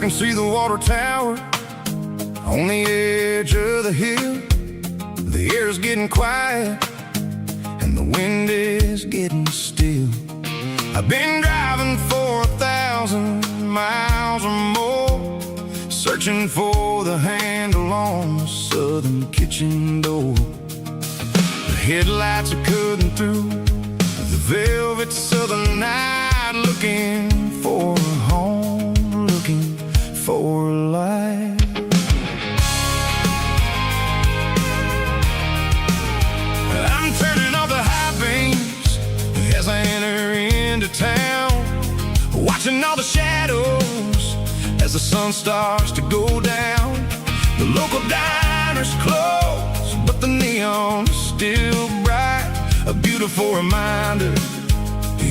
can see the water tower on the edge of the hill. The air's getting quiet and the wind is getting still. I've been driving for 1,000 miles or more, searching for the handle on the southern kitchen door. The headlights are cutting through the velvet southern night, looking for a home, looking for a life. I'm turning off the high beams as I enter into town, watching all the shadows as the sun starts to go down. The local diner's closed, but the neon is still bright, a beautiful reminder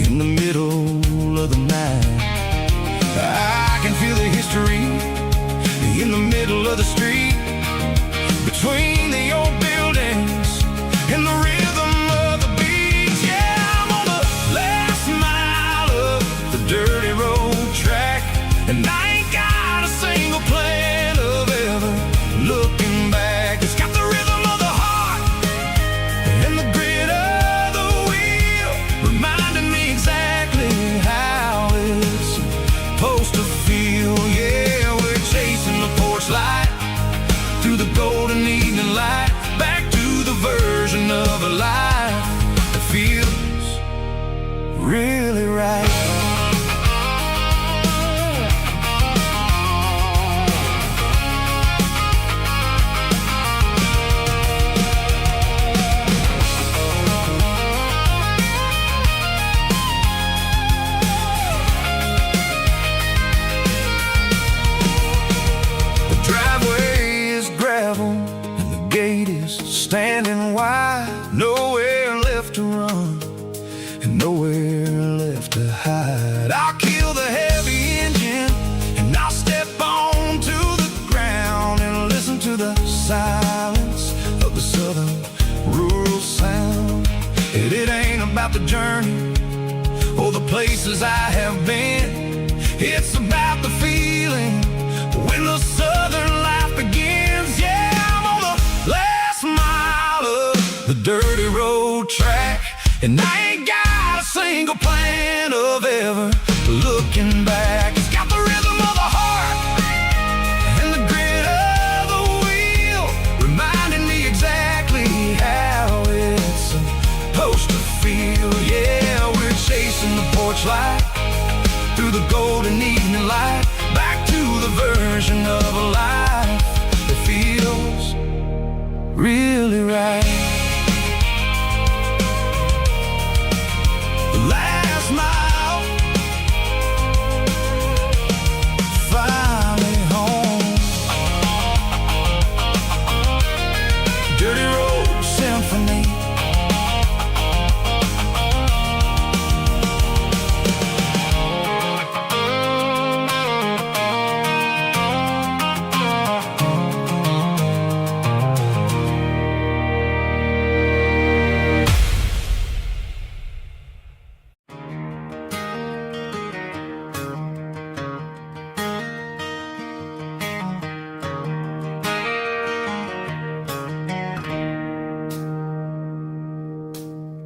in the middle of the night. I can feel the history in the middle of the street, between the old buildings and the rhythm of the beats. Yeah, I'm on the last mile of the dirty road track, and I ain't got a single plan of ever looking back. It's got the rhythm of the heart and the grit of the wheel, reminding me exactly how it's supposed to feel. Yeah, we're chasing the porch light through the golden evening light, back to the version of a life that feels really right. The driveway is gravel and the gate is standing wide. Nowhere left to run and nowhere left to hide. I'll kill the heavy engine and I'll step onto the ground and listen to the silence of the southern rural sound. It ain't about the journey or the places I have been, it's about the feeling when the southern life begins. Yeah, I'm on the last mile of the dirty road track, and I ain't got a single plan of ever looking back. It's got the rhythm of the heart and the grit of the wheel, reminding me exactly how it's supposed to feel. Yeah, we're chasing the porch light through the golden evening light, back to the version of a life that feels really right. The last mile, finally home. Dirty Road Symphony.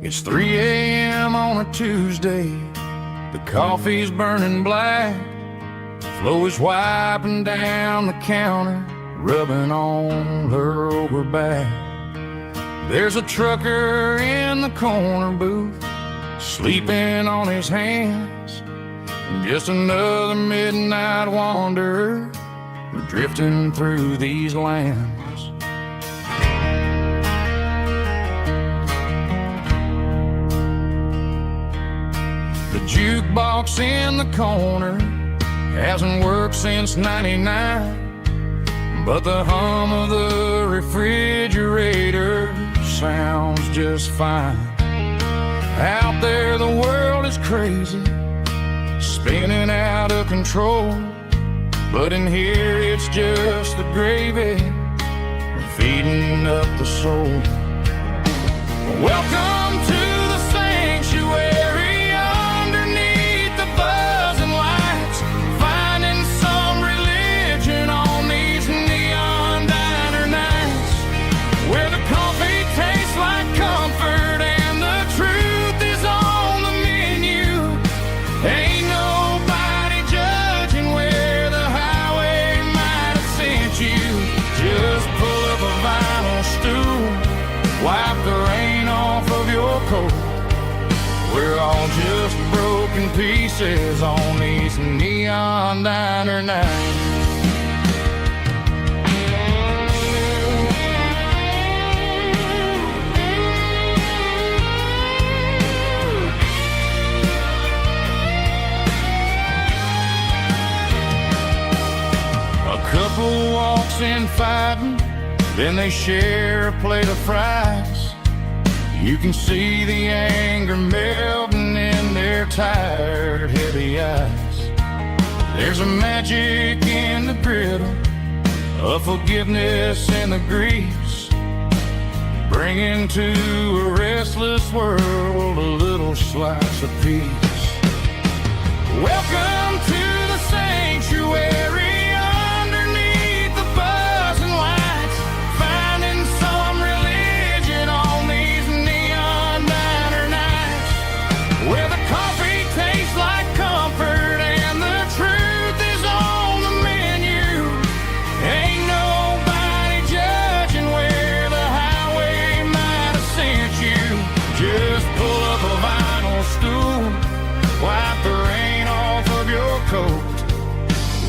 It's 3 a.m. on a Tuesday. The coffee's burning black. Flo is wiping down the counter, rubbing on her over back. There's a trucker in the corner booth, sleeping on his hands. Just another midnight wanderer, drifting through these lands. The jukebox in the corner hasn't worked since '99, but the hum of the refrigerator sounds just fine. Out there the world is crazy, spinning out of control, but in here it's just the gravy feeding up the soul. Welcome to the sanctuary, underneath the buzzing lights, finding some relief broken pieces on these neon diner nights. Couple walks in fighting, then they share a plate of fries. You can see the anger melting in their tired, heavy eyes. There's a magic in the griddle, a forgiveness in the grease, bringing to a restless world a little slice of peace. Welcome to the sanctuary.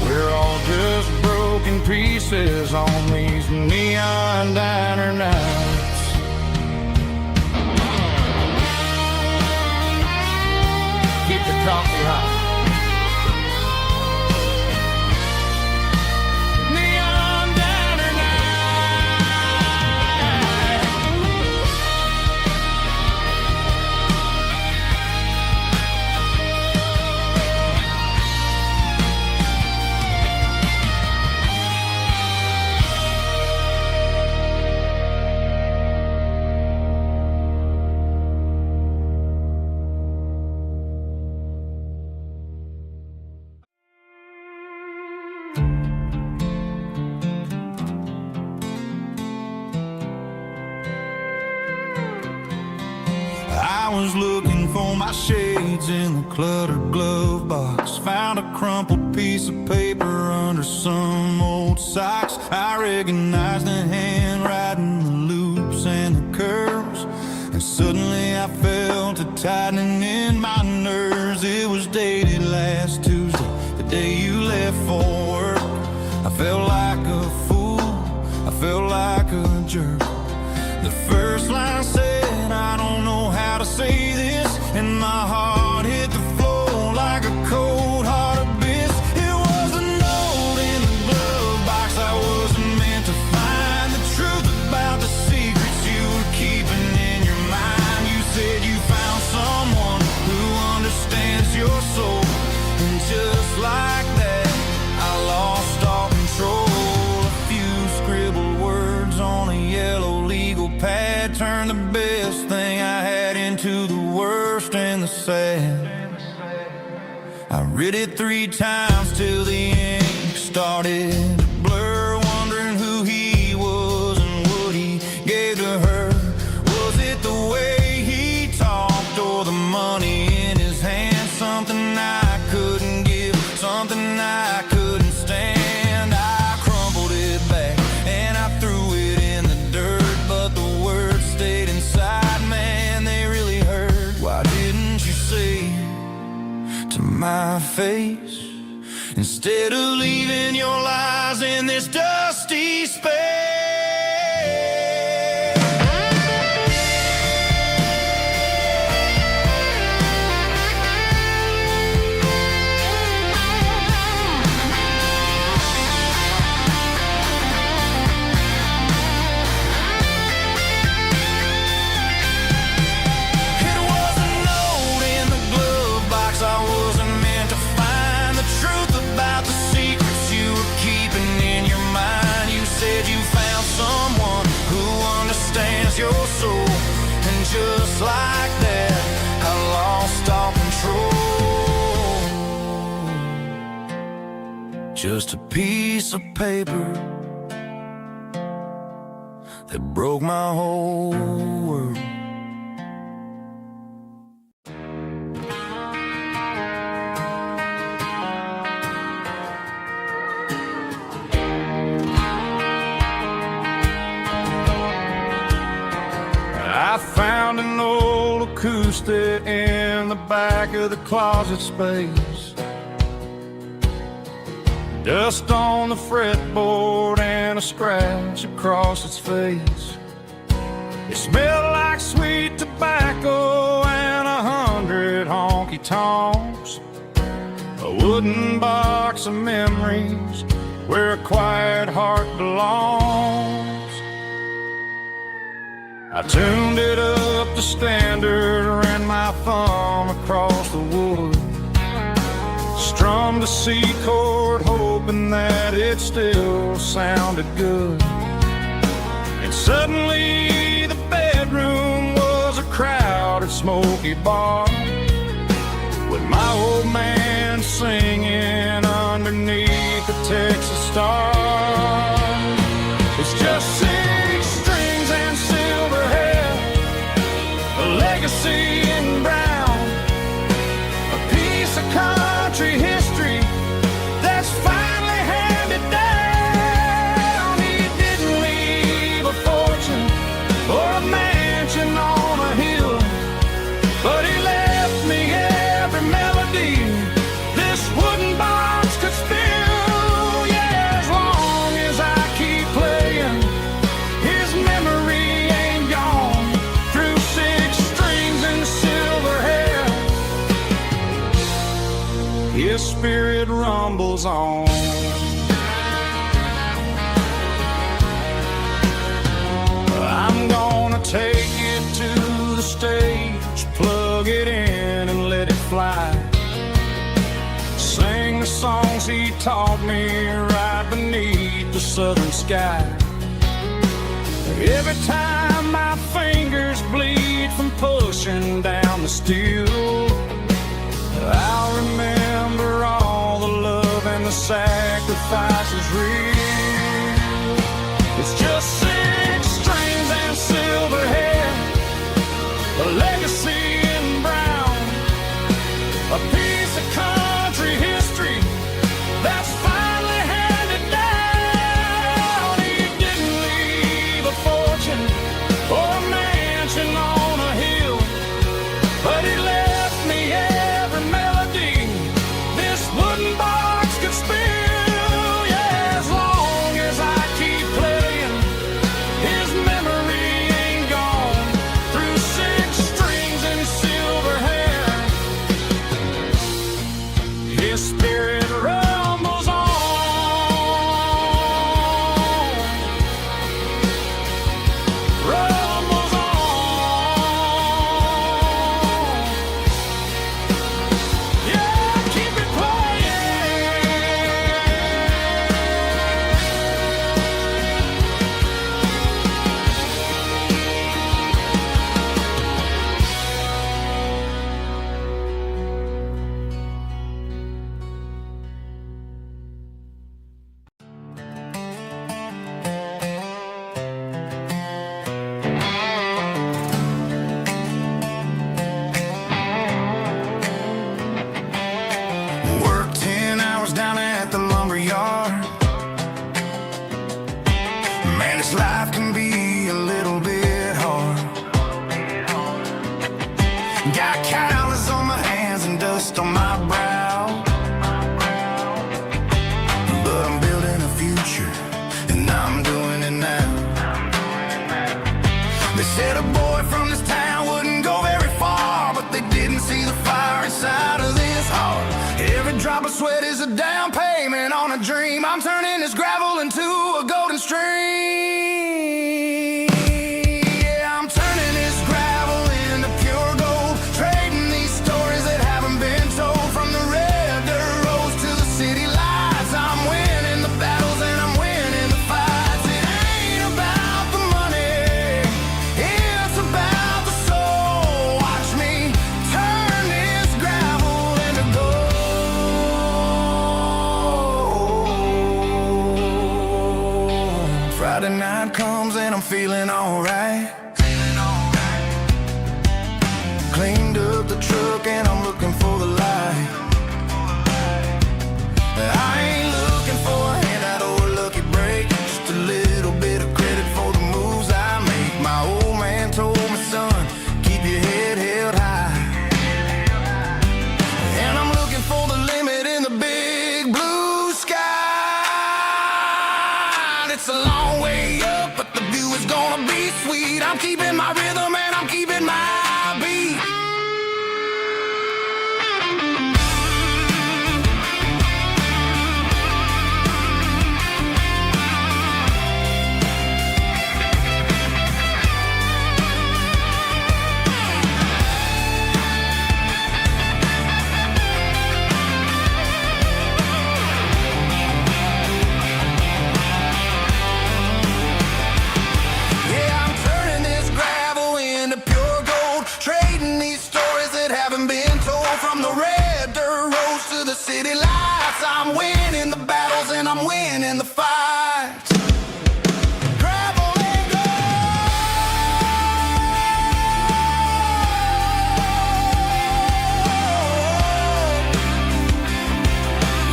We're all just broken pieces on these neon diner nights. Keep the coffee hot. I was looking for my shades in the cluttered glove box. Found a crumpled piece of paper under some old socks. I recognized the handwriting, the loops and the curves, and suddenly I felt a tightening in my nerves. It was dated last Tuesday, the day you left for work. I felt like a fool, I felt like a jerk. The first line said, I don't know how to say this, and my heart hit the floor like a cold heart abyss. It was a note in the glove box I wasn't meant to find, the truth about the secrets you were keeping in your mind. You said you found someone who understands your soul, and just like that I lost all control. A few scribbled words on a yellow legal pad turned the best thing I had into the worst and the sad. I read it 3 times till the ink started to blur, wondering who he was and what he gave to her. Was it the way he talked or the money in his hand? Something I couldn't give, something I couldn't stand. I crumpled it back and I threw it in the dirt, but the words stayed inside, man, they really hurt. Why didn't you say to my face, instead of leaving your lies in this dusty space? Your soul, and just like that I lost all control. Just a piece of paper that broke my whole world. I found an old acoustic in the back of the closet space. Dust on the fretboard and a scratch across its face. It smelled like sweet tobacco and 100 honky-tonks. A wooden box of memories where a quiet heart belongs. I tuned it up to standard, ran my thumb across the wood, strummed a C chord hoping that it still sounded good. And suddenly the bedroom was a crowded smoky bar, with my old man singing underneath the Texas star. It's just 6 strings and silver hair, a legacy in brown, a piece of country history that's finally handed down. He didn't leave a fortune or a mansion on a hill, but he left me every melody this wooden box could spill. Yeah, as long as I keep playing, his memory ain't gone. Through 6 strings and silver hair, his spirit rumbles on. I'm gonna take it to the stage, plug it in and let it fly. Sing the songs he taught me right beneath the southern sky. Every time my fingers bleed from pushing down the steel, I'll remember all the love and the sacrifices real. It's just 6 strings and silver hair, a legacy in brown, a piece of country history that's finally handed down. He didn't leave a fortune or a mansion on a hill, but he left me every melody this wooden box could spill. Yeah, as long as I keep playing, his memory ain't gone. Through 6 strings and silver hair, his spirit rumbles on. Rumbles on. Yeah, keep it playing. Worked 10 hours down at the lumber yard. Man, this life can be a little bit hard. Got calluses on my hands and dust on my brow, but I'm building a future and I'm doing it now. They said a boy from this town wouldn't go very far, but they didn't see the fire inside of this heart. Every drop of sweat is a down payment on a dream. I'm turning this gravel into a golden stream. Yeah, I'm turning this gravel into pure gold, trading these stories that haven't been told. From the red dirt roads to the city lights, I'm winning the battles and I'm winning the fights. It ain't about the money, it's about the soul. Watch me turn this gravel into gold. Friday night comes and I'm feeling alright. Cleaned up the truck and I'm looking for the light. I ain't looking for a handout or a lucky break, just a little bit of credit for the moves I make. My old man told me, son, keep your head held high. keeping my rhythm and I'm keeping my beat. City lights, I'm winning the battles and I'm winning the fights. Gravel and gold.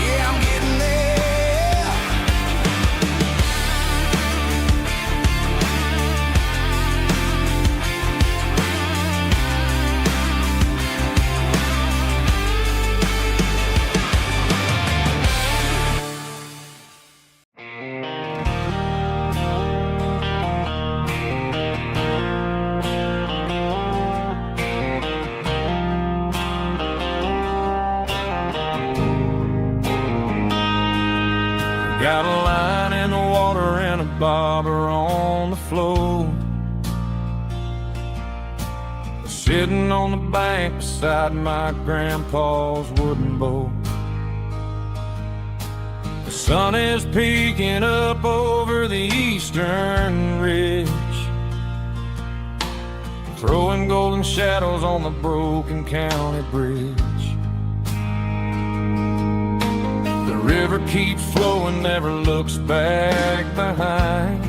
Yeah, I'm getting there. Got a line in the water and a bobber on the floor, sitting on the bank beside my grandpa's wooden boat. The sun is peeking up over the eastern ridge, throwing golden shadows on the broken county bridge. The river keeps flowing, never looks back behind,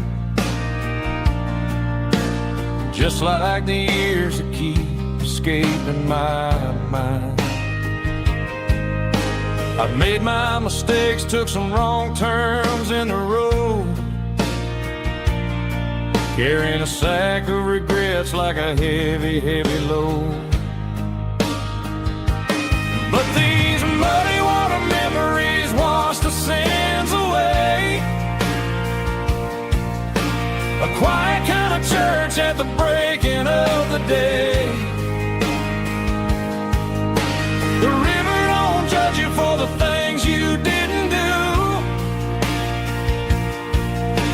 just like the years that keep escaping my mind. I've made my mistakes, took some wrong turns in the road, carrying a sack of regrets like a heavy, heavy load. But these muddy water memories wash the sins away. A quiet kind of church at the breaking of the day. The river don't judge you for the things you didn't do.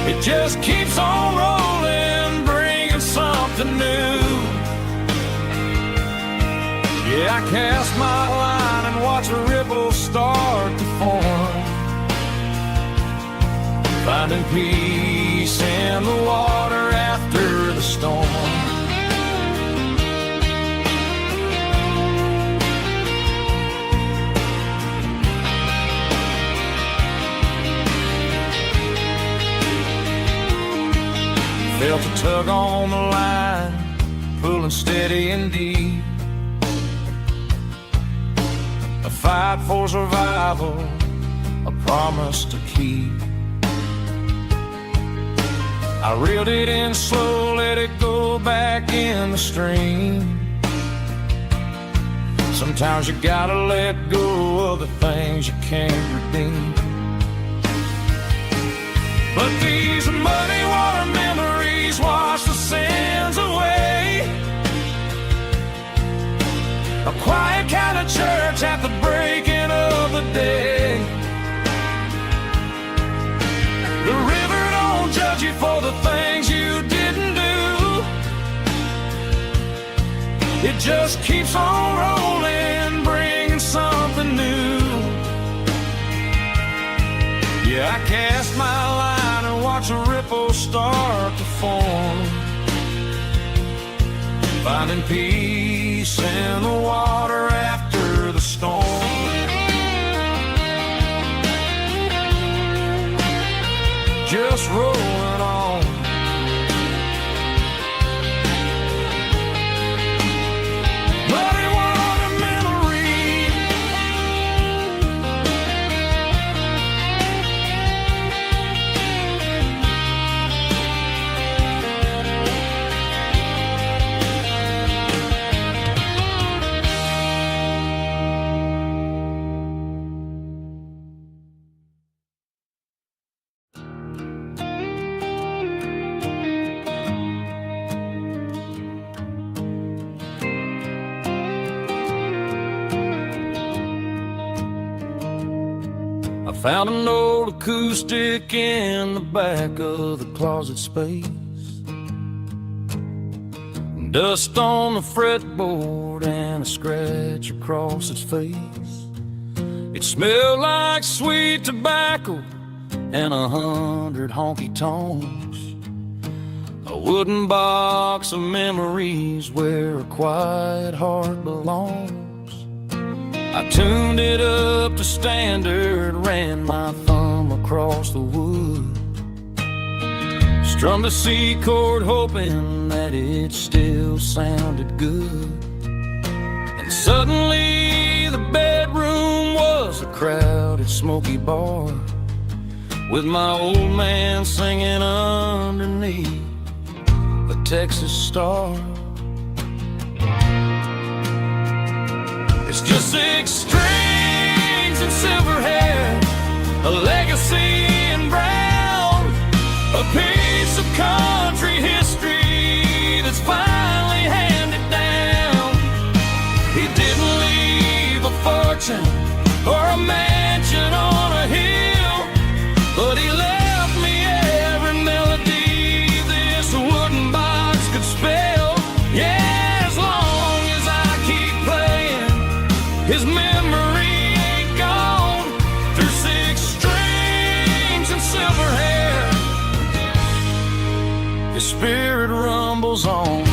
It just keeps on rolling, bringing something new. Yeah, I cast my line and watch a ripple start to form, finding peace in the water after the storm. Felt a tug on the line, pulling steady and deep. A fight for survival, a promise to keep. I reeled it in slow, let it go back in the stream. Sometimes you gotta let go of the things you can't redeem. But these muddy water memories wash the sins away. A quiet kind of church at the breaking of the day. The river don't judge you for the things you didn't do. It just keeps on rolling, bringing something new. Yeah, I cast my line and watch a ripple start to form, finding peace in the water after the storm. Just rolling on. Muddy water memory. Found an old acoustic in the back of the closet space. Dust on the fretboard and a scratch across its face. It smelled like sweet tobacco and 100 honky-tonks. A wooden box of memories where a quiet heart belongs. I tuned it up to standard, ran my thumb across the wood. Strummed a C chord hoping that it still sounded good. And suddenly the bedroom was a crowded smoky bar, with my old man singing underneath the Texas star. It's just 6 strings and silver hair, a legacy in brown, a piece of country history that's finally handed down. He didn't leave a fortune or a mansion on a hill, but he left me every melody this wooden box could spell. Yeah, as long as I keep playing, his memory ain't gone. Through 6 strings and silver hair, his spirit rumbles on.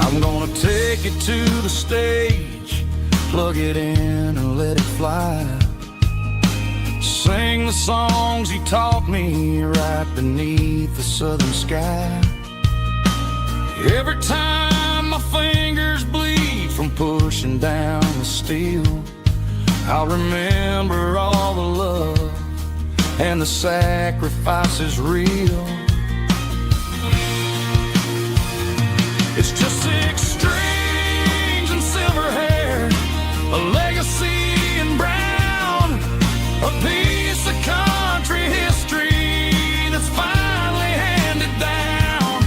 I'm gonna take it to the stage, plug it in and let it fly. Sing the songs he taught me right beneath the southern sky. Every time my fingers bleed from pushing down the steel, I'll remember all the love and the sacrifices real. It's just 6 strings and silver hair, a legacy in brown, a piece of country history that's finally handed down.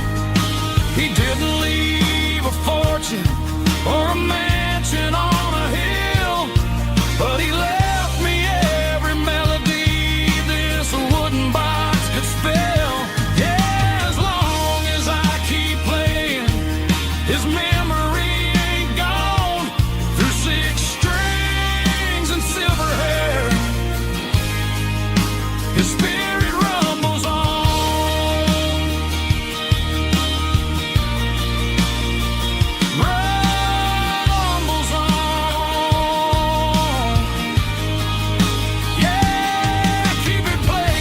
He didn't leave a fortune or a mansion on a hill, but he left me every melody this wooden box could spell. Yeah, as long as I keep playing, his memory ain't gone. Through 6 strings and silver hair, his spirit rumbles on. Rumbles on. Yeah, keep it playing.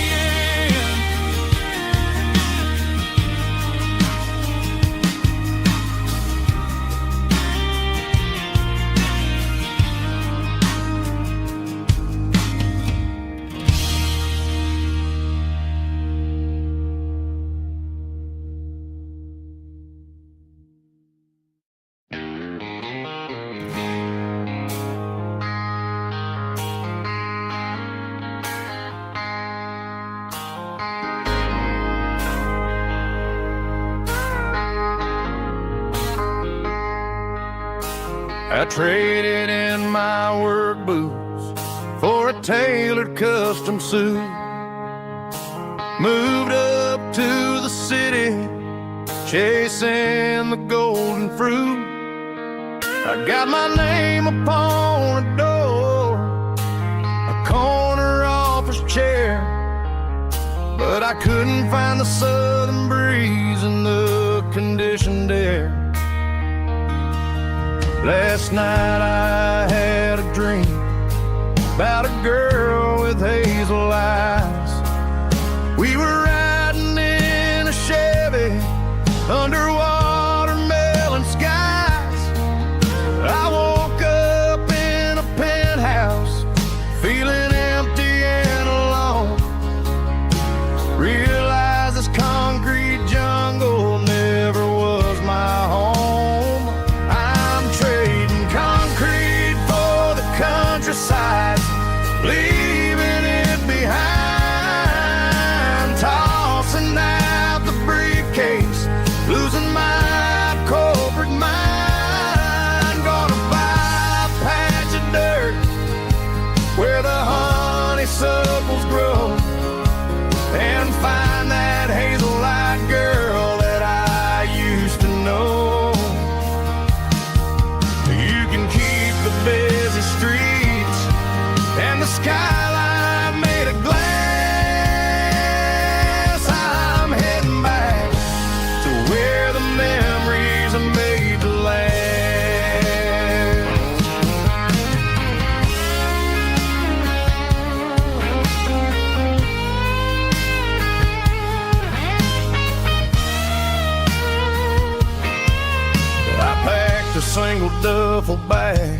I traded in my work boots for a tailored custom suit. Moved up to the city, chasing the golden fruit. I got my name upon a door, a corner office chair, but I couldn't find the southern breeze in the conditioned air. Last night I had a dream about a girl with hazel eyes. We were riding in a Chevy under watermelon skies. I woke up in a penthouse, feeling empty and alone. Realized this concrete jungle never was my home. I'm trading concrete for the countryside. Please single duffel bag,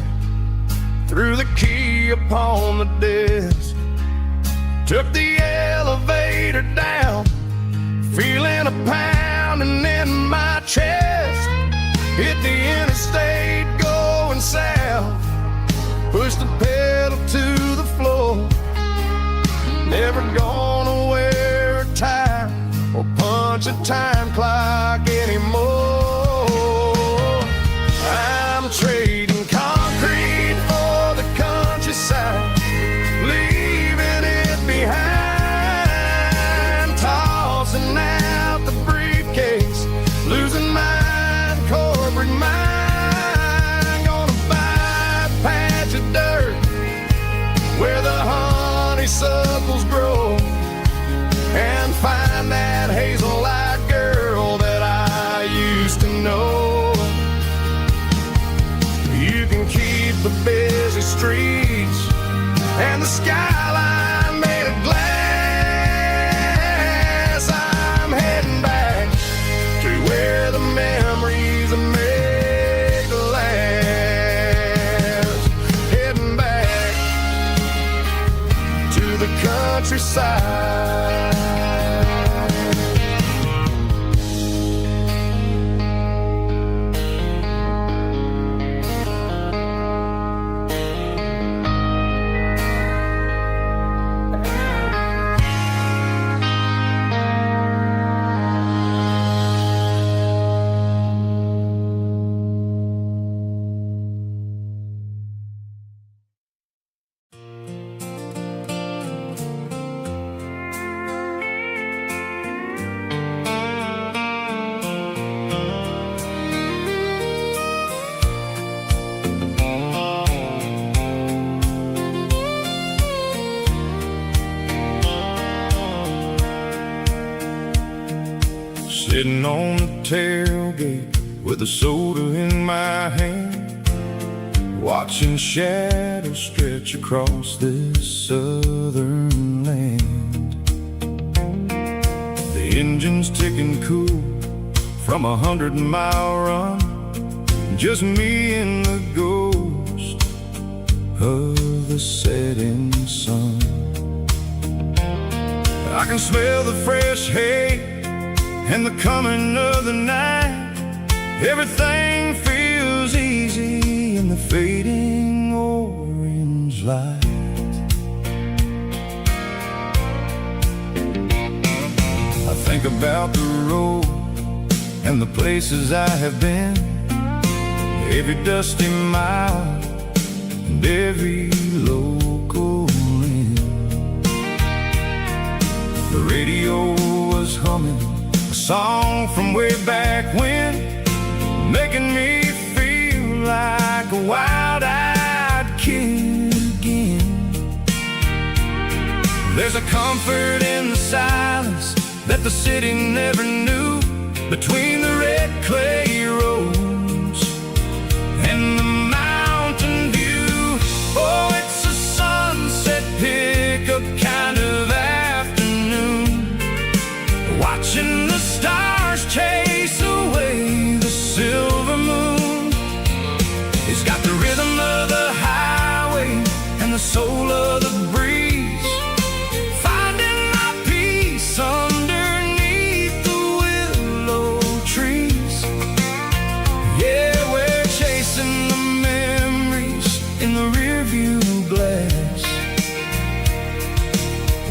threw the key upon the desk, took the elevator down, feeling a pounding in my chest. Hit the interstate going south, pushed the pedal to the floor. Never gonna wear a tie or punch a time clock anymore. I'm trading concrete for the countryside, leaving it behind, tossing out the briefcase, losing my corporate mind. Gonna buy a patch of dirt where the honeysuckles grow, and find that hazel-eyed girl that I used to know. You can keep the busy streets and the skyline made of glass. I'm heading back to where the memories are made to last. Heading back to the countryside. Sitting on the tailgate with a soda in my hand, watching shadows stretch across this southern land. The engine's ticking cool from 100-mile run, just me and the ghost of the setting sun. I can smell the fresh hay and the coming of the night. Everything feels easy in the fading orange light. I think about the road and the places I have been, every dusty mile and every local inn. The radio was humming a song from way back when, making me feel like a wild-eyed kid again. There's a comfort in the silence that the city never knew, between the red clay roads and the mountain view. Oh, it's a sunset pickup kind of afternoon, watching the stars chase away the silver moon. It's got the rhythm of the highway and the soul of the breeze, finding my peace underneath the willow trees. Yeah, we're chasing the memories in the rearview glass,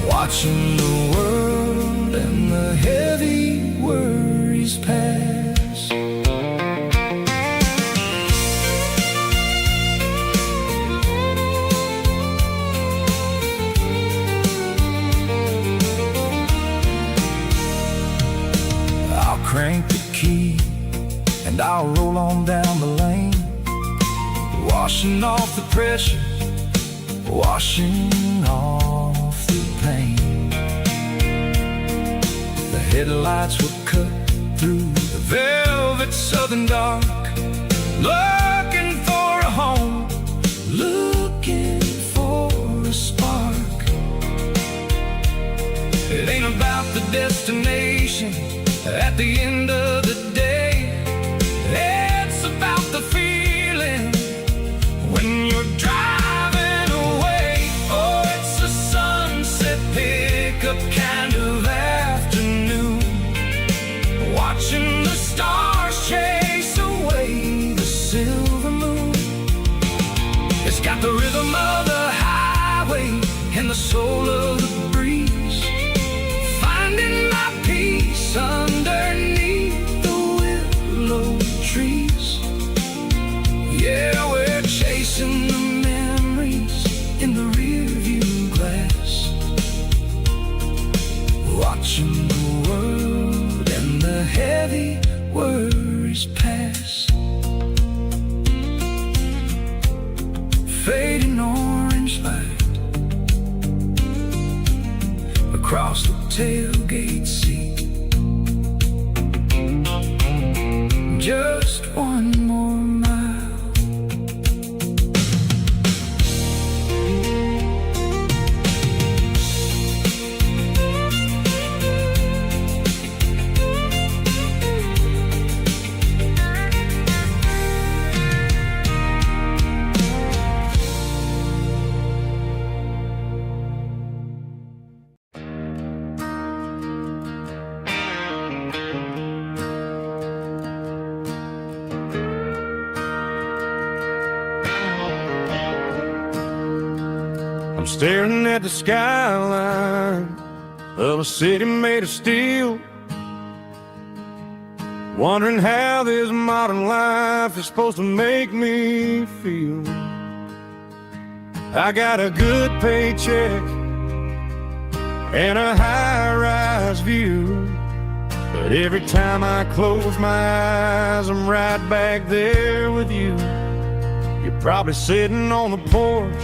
watching the world and the heavy worries pass. I'll crank the key and I'll roll on down the lane, washing off the pressure, washing off the pain. The headlights will cut through the velvet southern dark, looking for a home, looking for a spark. It ain't about the destination at the end of the day, it's about the feeling watching the world and the heavy worries pass. Fading orange light across the tailgate seat. Just one more mile. I'm staring at the skyline of a city made of steel, wondering how this modern life is supposed to make me feel. I got a good paycheck and a high-rise view, but every time I close my eyes, I'm right back there with you. You're probably sitting on the porch,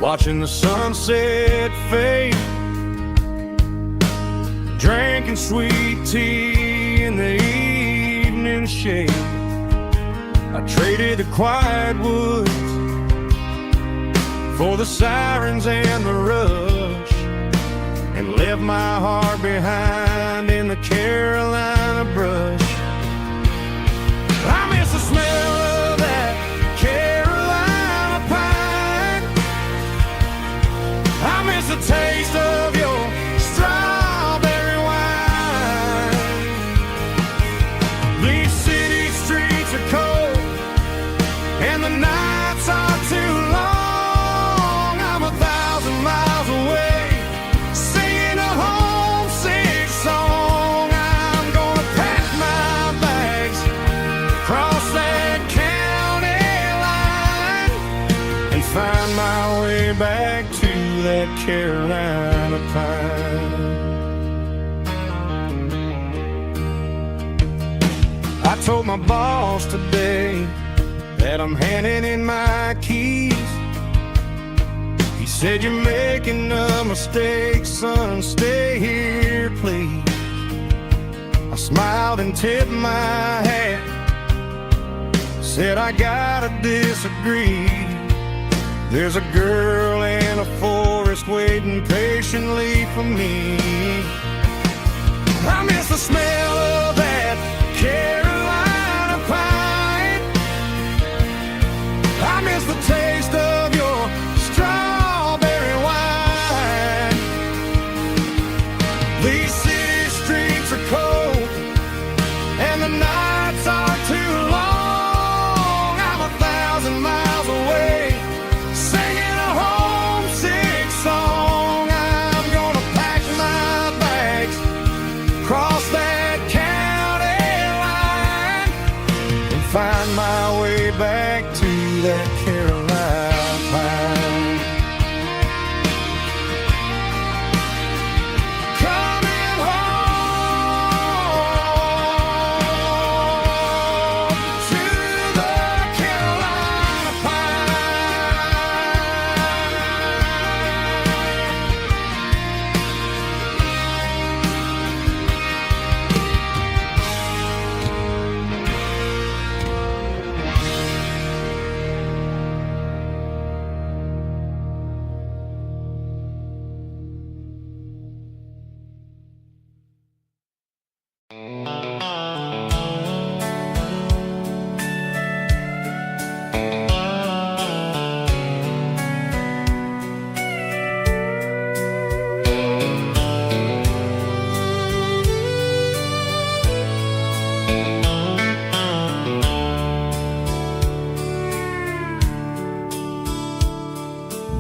watching the sunset fade, drinking sweet tea in the evening shade. I traded the quiet woods for the sirens and the rush, and left my heart behind in the Carolina brush. I miss the smell of that Carolina pine. I miss the taste of your strawberry wine. These city streets are cold and the nights are too long. I'm 1,000 miles away, singing a homesick song. I'm gonna pack my bags, cross that county line, and find my way back to that Carolina pine. I told my boss today that I'm handing in my keys. He said, "You're making a mistake, son, stay here, please." I smiled and tipped my hat, said, "I gotta disagree. There's a girl in a forest waiting patiently for me." I miss the smell of that Carolina pine. I miss the taste of your strawberry wine. These city streets are cold and the nights are too long. I'm 1,000 miles away, singing a homesick song. I'm gonna pack my bags, cross that county line, and find my way back to that Carolina pine. Coming home to the Carolina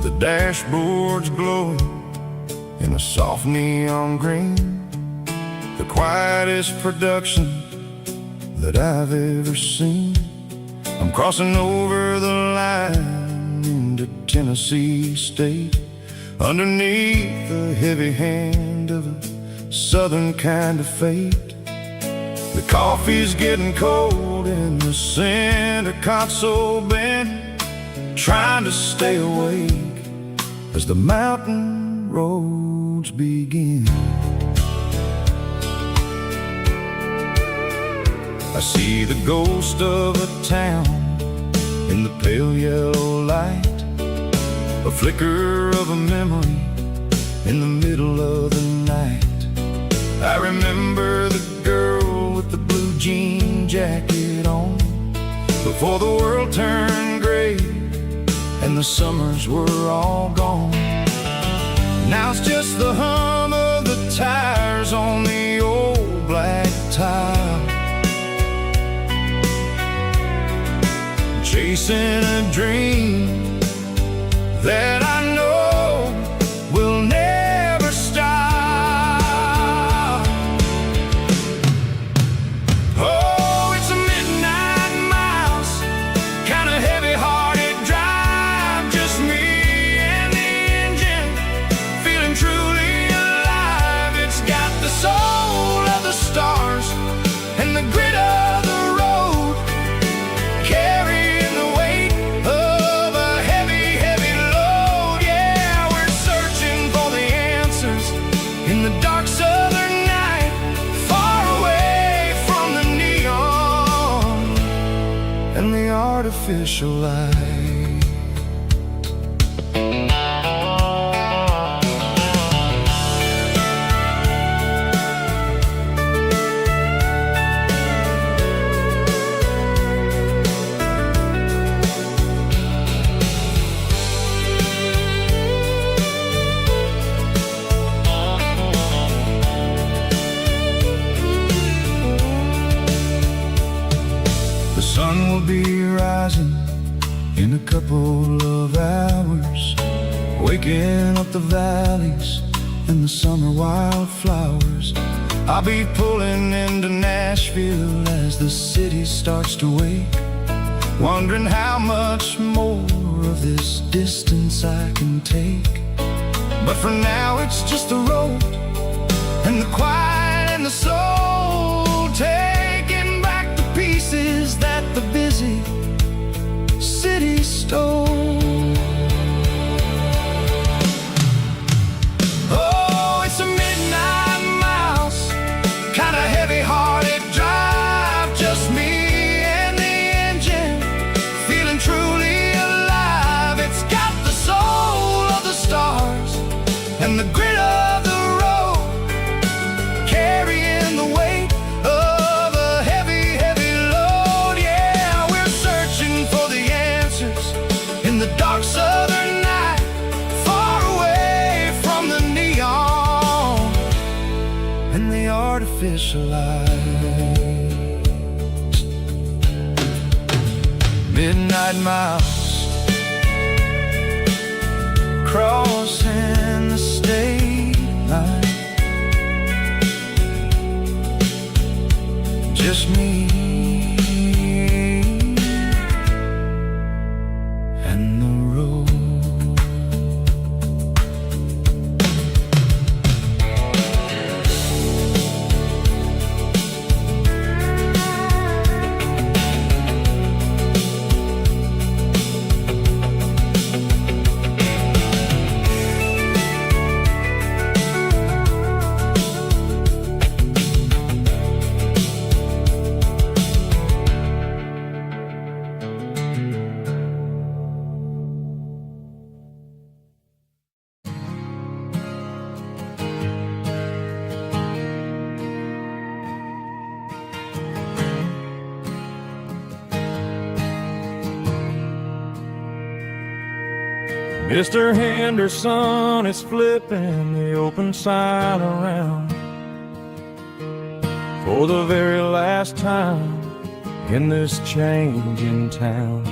The dashboard's glowing in a soft neon green, the quietest production that I've ever seen. I'm crossing over the line into Tennessee State, underneath the heavy hand of a southern kind of fate. The coffee's getting cold in the center console bin, trying to stay awake as the mountain roads begin. I see the ghost of a town in the pale yellow light, a flicker of a memory in the middle of the night. I remember the girl with the blue jean jacket on, before the world turned gray and the summers were all gone. Now it's just the hum of the tires on the old black tile, chasing a dream that I know will never stop. Oh, it's a midnight miles, kind of heavy-hearted drive, just me and the engine, feeling truly alive. It's got the soul of the stars and the grit of the road, carrying the weight of a heavy, heavy load. Yeah, we're searching for the answers in the dark southern night, far away from the neon and the artificial light. The sun will be rising in a couple of hours, waking up the valleys and the summer wildflowers. I'll be pulling into Nashville as the city starts to wake, wondering how much more of this distance I can take. But for now it's just the road and the quiet and the soul, taking back the pieces that the busy city stole. Oh, it's a midnight miles, kind of heavy-hearted drive, just me and the engine, feeling truly alive. It's got the soul of the stars and the grit of the road, carrying the weight of a heavy, heavy load. Yeah, we're searching for the answers in the dark southern night, far away from the neon and the artificial light. Midnight miles, crossing the state line, just me and the road. Mr. Henderson is flipping the open sign around for the very last time in this changing town.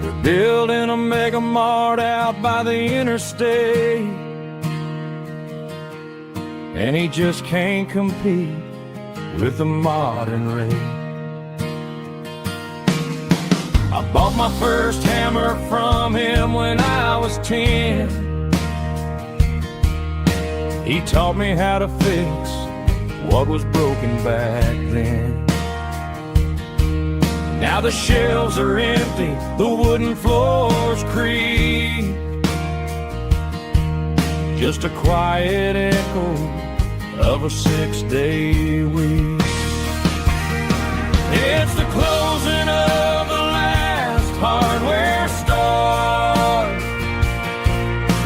They're building a mega mart out by the interstate, and he just can't compete with the modern rate. I bought my first hammer from him when I was 10. He taught me how to fix what was broken back then. Now the shelves are empty, the wooden floors creak, just a quiet echo of a 6-day week. It's the closing of the last hardware store.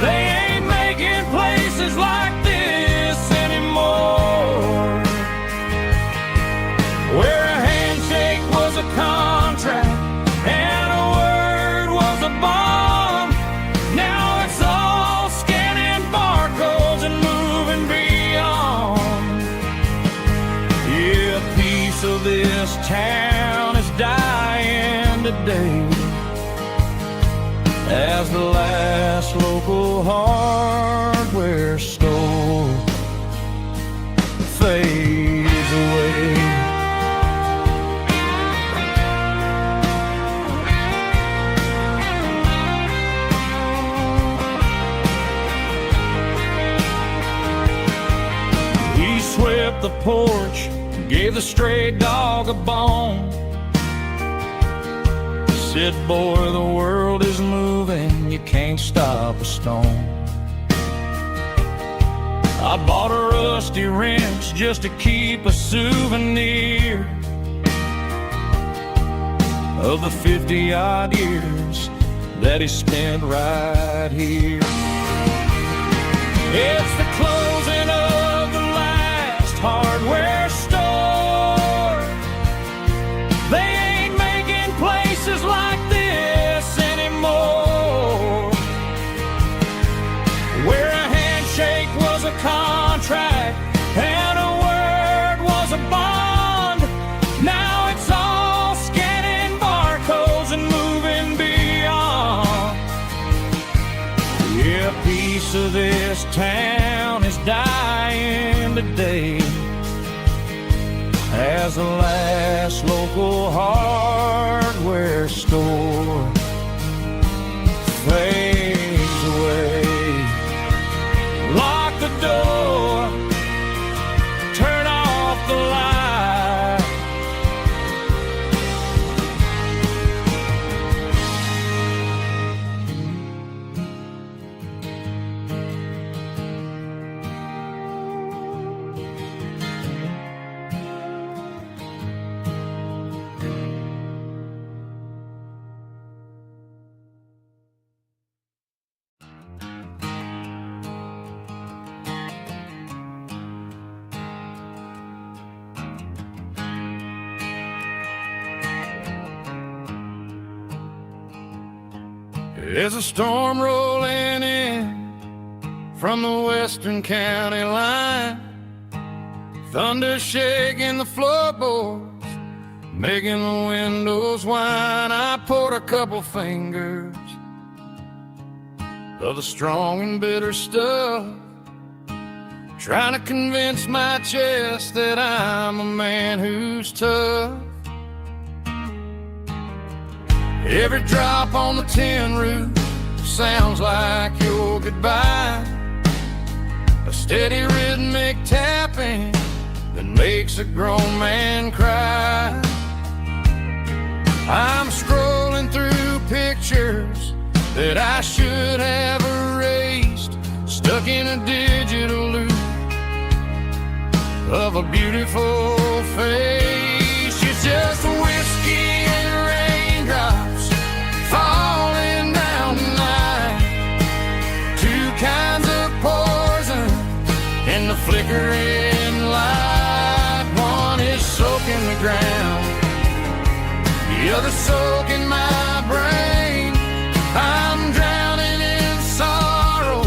They ain't making places like this anymore, where a handshake was a contract and a word was a bond. Now it's all scanning barcodes and moving beyond. Yeah, a piece of this town is dying today as the last local hardware store fades away. He swept the porch, gave the stray dog a bone, said, boy, the world is moving, you can't stop a stone. I bought a rusty wrench just to keep a souvenir of the 50-odd years that he spent right here. It's the closing of the last hardware store. They ain't making places like this anymore, where a handshake was a contract and a word was a bond. Now it's all scanning barcodes and moving beyond. Yeah, a piece of this town is dying today as the last local hardware store fades away. Lock the door, turn off the light. There's a storm rolling in from the western county line, thunder shaking the floorboards, making the windows whine. I poured a couple fingers of the strong and bitter stuff, trying to convince my chest that I'm a man who's tough. Every drop on the tin roof sounds like your goodbye, a steady rhythmic tapping that makes a grown man cry. I'm scrolling through pictures that I should have erased, stuck in a digital loop of a beautiful face. It's just whiskey and raindrops falling down tonight, two kinds of poison in the flickering light. One is soaking the ground, the other soaking my brain. I'm drowning in sorrow,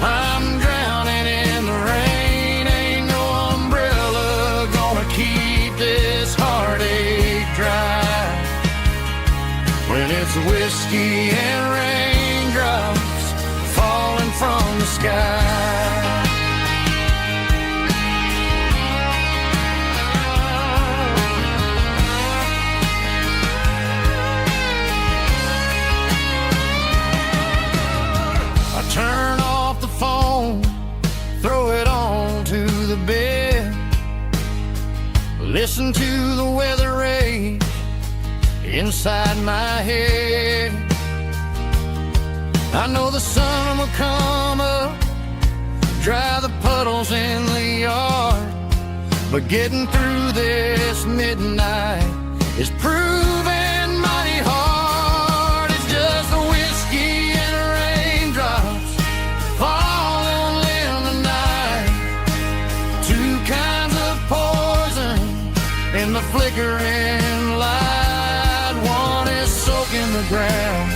I'm drowning in the rain. Ain't no umbrella gonna keep this heartache dry when it's whiskey and raindrops falling from the sky. Turn off the phone, throw it on Listen to the weather rage inside my head. I know the sun will come up, dry the puddles in the yard, but getting through this midnight is proving mighty hard. It's just the whiskey and raindrops falling in the night, two kinds of poison in the flickering light. One is soaking the ground,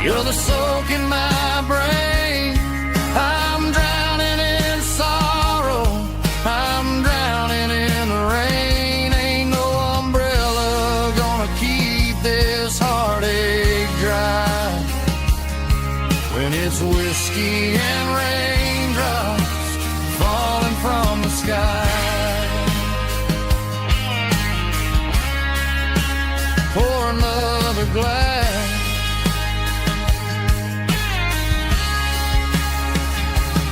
the other soaking my brain. I'm drowning in sorrow, I'm drowning in the rain. Ain't no umbrella gonna keep this heartache dry when it's whiskey and raindrops falling from the sky. Pour another glass.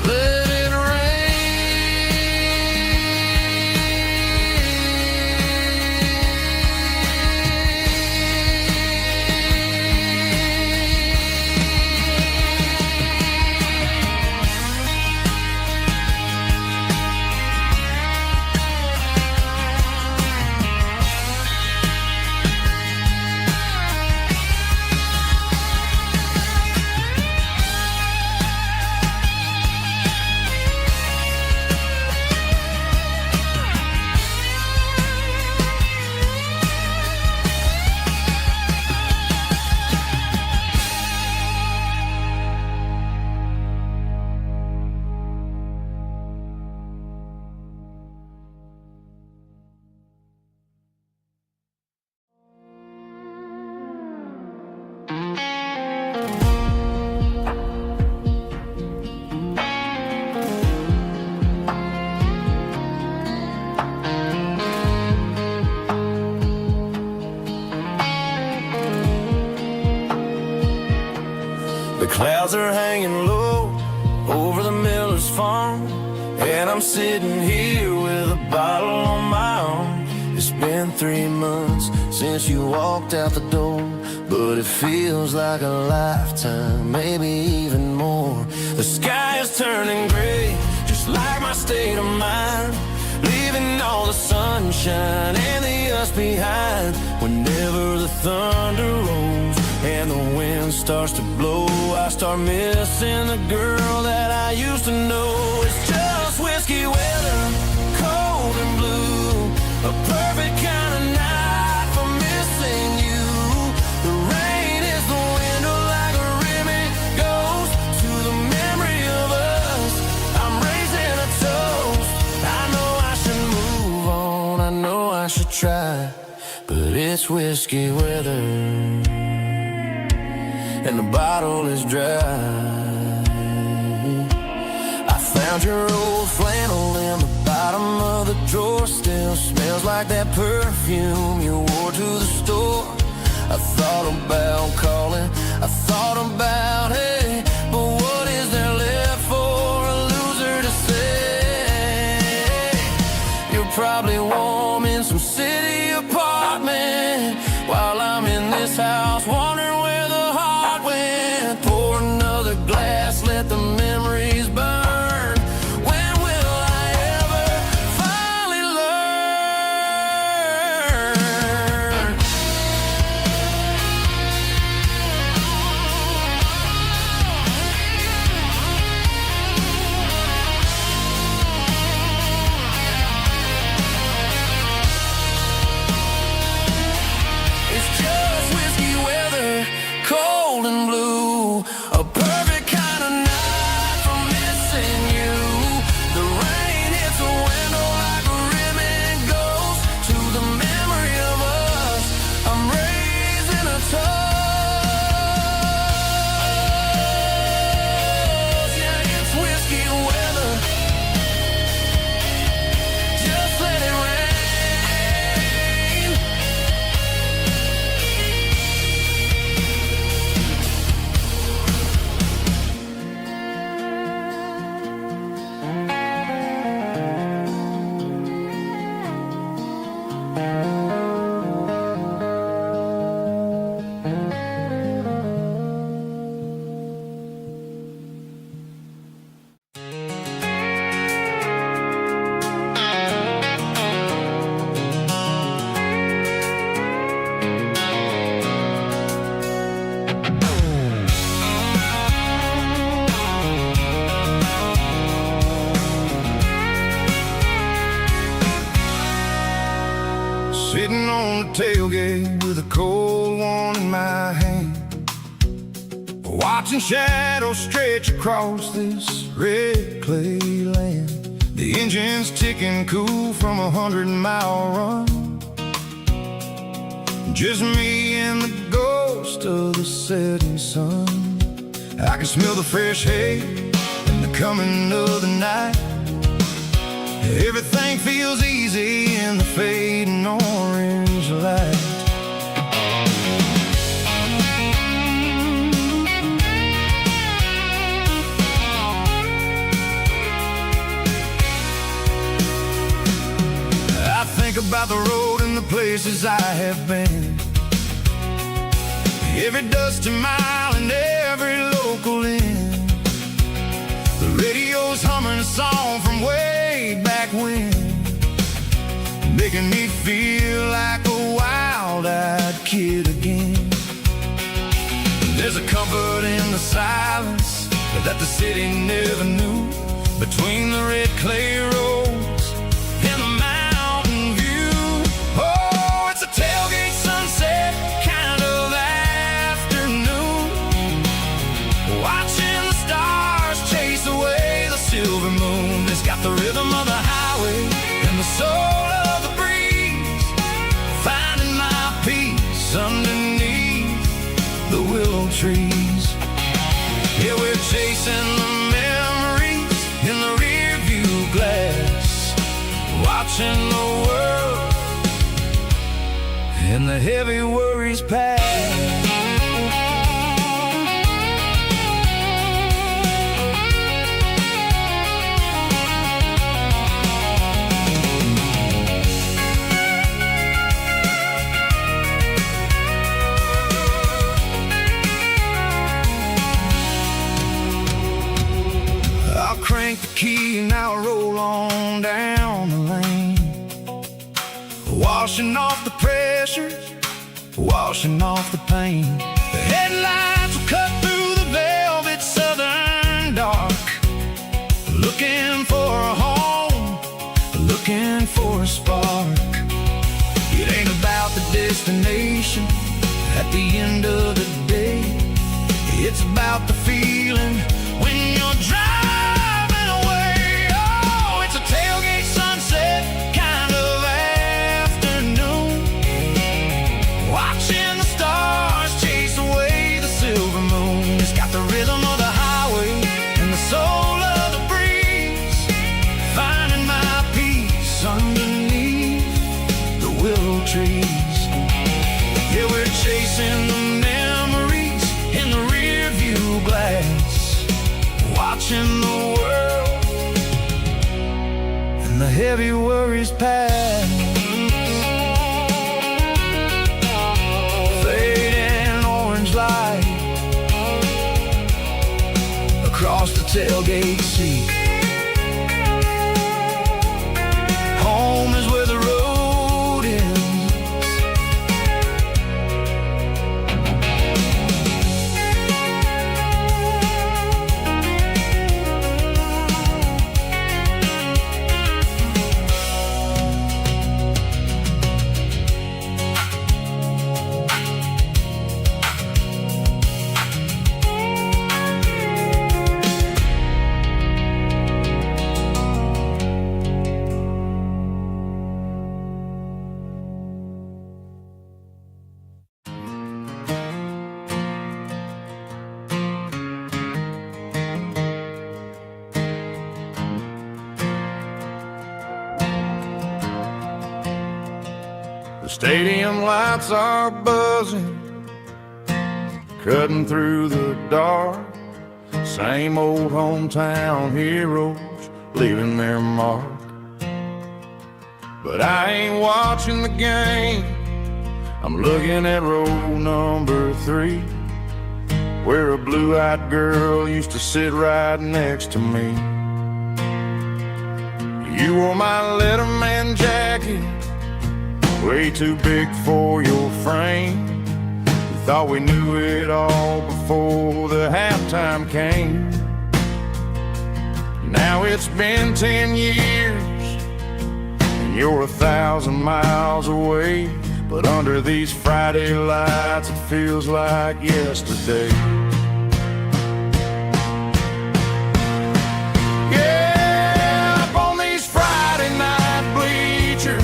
Let it The clouds are hanging low over the miller's farm, and I'm sitting here with a bottle on my arm. It's been 3 months since you walked out the door, but it feels like a lifetime, maybe even more. The sky is turning gray, just like my state of mind, leaving all the sunshine and the us behind. Whenever the thunder rolls and the wind starts to blow, I start missing the girl that I used to know. It's just whiskey weather, cold and blue, a perfect kind of night for missing you. The rain is the window like a ribbon goes to the memory of us. I'm raising a toast. I know I should move on, I know I should try, but it's whiskey weather and the bottle is dry. I found your old flannel in the bottom of the drawer, still smells like that perfume you wore to the store. I thought about calling, I thought about, hey, but what is there left for a loser to say? You're probably warm in some city apartment while I'm in this house wondering where the heart went. Pour another glass, let the memories burn. When will I ever finally learn? on the tailgate with a cold one in my hand, watching shadows stretch across this red clay land. The engine's ticking cool from 100-mile run. Just me and the ghost of the setting sun. I can smell the fresh hay and the coming of the night. Everything feels easy in the fading orange light. I think about the road and the places I have been, every dusty mile and every local inn. The radio's humming a song from way back when, making me feel like a wild-eyed kid again. There's a comfort in the silence that the city never knew, between the red clay roads and the mountain view. Oh, it's a tailgate sunset kind of afternoon, watching the stars chase away the silver moon. It's got the rhythm of the highway and the soul of the breeze, finding my peace underneath the willow trees. Yeah, we're chasing the memories in the rear view glass, watching the world and the heavy worries pass. I'll crank the key and I'll roll on down the lane, washing off the pressure, washing off the pain. The headlights will cut through the velvet southern dark, looking for a home, looking for a spark. It ain't about the destination at the end of the day, it's about the feeling when you're driving away. Oh, it's a tailgate sunset kind of afternoon, watching the stars chase away the silver moon. It's got the rhythm of the highway and the soul of the breeze, finding my peace underneath the willow trees. Yeah, we're chasing the memories in the rear view glass, watching the world and the heavy worries pass. Fading orange light across the tailgate seat. Home is where the road ends. The stadium lights are buzzing, cutting through the dark. Same old hometown heroes leaving their mark. But I ain't watching the game, I'm looking at row number 3, where a blue-eyed girl used to sit right next to me. You wore my Letterman jacket, way too big for your frame. We thought we knew it all before the halftime came. Now it's been 10 years and you're 1,000 miles away, but under these Friday lights it feels like yesterday. Yeah, up on these Friday night bleachers,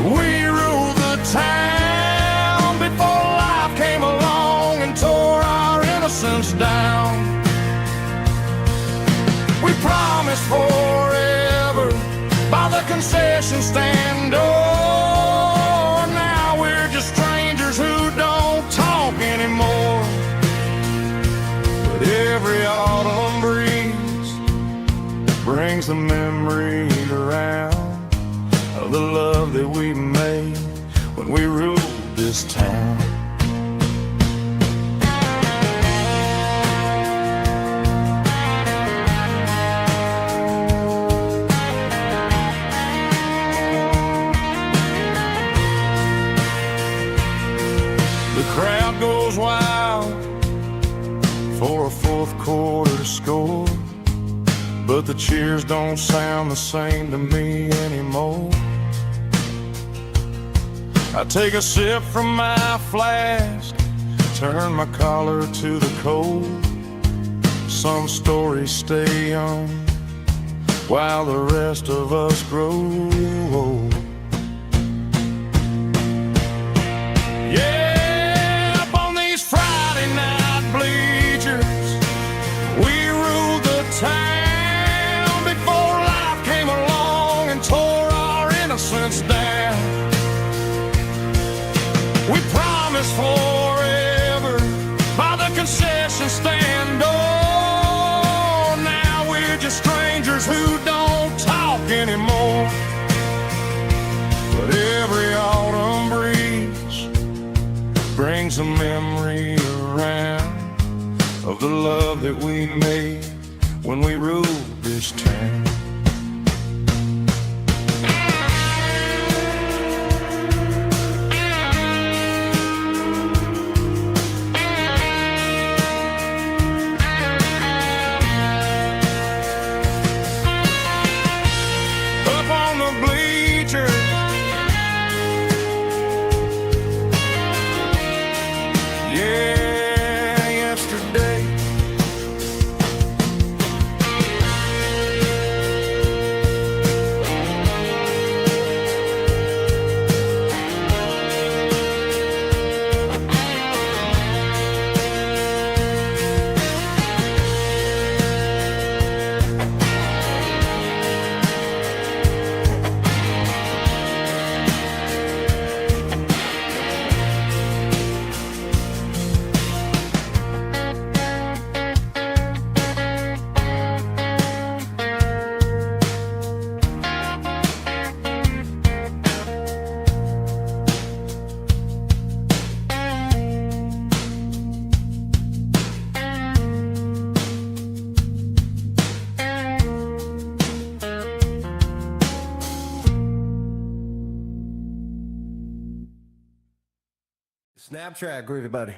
we ruled the town before life came along and tore our innocence down. We promised forever by the concession stand door. Now we're just strangers who don't talk anymore. But every autumn breeze brings the memories around of the love that we made when we ruled this town. Crowd goes wild for a fourth quarter score, but the cheers don't sound the same to me anymore. I take a sip from my flask, turn my collar to the cold. Some stories stay young while the rest of us grow old. Town before life came along and tore our innocence down. We promised forever by the concession stand door. Now we're just strangers who don't talk anymore. But every autumn breeze brings a memory around of the love that we made when we ruled this town. Up on the bleachers, yeah, yesterday. Snap track, groovy buddy.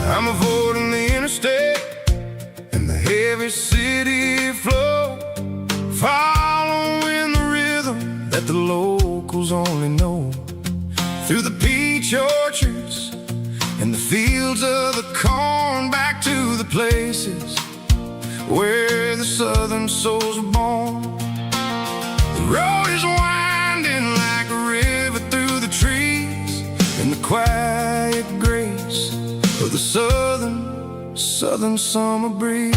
I'm avoiding the interstate and the heavy city flow, following the rhythm that the locals only know. Through the peach orchards and the fields of the corn, back to the places where the southern souls were born. The road is winding like a river through the trees, in the quiet grace of the southern summer breeze.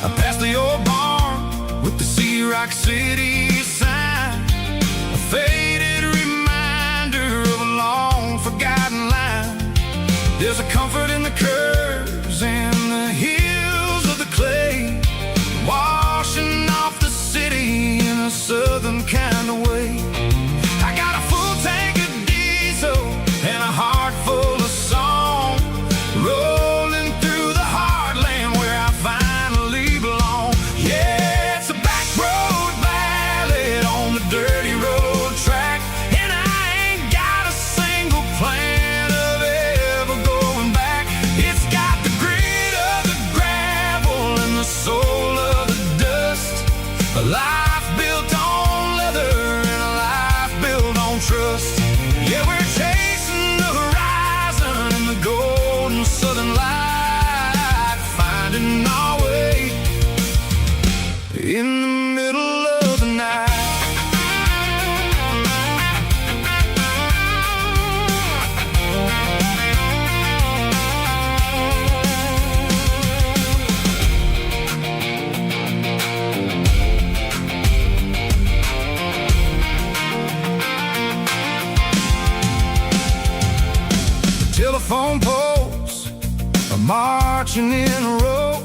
I passed the old barn with the Sea Rock City sign, a faded reminder of a long forgotten line. There's a comfort in the curves and the hills of the clay, washing off the city in a southern kind of way. I got a full tank of diesel and a heart full of song, rolling through trust. Yeah, we're chasing the horizon in the golden southern light, finding our way in the middle of the night. Telephone poles are marching in a row,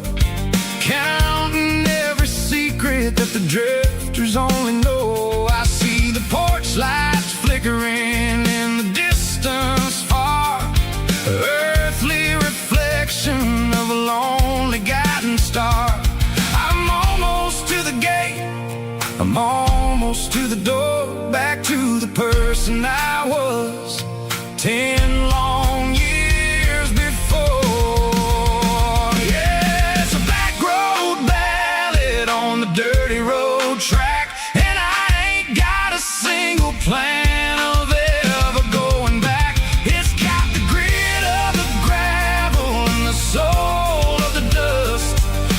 counting every secret that the drifters only know. I see the porch lights flickering in the distance far, earthly reflection of a lonely guiding star. I'm almost to the gate, I'm almost to the door, back to the person I was 10 long years before. Yeah, it's a back road ballad on the dirty road track, and I ain't got a single plan of ever going back. It's got the grit of the gravel and the soul of the dust,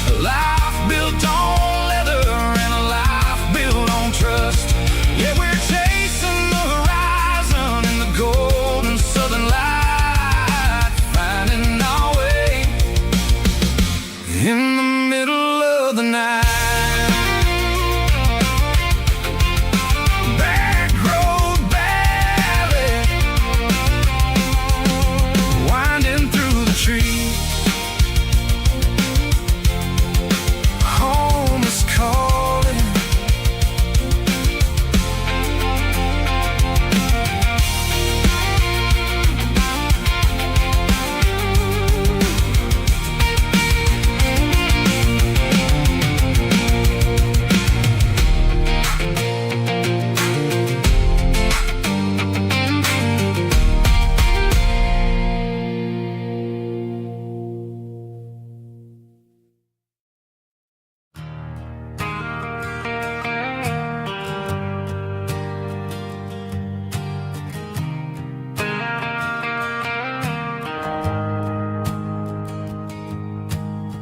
a life built on leather and a life built on trust. Yeah, we're chasing the horizon in the golden southern light, finding our way in the middle of the night. Back road ballad, winding through the trees. Home is calling.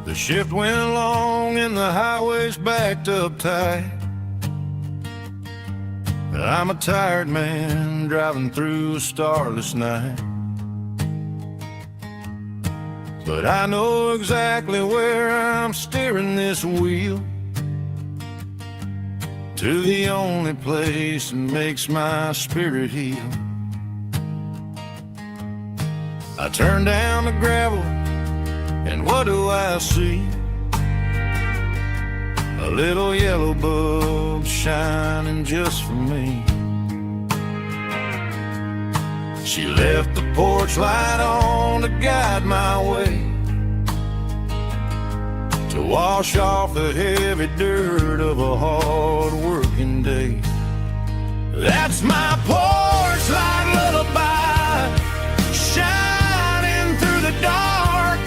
The shift went long and the highway's backed up tight. I'm a tired man driving through a starless night, but I know exactly where I'm steering this wheel, to the only place that makes my spirit heal. I turn down the gravel, and what do I see? A little yellow bulb shining just for me. She left the porch light on to guide my way, to wash off the heavy dirt of a hard-working day. That's my porch light lullaby, shining through the dark,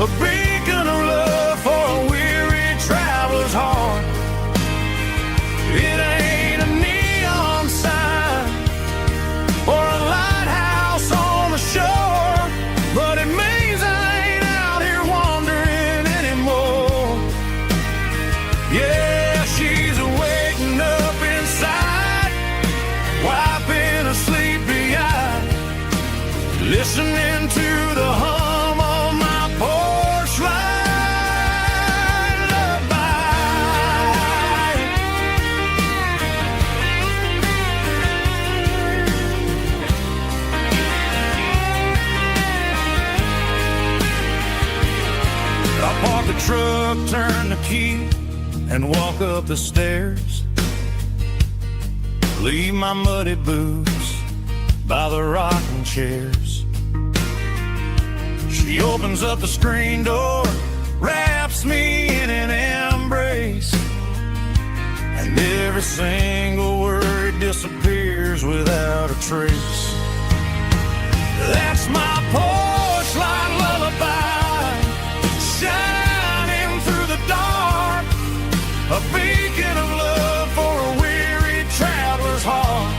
a beacon of love for a weary traveler's heart. It ain't a neon sign or a lighthouse on the shore, but it means I ain't out here wandering anymore. Yeah, she's waking up inside, wiping a sleepy eye, listening to the hum of my porch light lullaby. I park the truck, turn the key, and walk up the stairs. Leave my muddy boots by the rocking chairs. She opens up the screen door, wraps me in an embrace, and every single word disappears without a trace. That's my porch light lullaby, shining through the dark, a beacon of love for a weary traveler's heart.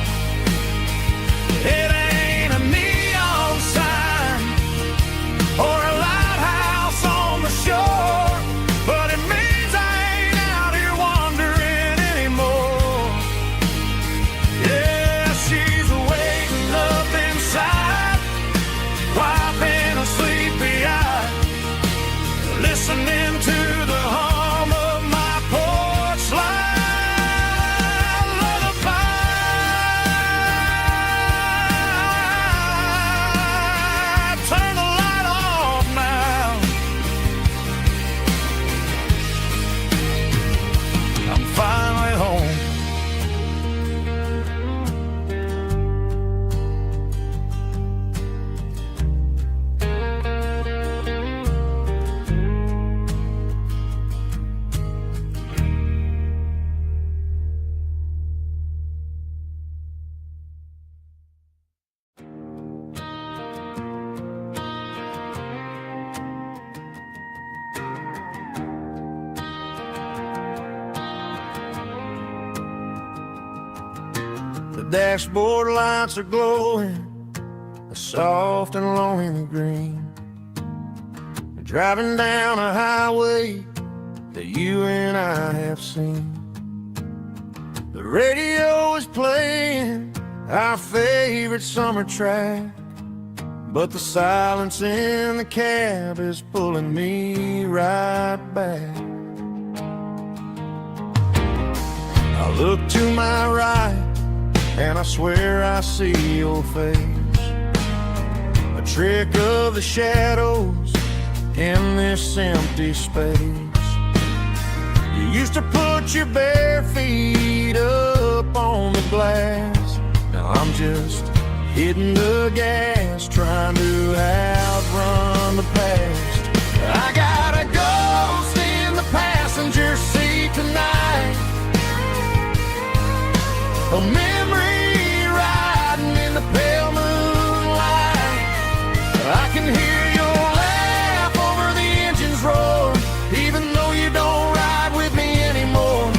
dashboard lights are glowing a soft and lonely green. Driving down a highway that you and I have seen. The radio is playing our favorite summer track, but the silence in the cab is pulling me right back. I look to my right and I swear I see your face, a trick of the shadows in this empty space. You used to put your bare feet up on the glass. Now I'm just hitting the gas, trying to outrun the past. I got a ghost in the passenger seat tonight, a memory riding in the pale moonlight. I can hear your laugh over the engine's roar, even though you don't ride with me anymore.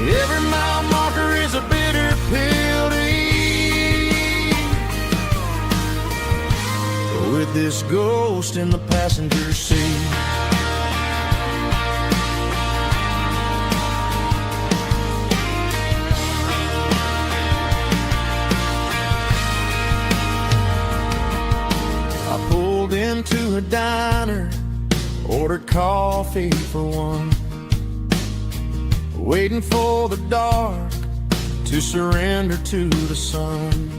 Every mile marker is a bitter pill to eat, with this ghost in the passenger seat. Into a diner, ordered coffee for one, waiting for the dark to surrender to the sun.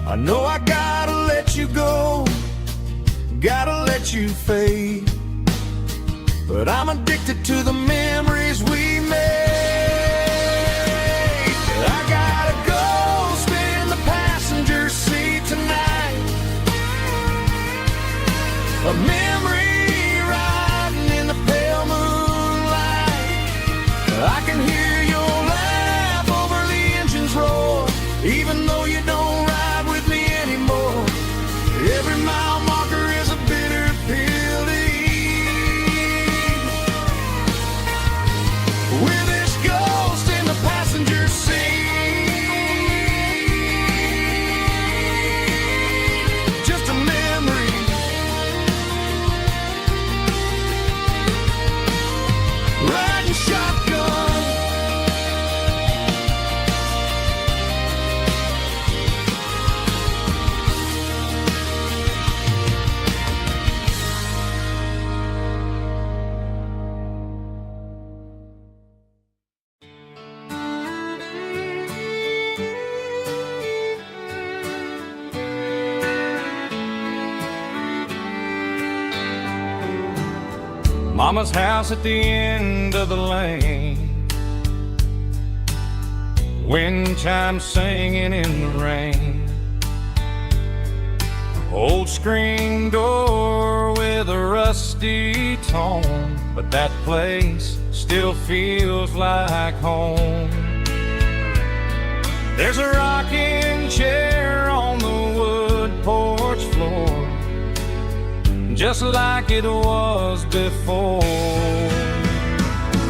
I know I gotta let you go, gotta let you fade, but I'm addicted to the memories we made. I got a ghost in the passenger seat tonight, a memory riding in the pale moonlight. I can hear your laugh over the engine's roar, even though you don't ride with me anymore. Every mile marker is a bitter pill to eat, with this ghost in the passenger seat. Just a memory, riding shotgun. Mama's house at the end of the lane, wind chimes singing in the rain, old screen door with a rusty tone, but that place still feels like home. There's a rocking chair on the wood porch floor, just like it was before,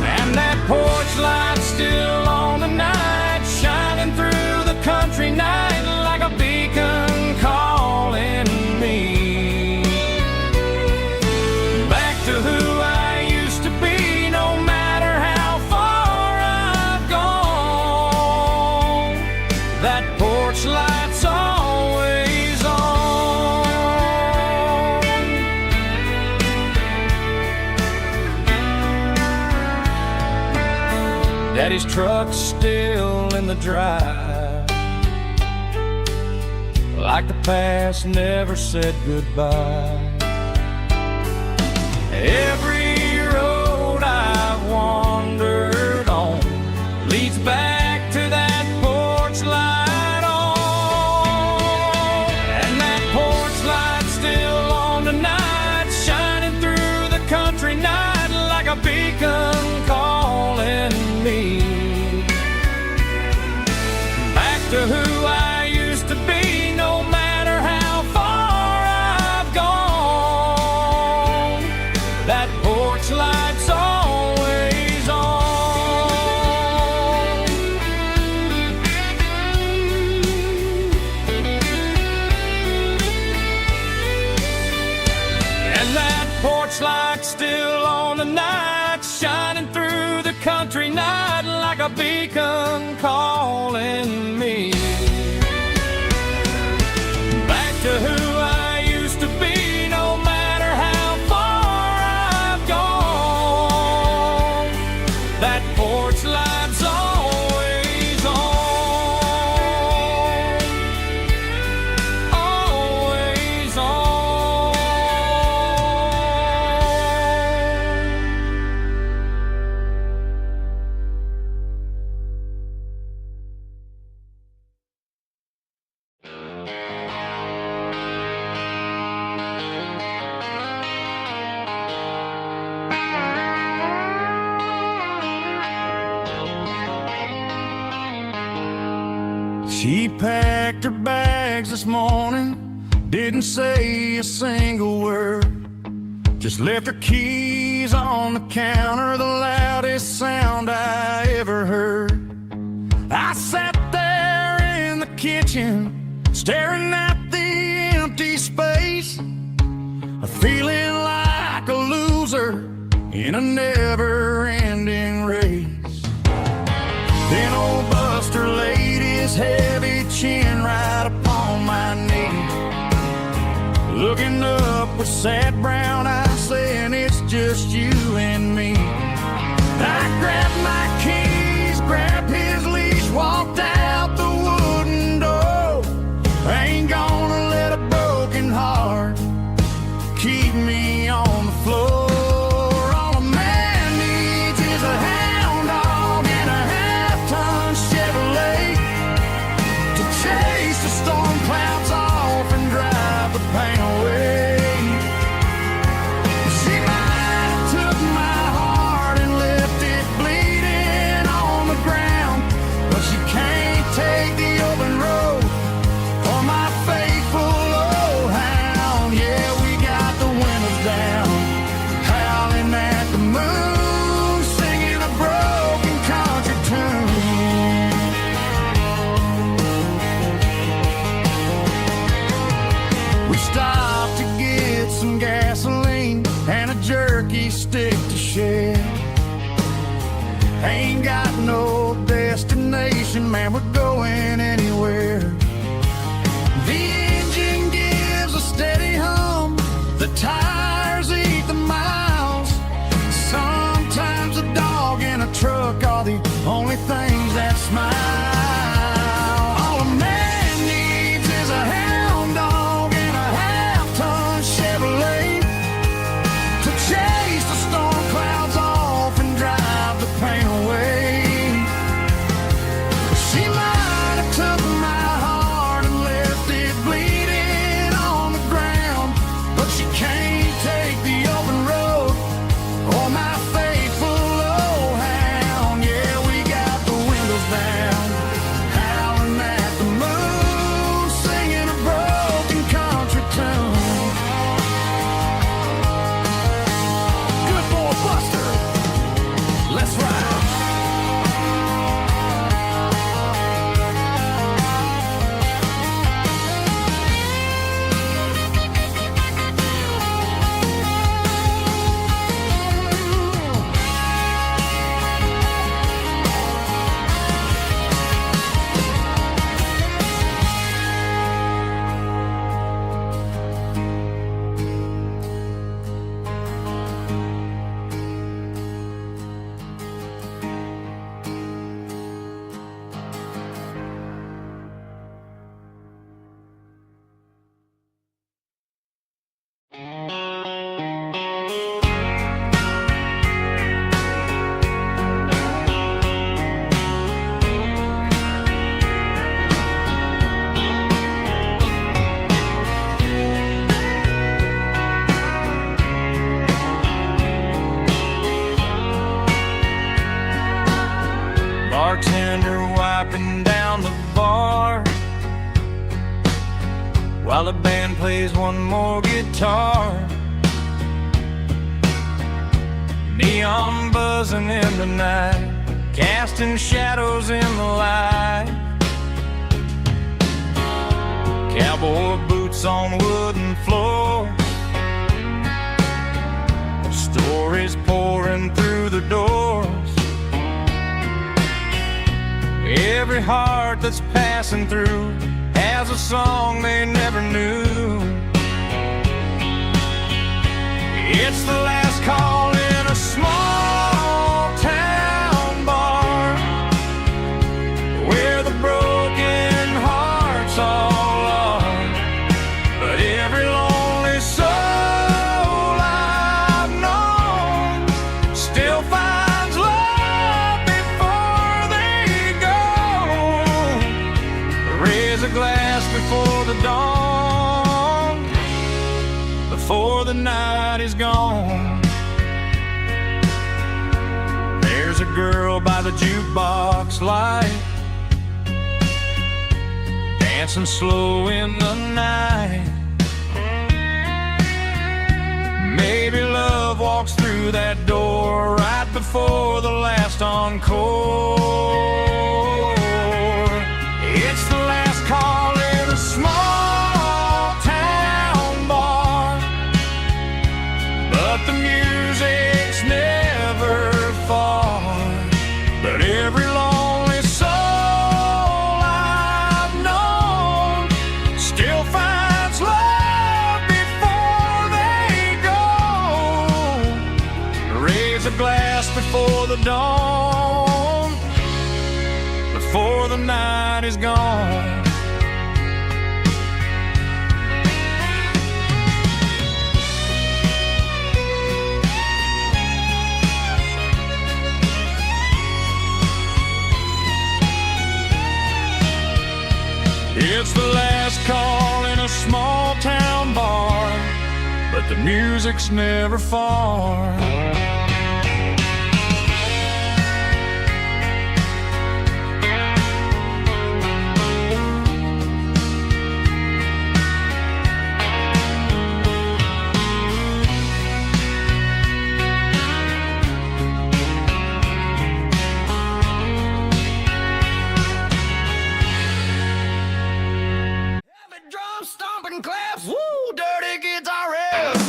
and that porch light's still on tonight, shining through the country night like a beacon calling me back to who I used to be. No matter how far I've gone, that porch light's always on. Daddy's truck's still in the drive, like the past never said goodbye. Every road I've wandered on leads back to that porch light on, and that porch light's still on tonight, shining through the country night like a beacon calling me back to who I used to be. No matter how far I've gone, that light still on the night, shining through the country night like a beacon calling me back to who I used to be. No matter how far I've gone, that porch light's always on, always on. She packed her bags this morning, didn't say a single word, just left her keys on the counter, the loudest sound I ever heard. I sat there in the kitchen, staring at the empty space, feeling like a loser in a never-ending race. Then old Buster laid his heavy chin right upon my knee, looking up with sad brown eyes, saying it's just you and me. I grabbed my keys, grabbed his leash, walked out the wooden door. I ain't gonna let a broken heart keep me on the floor. All a man needs is a hound dog and a half-ton Chevrolet to chase the storm clouds off and drive the pain away. She might have took my heart and left it bleeding on the ground, but she can't take the open road or my faithful old hound. Yeah, we got the windows down, howling at the moon, singing a broken country tune. We stopped to get some gasoline and a jerky stick to share. Ain't got no destination, man, we're going anywhere. The engine gives a steady hum, the tires eat the miles. Sometimes a dog and a truck are the only things that smile. All a man needs is a hound dog and a half-ton Chevrolet to chase the storm clouds off and drive the pain away. She might have took my heart and left it bleeding on the ground, but she can't take the open road or my faithful old hound. Yeah, we got the windows down, howling at the moon, singing a broken country tune. Good boy, Buster, let's ride. Bartender wiping down the bar while the band plays one more guitar. Neon buzzing in the night, casting shadows in the light. Cowboy boots on wooden floors, every heart that's passing through has a song they never knew. It's the last call in a small town bar, where the broken hearts all are. But every lonely soul I've known still finds love before they go. Raise a glass before the dawn, before the night is gone. There's a girl by the jukebox light, dancing slow in the night. Maybe love walks through that door right before the last encore. It's the last call in a small town bar, but the music's never far. But every lonely soul I've known still finds love before they go. Raise a glass before the dawn, before the night is gone. It's the last call in a small town bar, but the music's never far. Drum stomping claps, woo, dirty guitar riffs.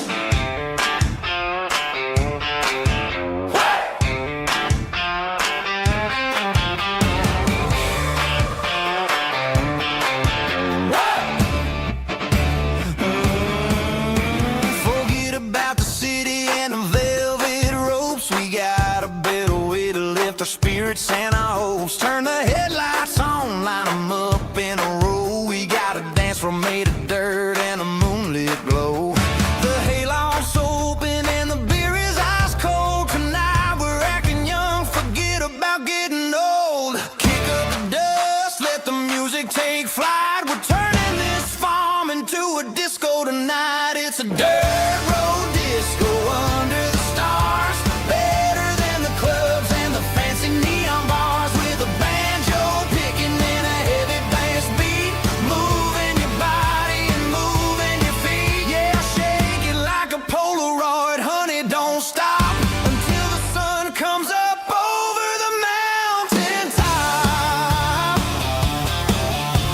Forget about the city and the velvet ropes. We got a better way to lift our spirits and our hopes. Turn the headlights on, line them up in a row. We got a dance floor made of dirt and a moonlit glow. The hayloft's open and the beer is ice cold. Tonight we're acting young, forget about getting old. Kick up the dust, let the music take flight. We're turning this farm into a disco tonight. It's a dirt road disco under the stars, better than the clubs and the fancy neon bars. With a banjo picking in a heavy bass beat, moving your body and moving your feet. Yeah, shake it like a Polaroid, honey, don't stop until the sun comes up over the mountain top.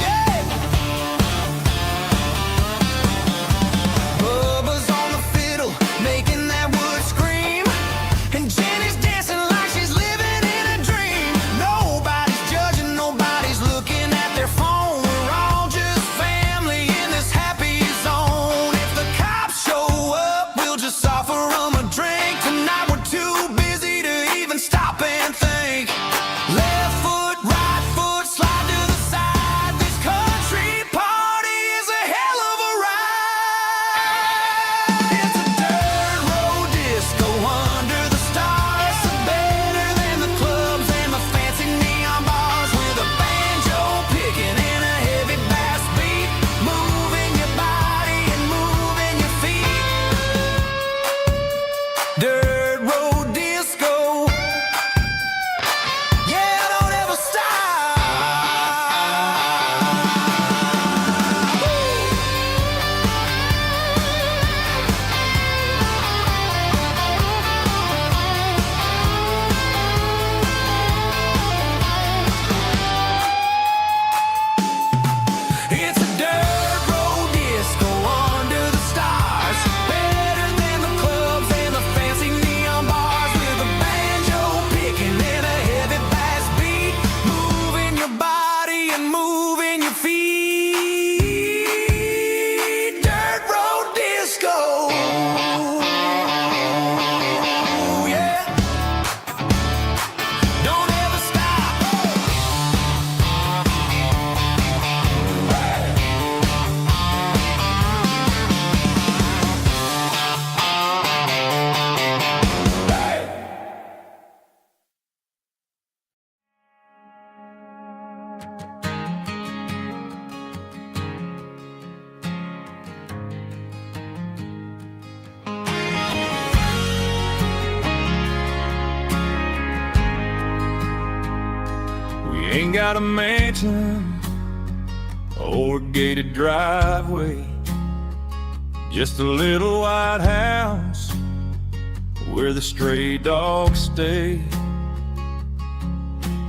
Yeah. ain't got a mansion or a gated driveway, just a little white house where the stray dogs stay.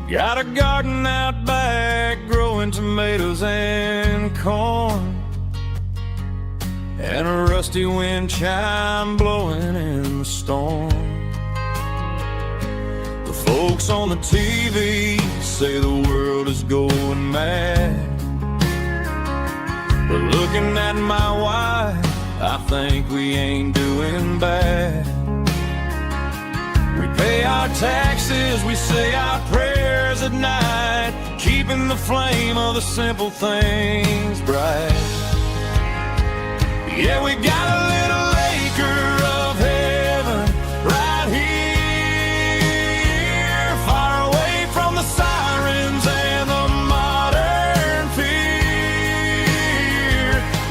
Got a garden out back growing tomatoes and corn, and a rusty wind chime blowing in the storm. The folks on the TV say the world is going mad, but looking at my wife, I think we ain't doing bad. We pay our taxes, we say our prayers at night, keeping the flame of the simple things bright. Yeah, we got a little acre of heaven right here, far away from the sirens and the modern fear,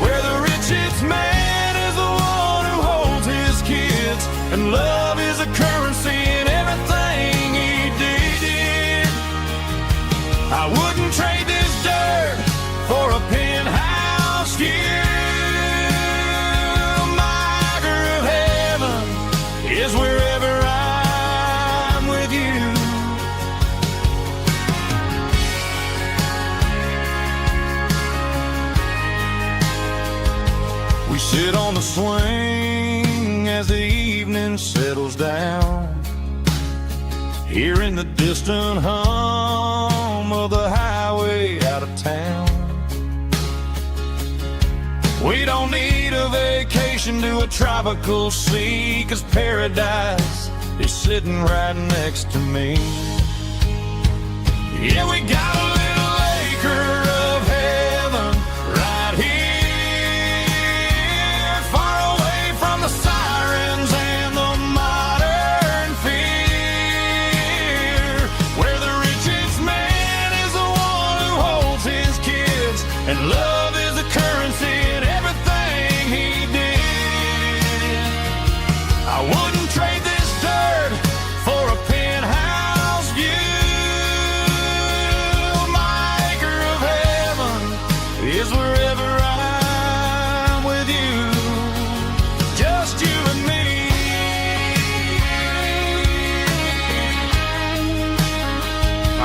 where the richest man is the one who holds his kids, and love is a currency in everything he did. I wouldn't trade this dirt for a penthouse view. Is wherever I'm with you. We sit on the swing as the evening settles down, hearing the distant hum of the highway out of town. We don't need a vacation to a tropical sea, 'cause paradise is sitting right next to me. Yeah, we got a little acre of heaven right here, far away from the sirens and the modern fear, where the richest man is the one who holds his kids, and love is the currency in everything he did. I wouldn't trade this dirt for a penthouse view. My acre of heaven is wherever I'm with you, just you and me.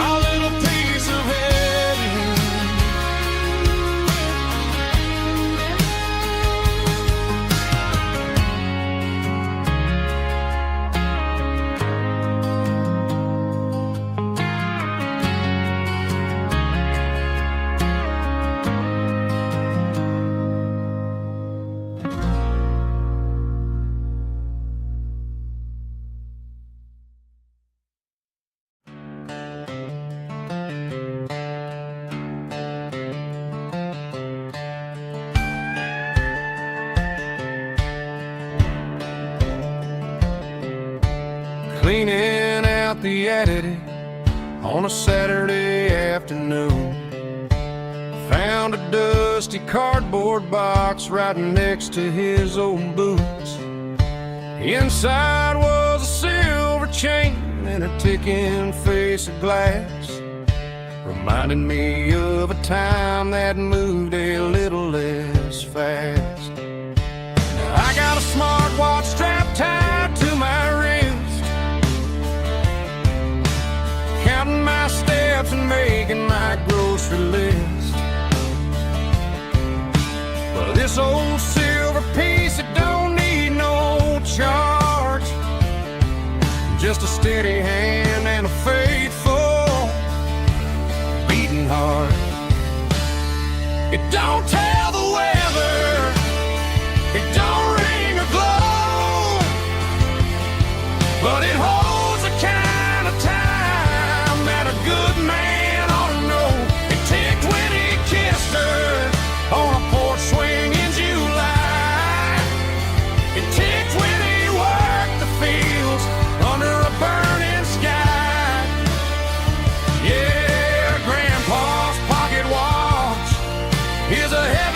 Our little piece of heaven. Cleaning out the attic on a Saturday afternoon, found a dusty cardboard box right next to his old boots. Inside was a silver chain and a ticking face of glass, reminding me of a time that moved a little less fast. Now I got a smartwatch strapped tied to my wrist, counting my steps and making my grocery list. But this old silver piece, it don't need no charge, just a steady hand and a faithful beating heart. It don't tell the weather, it don't ring or glow, but it holds the kind of time that a good man ought to know. It ticked when he kissed her on a porch swing in July. It ticked when he worked the fields under a burning sky. Yeah, Grandpa's pocket watch is a heavy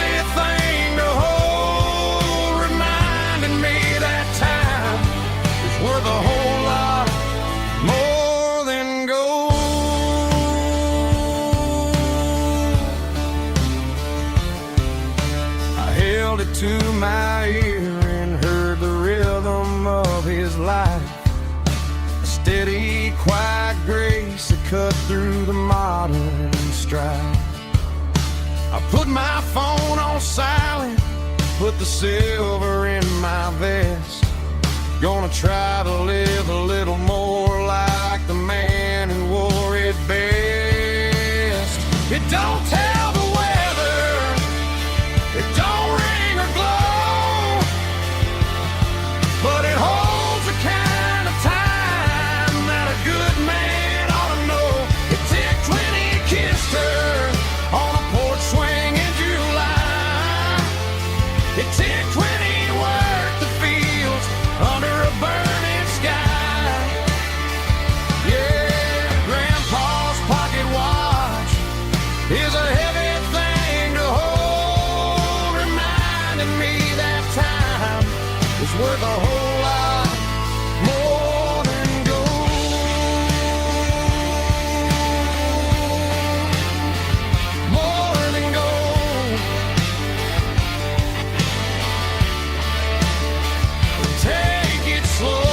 held it to my ear and heard the rhythm of his life. A steady, quiet grace that cut through the modern strife. I put my phone on silent, put the silver in my vest. Gonna try to live a little more like the man who wore it best. It don't tell the weather, it don't ring or glow, but it holds the kind of time that a good man ought to know. It ticked when he kissed her on a porch swing in July. It ticked when he worked the fields under a burning sky. Yeah, Grandpa's pocket watch is a heavy thing to hold, reminding me that time is worth a whole lot more than gold. More than gold. Take it slow.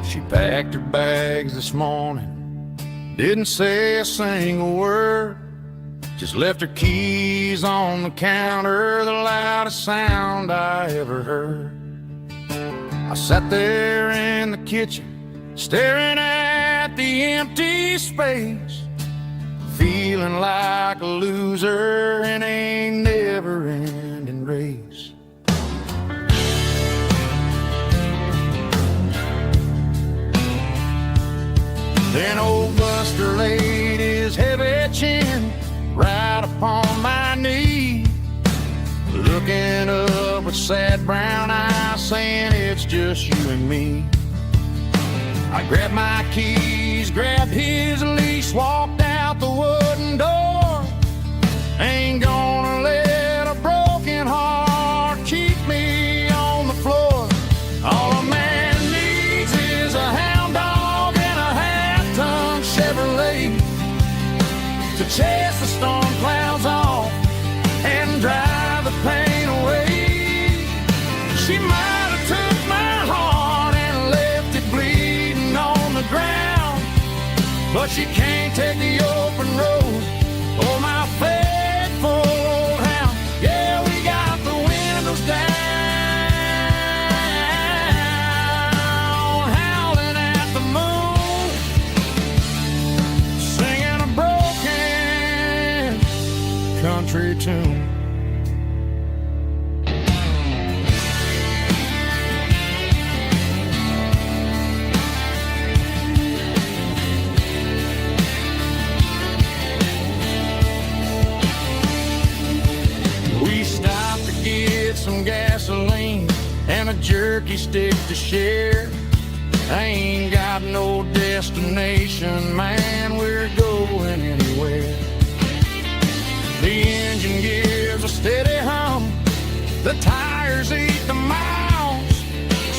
She packed her bags this morning, didn't say a single word, just left her keys on the counter, the loudest sound I ever heard. I sat there in the kitchen, staring at the empty space, feeling like a loser in a never-ending race. Then old Buster laid his heavy chin right upon my knee, looking up with sad brown eyes, saying it's just you and me. I grabbed my keys, grabbed his leash, walked out the wooden door. Ain't gonna let a broken heart keep me on the floor. All a man needs is a hound dog and a half-ton Chevrolet to chase the storm clouds off and drive the pain away. She might have took my heart and left it bleeding on the ground, but she can't take the open road or my faithful old hound. Yeah, we got the windows down, howling at the moon, singing a broken country tune. We stopped to get some gasoline and a jerky stick to share. I ain't got no destination, man, we're going anywhere. The engine gives a steady hum, the tires eat the miles.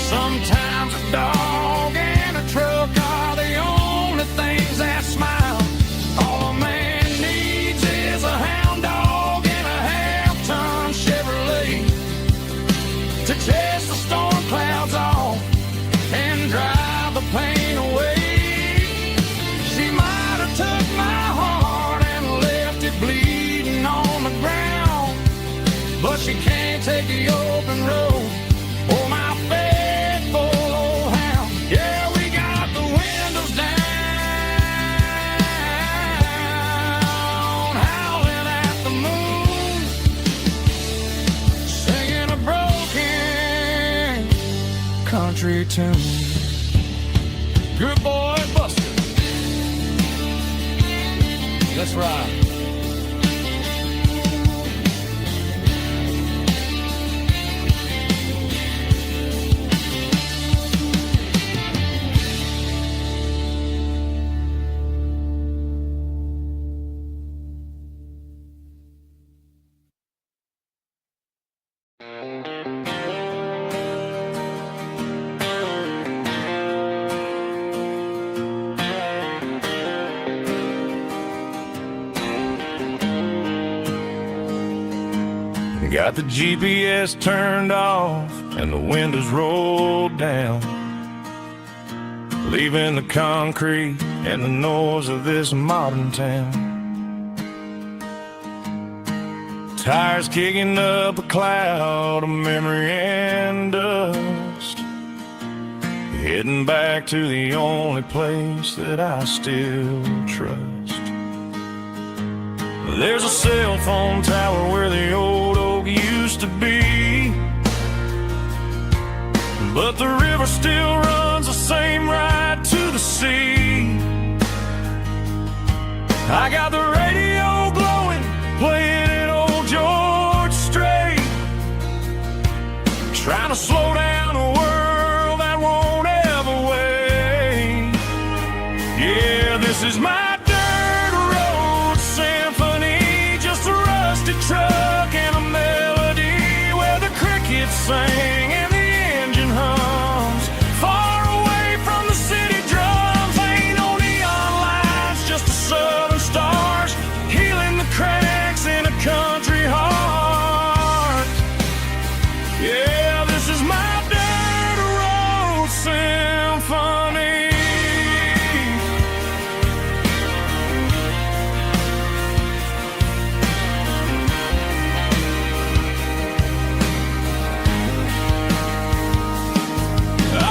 Sometimes a dog and a truck are the only things that smile. All a man needs is a hound dog and a half-ton Chevrolet to chase the storm clouds off and drive the pain away. She might have took my open road. Oh, my faithful old hound. Yeah, we got the windows down, howling at the moon, singing a broken country tune. Good boy, Buster. Let's ride. Got the GPS turned off and the windows rolled down, leaving the concrete and the noise of this modern town. Tires kicking up a cloud of memory and dust, heading back to the only place that I still trust. There's a cell phone tower where the old oak used to be, but the river still runs the same right to the sea. I got the radio glowing, playing an old George Strait, trying to slow down a world that won't ever wait. Yeah, this is my truck and a melody where the crickets sing and the engine hums, far away from the city drums. Ain't no neon lights, just the southern stars healing the cracks in a country heart. Yeah, this is my dirt road symphony.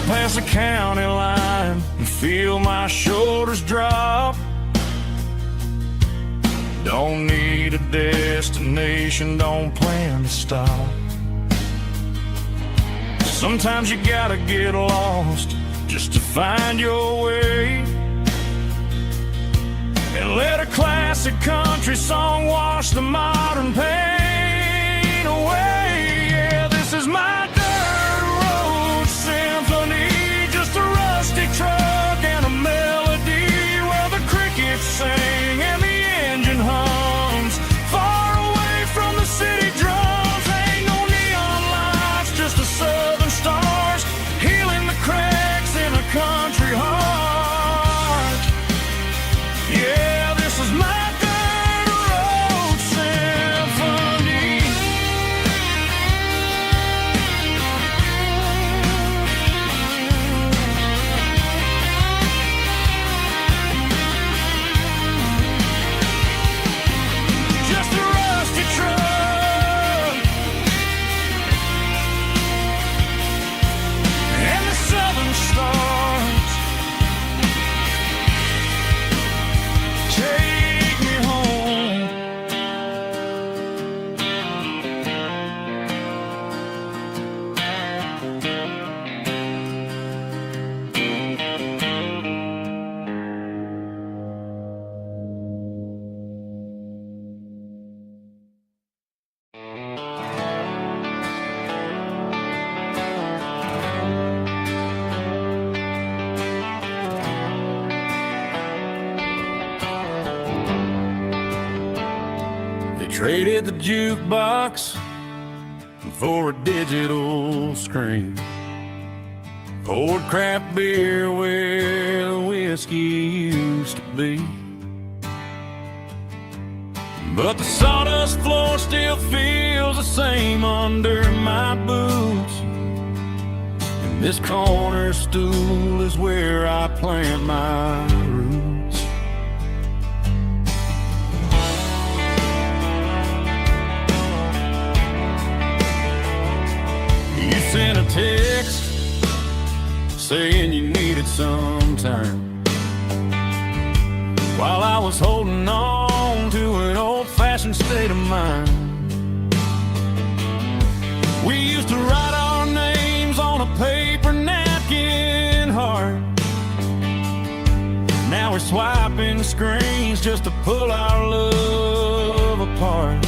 Past the county line and feel my shoulders drop. Don't need a destination, don't plan to stop. Sometimes you gotta get lost just to find your way, and let a classic country song wash the modern pain away. Yeah, this is my truck and a melody where the crickets sing and the engine hums, far away from the city drums. Ain't no neon lights, just the southern stars healing the cracks in a country heart. Yeah, this is my dirt road symphony. Traded the jukebox for a digital screen, poured craft beer where the whiskey used to be. But the sawdust floor still feels the same under my boots, and this corner stool is where I plant my roots. some turn. While I was holding on to an old-fashioned state of mind, we used to write our names on a paper napkin heart. Now we're swiping screens just to pull our love apart.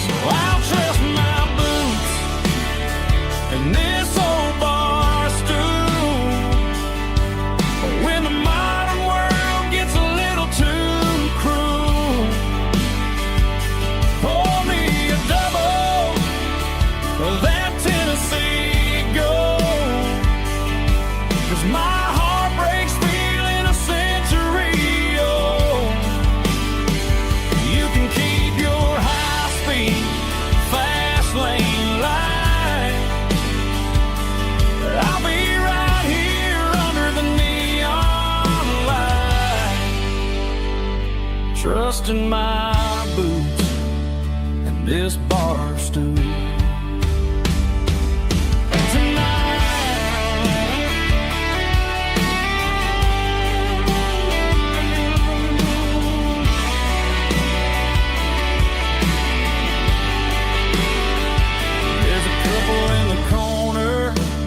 So I'll trust my boots and this old bar stool. When the modern world gets a little too cruel, pour me a double of that Tennessee Gold, 'cause my heart breaks feeling a century old. You can keep your high-speed, fast lane light, but I'll be right here under the neon light, trusting my boots and this bar stool.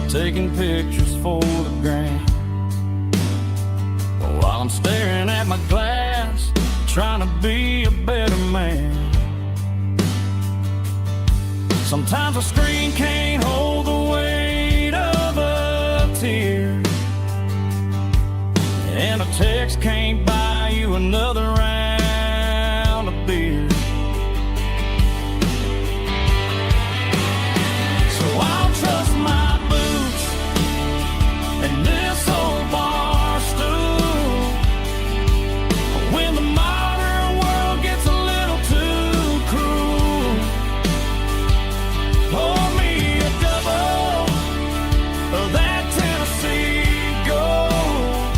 Taking pictures for the gram, while I'm staring at my glass, trying to be a better man. Sometimes a screen can't hold the weight of a tear, and a text can't buy you another round of beer. So I'll trust my and this old bar stool. When the modern world gets a little too cruel, pour me a double of that Tennessee Gold,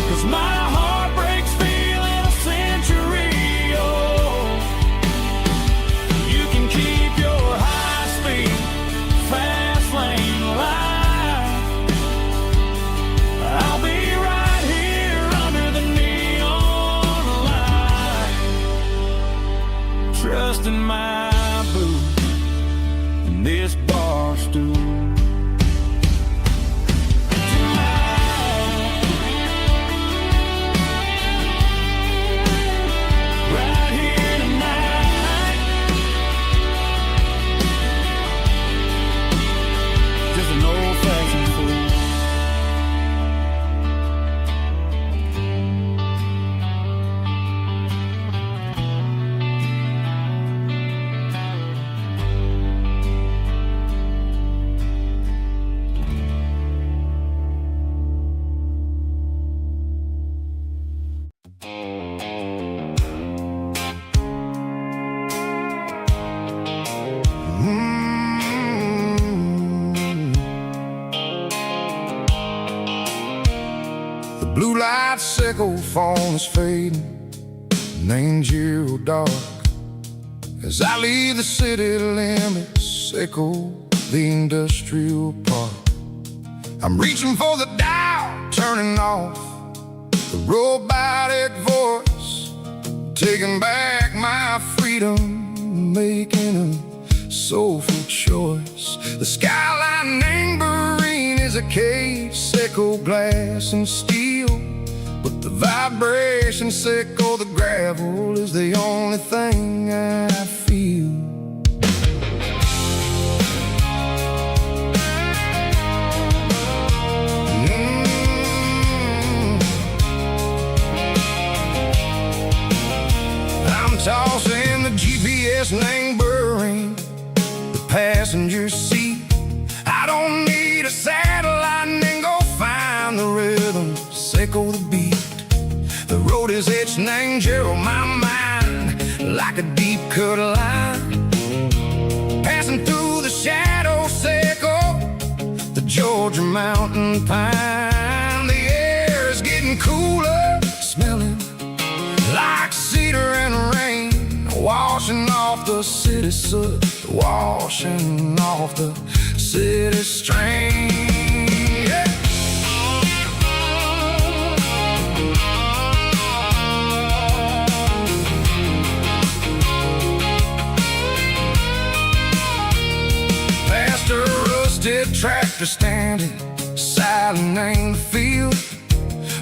'cause my heart breaks feeling a century old. You can keep your high-speed, fast lane light, I'll be right here under the neon light, trusting my boots and this bar stool. Right here tonight, just an old-fashioned fool. The blue light sickle phone is fading, and ain't zero dark. As I leave the city limits, sickle the industrial park. I'm reaching for the dial, turning off the robotic voice, taking back my freedom, making a soulful choice. The skyline neighboring is a cave, sickle glass and steel, but the vibration sickle the gravel is the only thing I feel. I'm tossing the GPS neighboring the passenger seat. I don't need a satellite and go find the rhythm, sickle the beat. The road is etched and Gerald my mind like a deep cut line, passing through the shadow sickle, the Georgia mountain pine. The air is getting cooler, smelling like cedar and rain, washing off the city soot, washing off the city strange. Yeah. Past a rusted tractor standing silent in the field,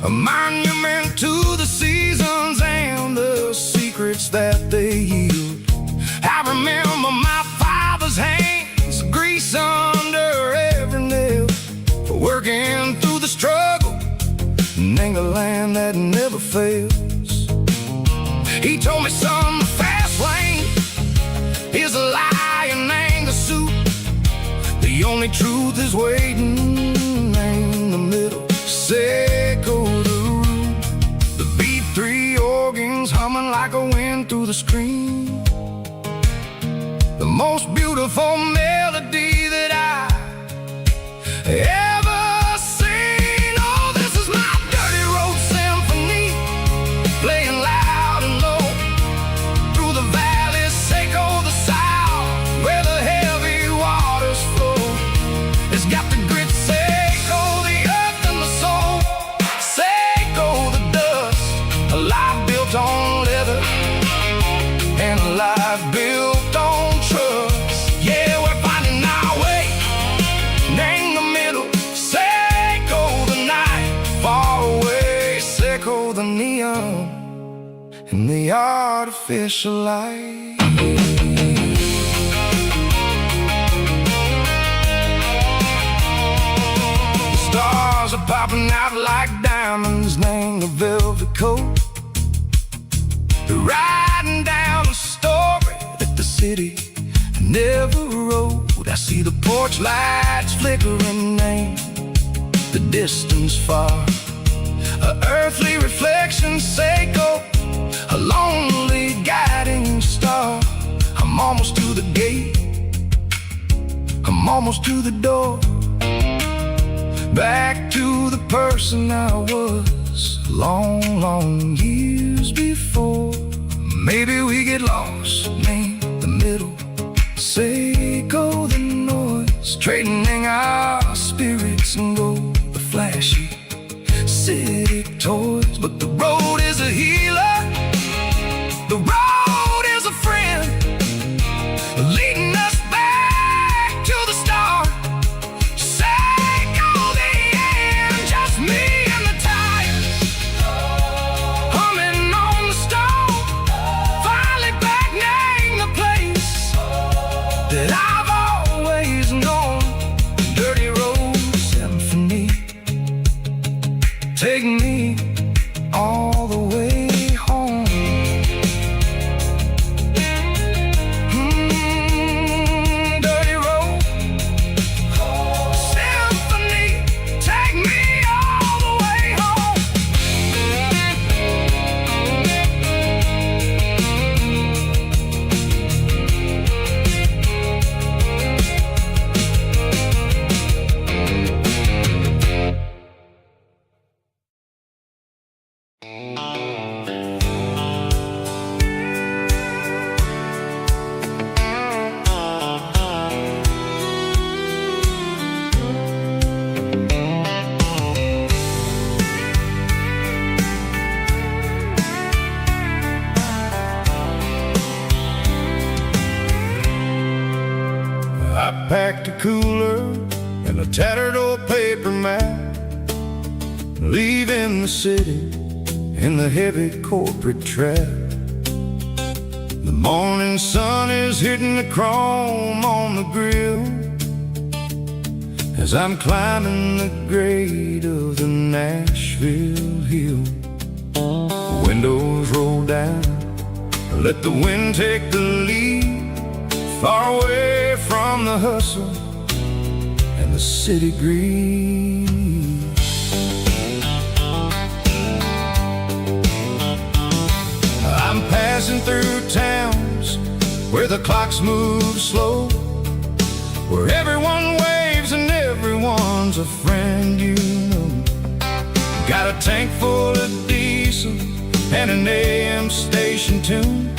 a monument to the seasons and the secrets that they yield. I remember my father's hands, grease under every nail, working through the struggle in the land that never fails. He told me, son, the fast lane is a lie and anger soup. The only truth is waiting in the middle. Seco the root, the B3 organs humming like a wind through the screen. The most beautiful melody that I ever seen. Oh, this is my dirty road symphony, playing loud and low through the valleys, Seco the south, where the heavy waters flow. It's got the grit, Seco the earth and the soul, Seco the dust, a life built on leather and a life built on trust. Yeah, we're finding our way in the middle. Seco the night, far away. Seco the neon and the artificial light. The stars are popping out like diamonds, named the velvet coat. They're riding down the story that the city never wrote. I see the porch lights flickering in the distance far, a earthly reflection, Seco, a lonely guiding star. I'm almost to the gate, I'm almost to the door, back to the person I was long, long years before. Maybe we get lost in the middle, Seco the noise, trading our spirits and go the flashy city toys. But the road is a healer, the road is a friend, leading us back to the start. Seco the end, just me and the tires, humming on the stove, finally back name the place that I've always known. Dirty road symphony, take me all the way home. Dirty road symphony, take me all the way home. I packed a cooler and a tattered old paper map, leaving the city in the heavy corporate trap. The morning sun is hitting the chrome on the grill as I'm climbing the grade of the Nashville hill. The windows roll down, let the wind take the lead, far away from the hustle and the city greed. I'm passing through towns where the clocks move slow, where everyone waves and everyone's a friend you know. Got a tank full of diesel and an AM station tune,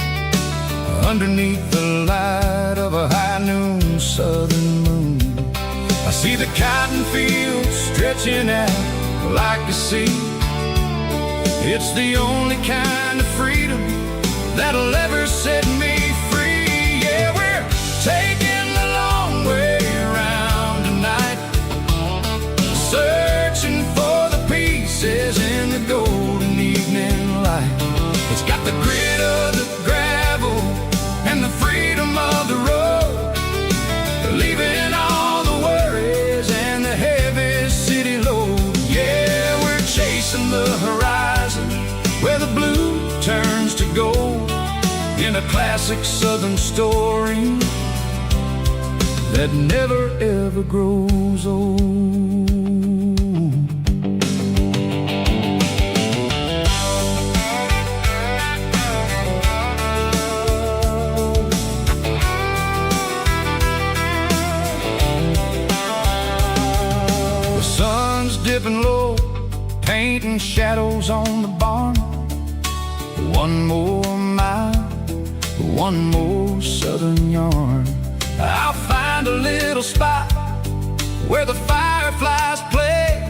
underneath the light of a high noon southern moon. I see the cotton fields stretching out like a sea. It's the only kind of freedom that'll ever set me free. Yeah, we're taking the long way around tonight, searching for the pieces in the golden evening light. It's got the grit of the gravel and the freedom of the road, leaving all the worries and the heavy city load. Yeah, we're chasing the horizon where the blue turns to gold, in a classic southern story that never ever grows old. The sun's dipping low, painting shadows on the barn. One more mile, one more southern yarn. I'll find a little spot where the fireflies play,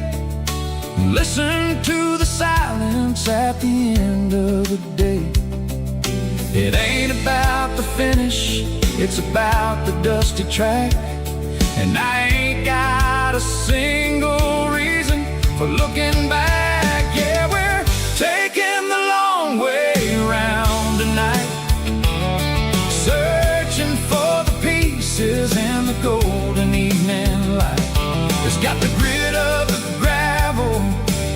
listen to the silence at the end of the day. It ain't about the finish, it's about the dusty track. And I ain't got a single reason for looking back. Yeah, we're taking the long way around tonight, searching for the pieces in the golden evening light. It's got the grit of the gravel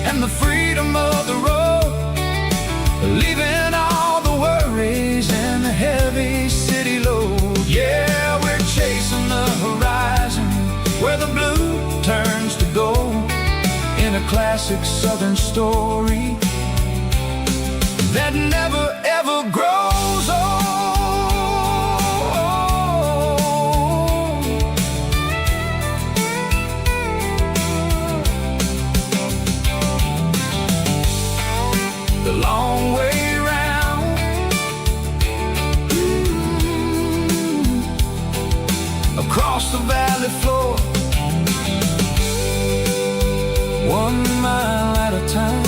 and the freedom of the road, leaving all the worries and the heavy city load. Yeah, we're chasing the horizon where the blue turns to gold, in a classic southern story that never ever grows old. The long way round, across the valley floor, 1 mile at a time.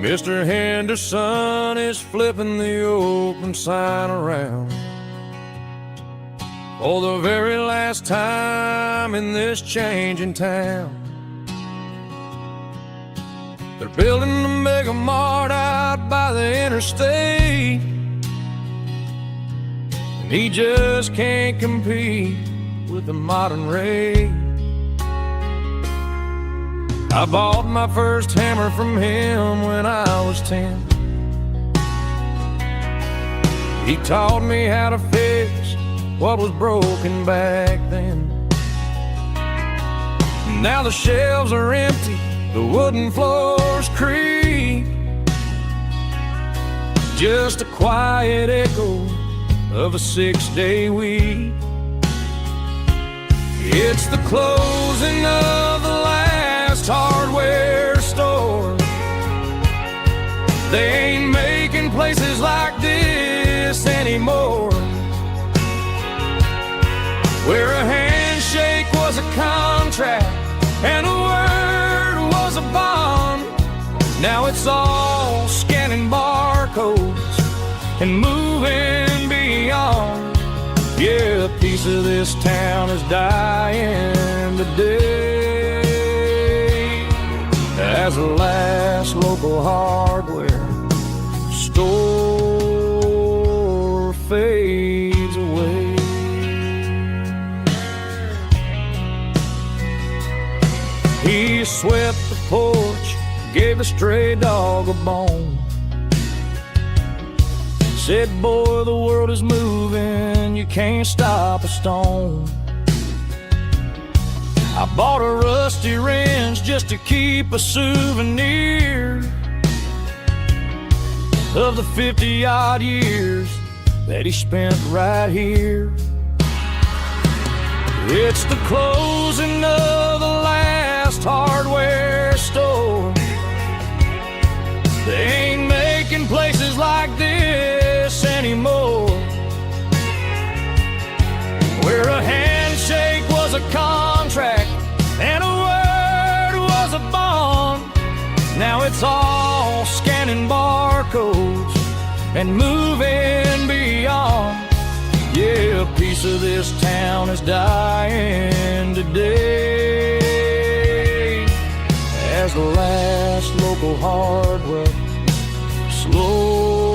Mr. Henderson is flipping the open sign around for the very last time in this changing town. They're building a mega mart out by the interstate, and he just can't compete with the modern rate. I bought my first hammer from him when I was 10. He taught me how to fix what was broken back then. Now the shelves are empty, the wooden floors creak, just a quiet echo of a 6-day week. It's the closing of the last hardware store. They ain't making places like this anymore, where a handshake was a contract and a word was a bond. Now it's all scanning barcodes and moving beyond. Yeah, a piece of this town is dying today as the last local hardware store fades away. He swept the porch, gave a stray dog a bone, Said, boy, the world is moving, you can't stop a stone. I bought a rusty wrench just to keep a souvenir of the 50-odd years that he spent right here. It's the closing of the last hardware store. They ain't making places like this anymore, where a handshake was a contract and a word was a bond. Now it's all scanning barcodes and moving beyond. Yeah, a piece of this town is dying today as the last local hardware slow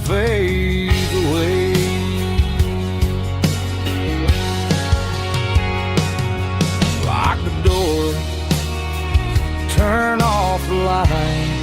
fades away. Lock the door, turn off the light.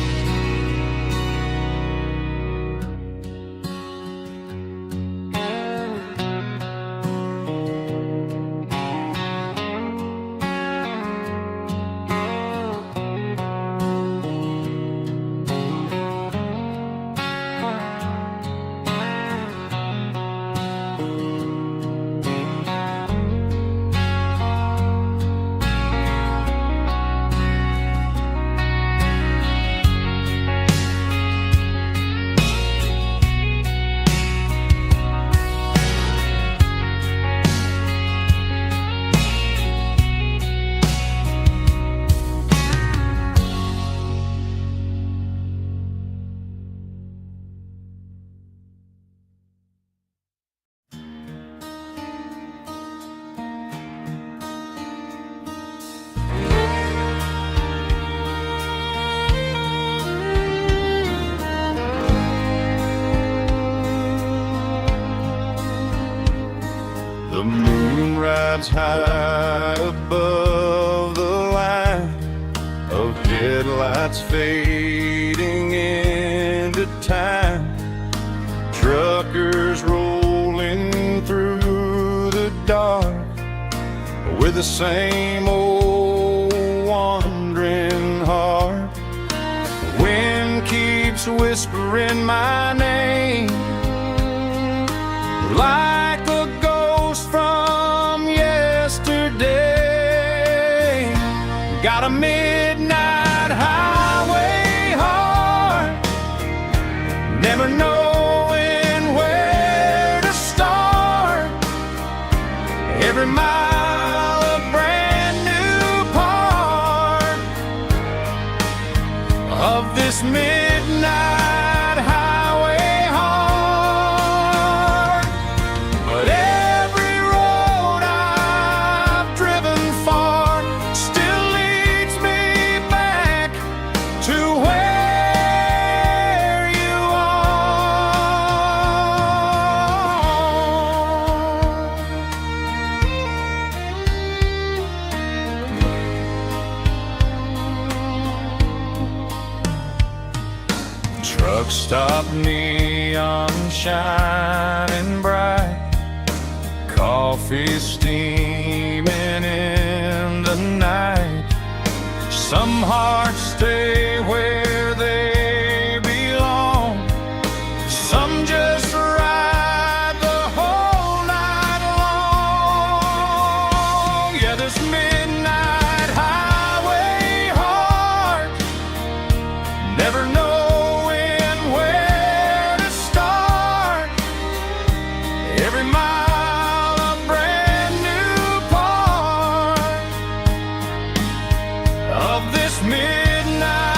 The moon rides high above the line of headlights fading into time. Truckers rolling through the dark with the same old wandering heart. The wind keeps whispering my name like a ghost from yesterday. Got a midnight highway heart, never knowing where to start. Every mile a brand new part of this midnight highway heart. But every road I've driven far still leads me back to where you are. Truck stop, neon shining bright, coffee steaming in the night. Some hearts stay where they belong, some just ride the whole night long. Yeah, this midnight highway heart, never knowing where to start. Every mile a brand new part of this midnight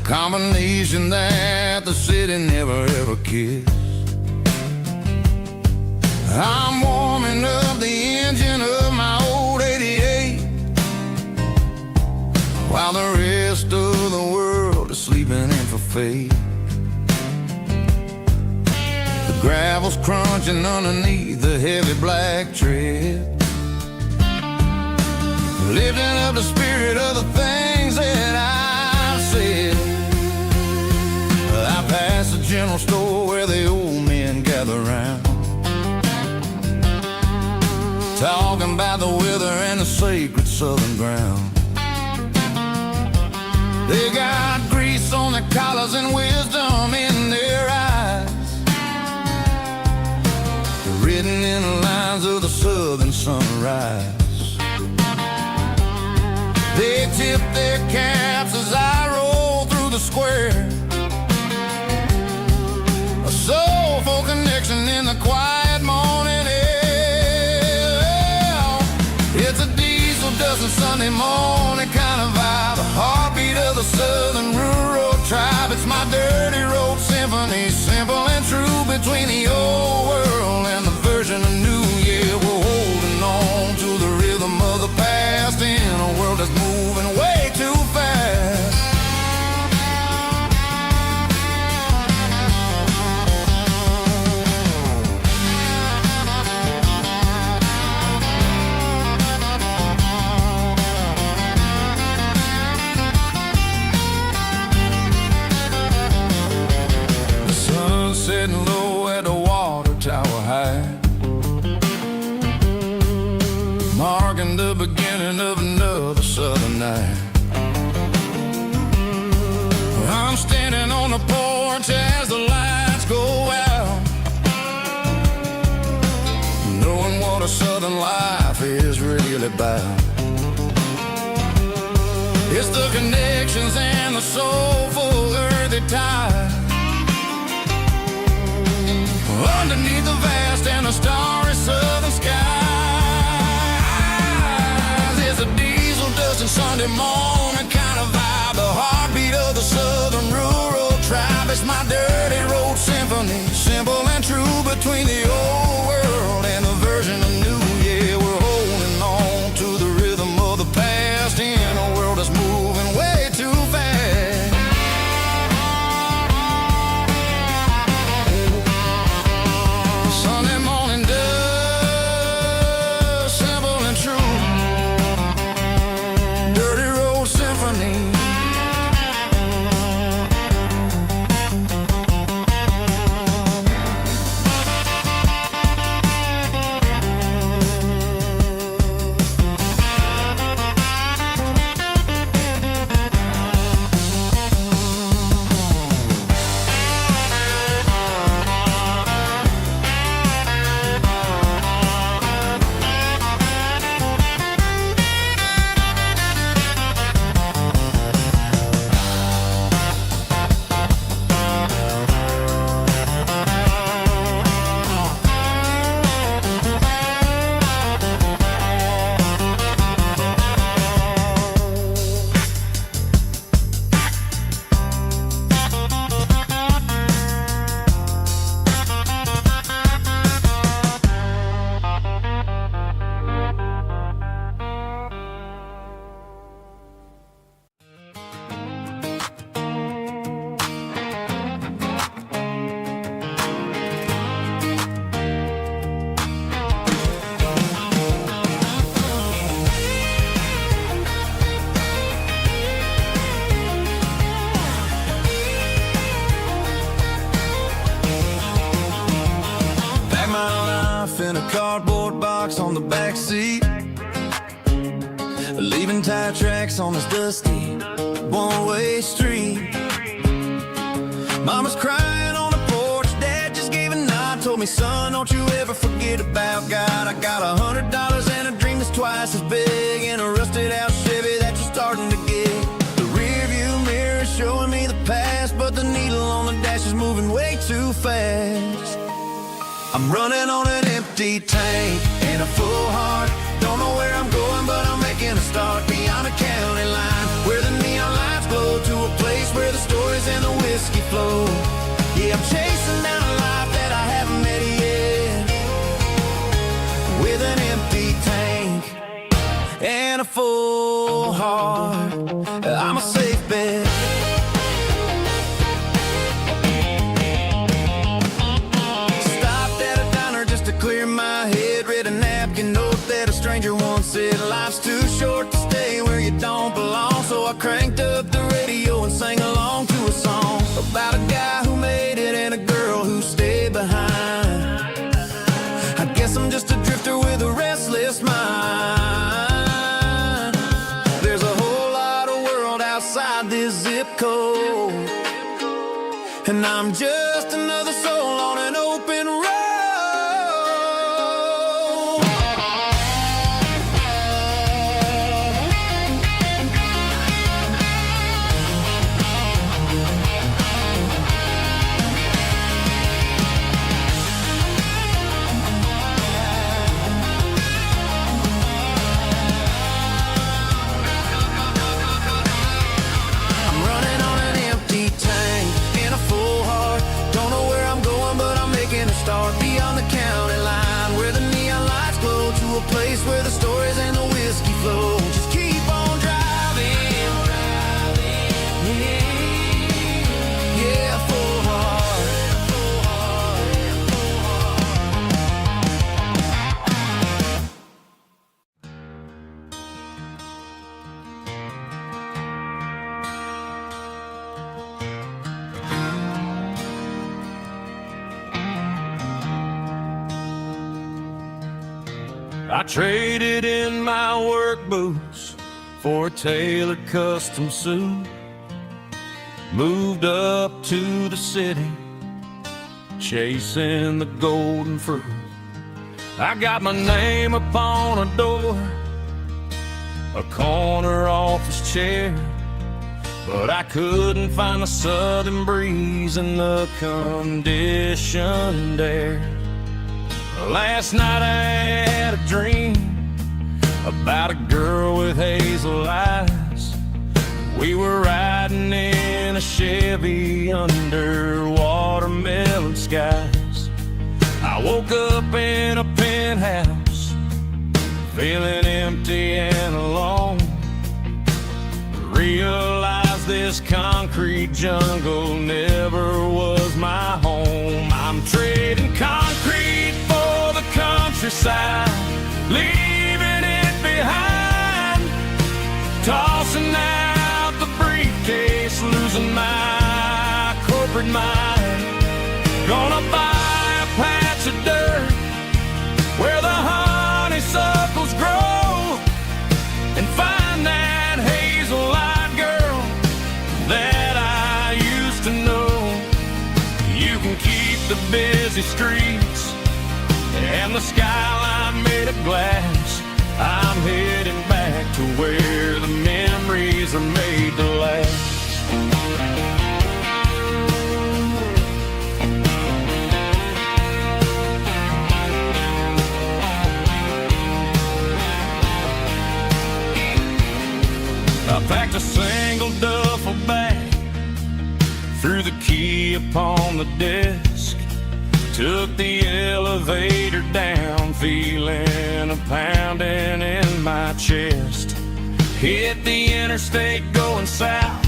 combination that the city never ever kissed. I'm warming up the engine of my old 88, while the rest of the world is sleeping in for fate. The gravel's crunching underneath the heavy black tread, lifting up the spirit of the things that I said. I passed the general store where the old men gather round, talking about the weather and the sacred southern ground. They got grease on their collars and wisdom in their eyes, written in the lines of the southern sunrise. They tip their caps as I roll through the square, a soulful connection in the quiet morning air. It's a diesel dusting Sunday morning kind of vibe, a heartbeat of the southern rural tribe. It's my dirty road symphony, simple and true, between the old world and the version of new. Yeah, we're holding on to the rhythm of the past in a world that's moving way too fast. Sitting low at the water tower high, marking the beginning of another southern night. I'm standing on the porch as the lights go out, knowing what a southern life is really about. It's the connections and the soulful earthy ties, underneath the vast and the starry southern skies. It's a diesel dusting Sunday morning kind of vibe, the heartbeat of the southern rural tribe. It's my dirty road symphony, simple and true, between the old world and the version of new. Yeah, we're holding on to the rhythm of the past in a world that's moving way too fast. Sunday morning dust, simple and true, dirty road symphony. In a cardboard box on the back seat, leaving tire tracks on this dusty one-way street. Mama's crying on the porch, Dad just gave a nod, told me, son, don't you ever forget about God. I got $100 and a dream that's twice as big, in a rusted out Chevy that you're starting to get. The rear view mirror is showing me the past, but the needle on the dash is moving way too fast. I'm running on an empty tank and a full heart. Don't know where I'm going, making a start beyond a county line, where the neon lights glow, to a place where the story whiskey flow. Yeah, I'm chasing down a life that I haven't met yet, with an empty tank and a full heart. I'm a safe bet. Stopped at a diner just to clear my head. Read a napkin note that a stranger once said, life's too short to stay where you don't belong. So I cranked up the radio and sang along to a song about a guy who made it and a girl who stayed behind. I guess I'm just a drifter with a restless mind. There's a whole lot of world outside this zip code, and I'm just another soul on an open road. Start beyond the county line, where the neon lights glow, to a place where the stories and the whiskey flow. Just keep on driving, yeah, full heart. I traded in my work boots for a tailored custom suit. Moved up to the city, chasing the golden fruit. I got my name upon a door, a corner office chair, but I couldn't find the southern breeze in the conditioned air. Last night I had a dream about a girl with hazel eyes. We were riding in a Chevy under watermelon skies. I woke up in a penthouse, feeling empty and alone. Realized this concrete jungle never was my home. I'm trading concrete for the countryside, leaving it behind. Tossing out the briefcase, losing my corporate mind. Gonna buy a patch of dirt where the honeysuckles grow, and find that hazel-eyed girl that I used to know. You can keep the busy streets and the skyline made of glass. I'm heading back to where the memories are made to last. I packed a single duffel bag, threw the key upon the desk, took the elevator down, feeling a pounding in my chest. Hit the interstate going south,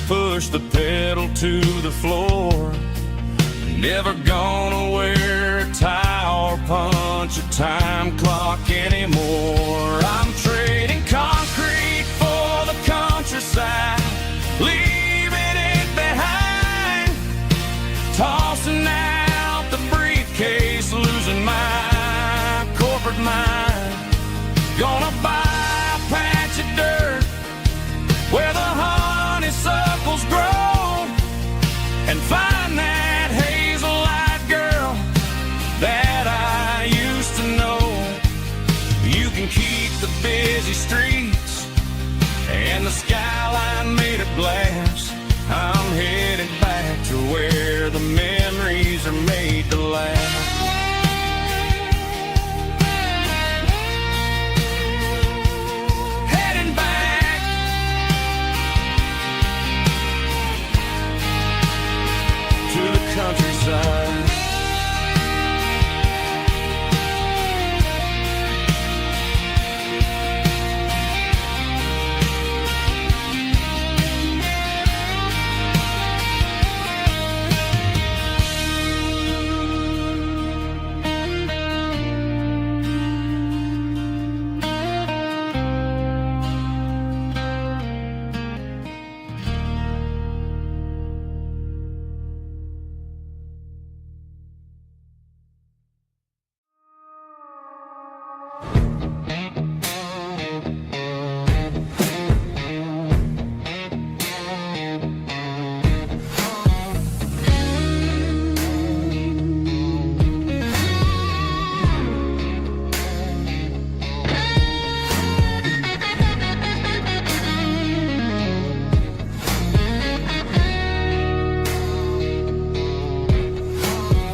pushed the pedal to the floor. Never gonna wear a tie or punch a time clock anymore. I'm trading concrete for the countryside, leaving it behind. Tossing out the briefcase, losing my corporate mind. Gonna buy a patch of dirt where the honeysuckles grow, and find that hazel-eyed girl that I used to know. You can keep the busy streets and the skyline made of glass. I'm headed back to where the memories are made to last. Heading back. countryside.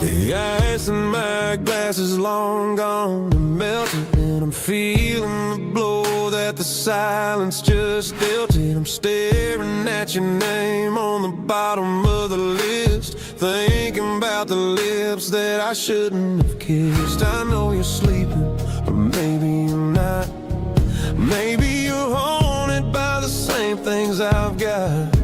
The ice in my glass is long gone and melted, and I'm feeling the blow that the silence just dealt it. I'm staring at your name on the bottom of the list, thinking about the lips that I shouldn't have kissed. I know you're sleeping, or maybe you're not. Maybe you're haunted by the same things I've got.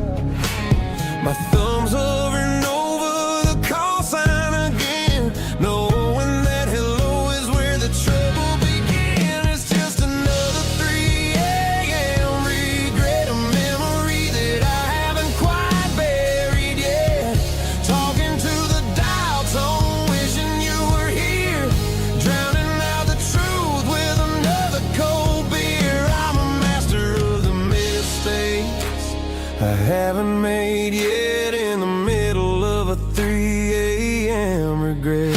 My thumb's hovering over the call sign again, knowing that hello is where the trouble began. It's just another 3 a.m. regret, a memory that I haven't quite buried yet. Talking to the dial tone, wishing you were here, drowning out the truth with another cold beer. I'm a master of the mistakes I haven't made yet, in the middle of a 3 a.m. regret.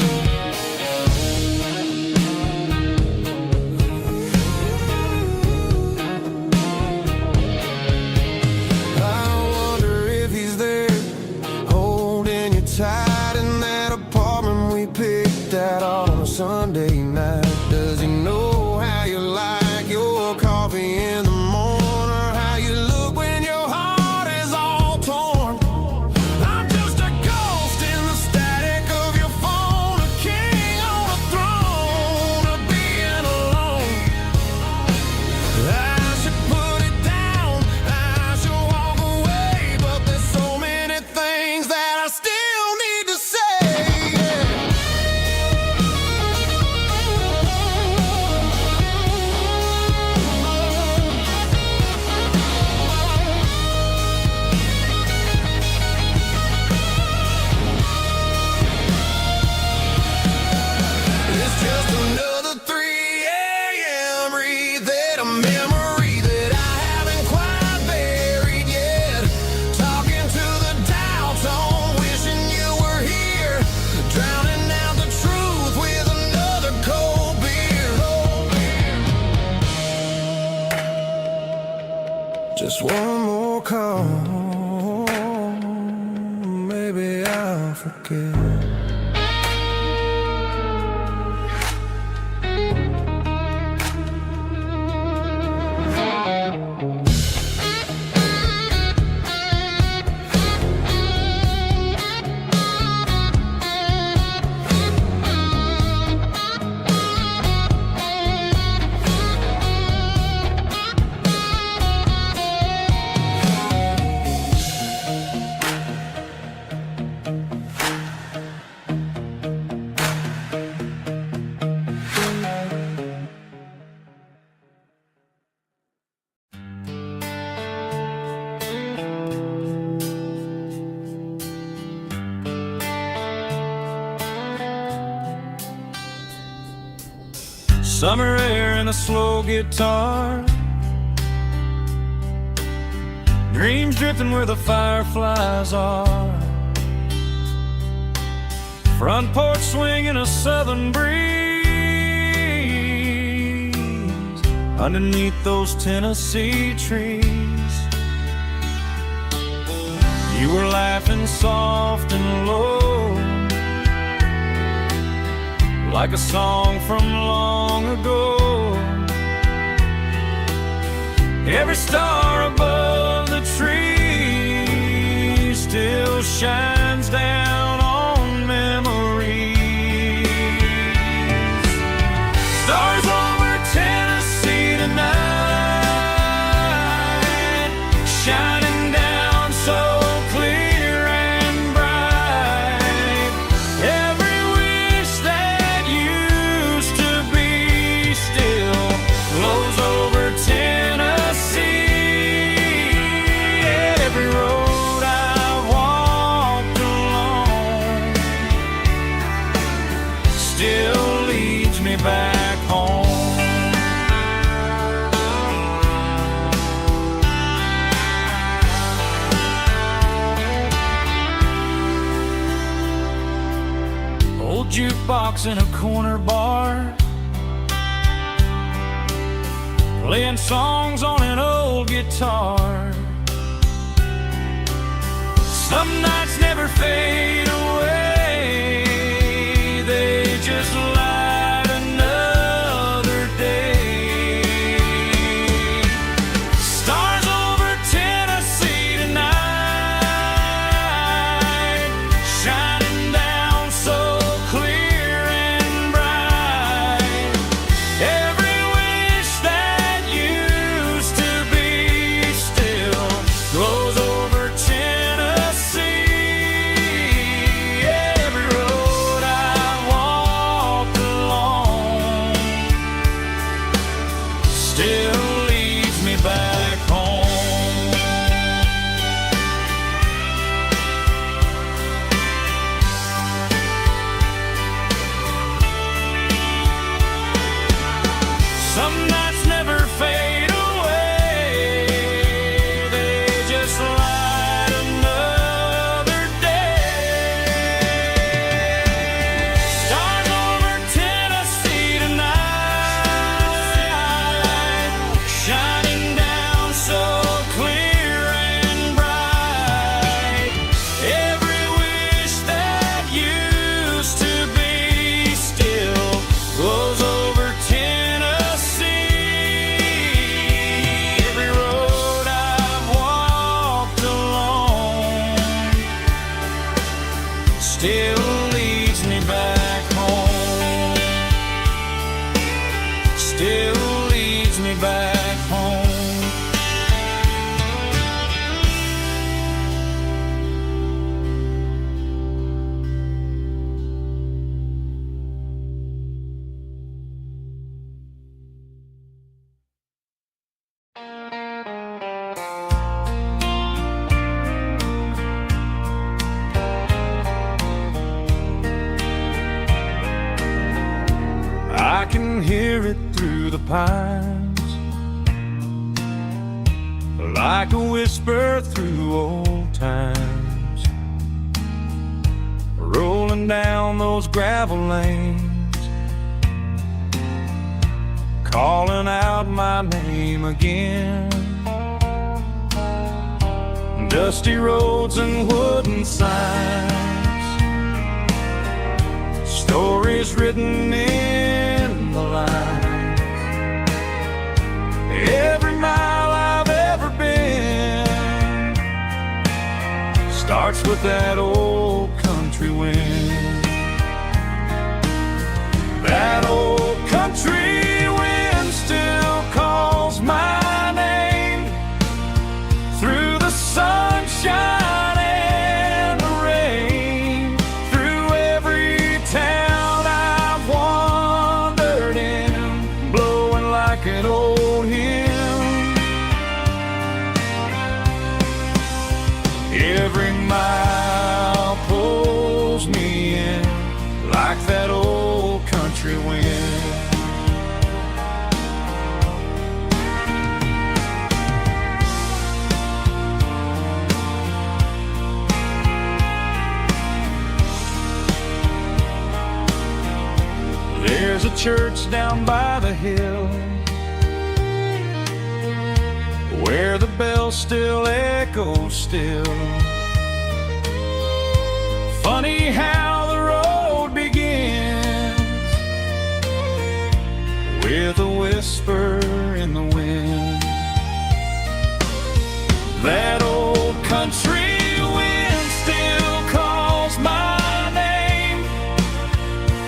I wonder if he's there, holding you tight in that apartment we picked out on a Sunday night. Does he know how you like your coffee in the morning, or how you look when your heart is all torn? I'm just a ghost in the static of your phone, a king on a throne of being alone. I should put it down, I should walk away, but there's so many things that I still need to say. It's just another 3 a.m. read, a memory that I haven't quite buried yet. Talking to the dial tone, wishing you were here, drowning out the truth with another cold beer. Just one more call, maybe I'll forget. Summer air and a slow guitar, dreams drifting where the fireflies are, front porch swinging a southern breeze underneath those Tennessee trees. You were laughing soft and low, like a song from long ago. Every star above the tree still shines down on jukebox in a corner bar, playing songs on an old guitar. Some nights never fade away, they just light another day. Stars over Tennessee tonight, shining down so clear and bright. Every wish that used to be still glows over Tennessee. Every road I walked along still leads me back home. Some nights never fade away, they just light another day. Stars over Tennessee tonight, shining down so clear and bright. Every wish that used to be still glows over Tennessee. Every road I've walked along still leads me back home. Still leads me back home. I can hear it through the pines, like a whisper through old times, rolling down those gravel lanes, calling out my name again. Dusty roads and wooden signs, stories written in the lines. Every mile I've ever been starts with that old country wind. That old country wind still calls my name through the sunshine and the rain, through every town I've wandered in, blowing like an old hymn. Every mile pulls me in like that old country wind. There's a church down by the hill where the bells still echo still. Funny how the road begins with a whisper in the wind. That old country wind still calls my name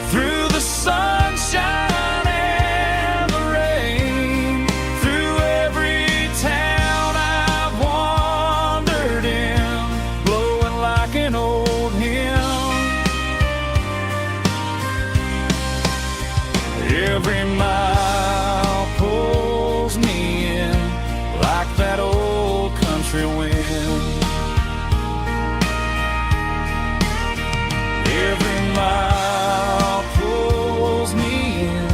through the sunshine and the rain, through every town I've wandered in, blowing like an old hymn. Every mile pulls me in like that old country wind. Every mile pulls me in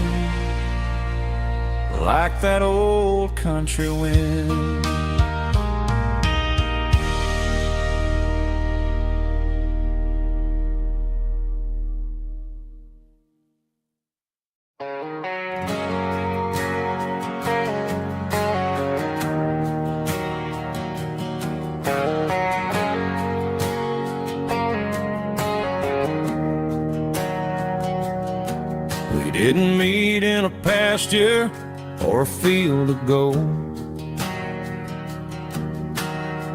like that old country wind. didn't meet in a pasture or a field of gold.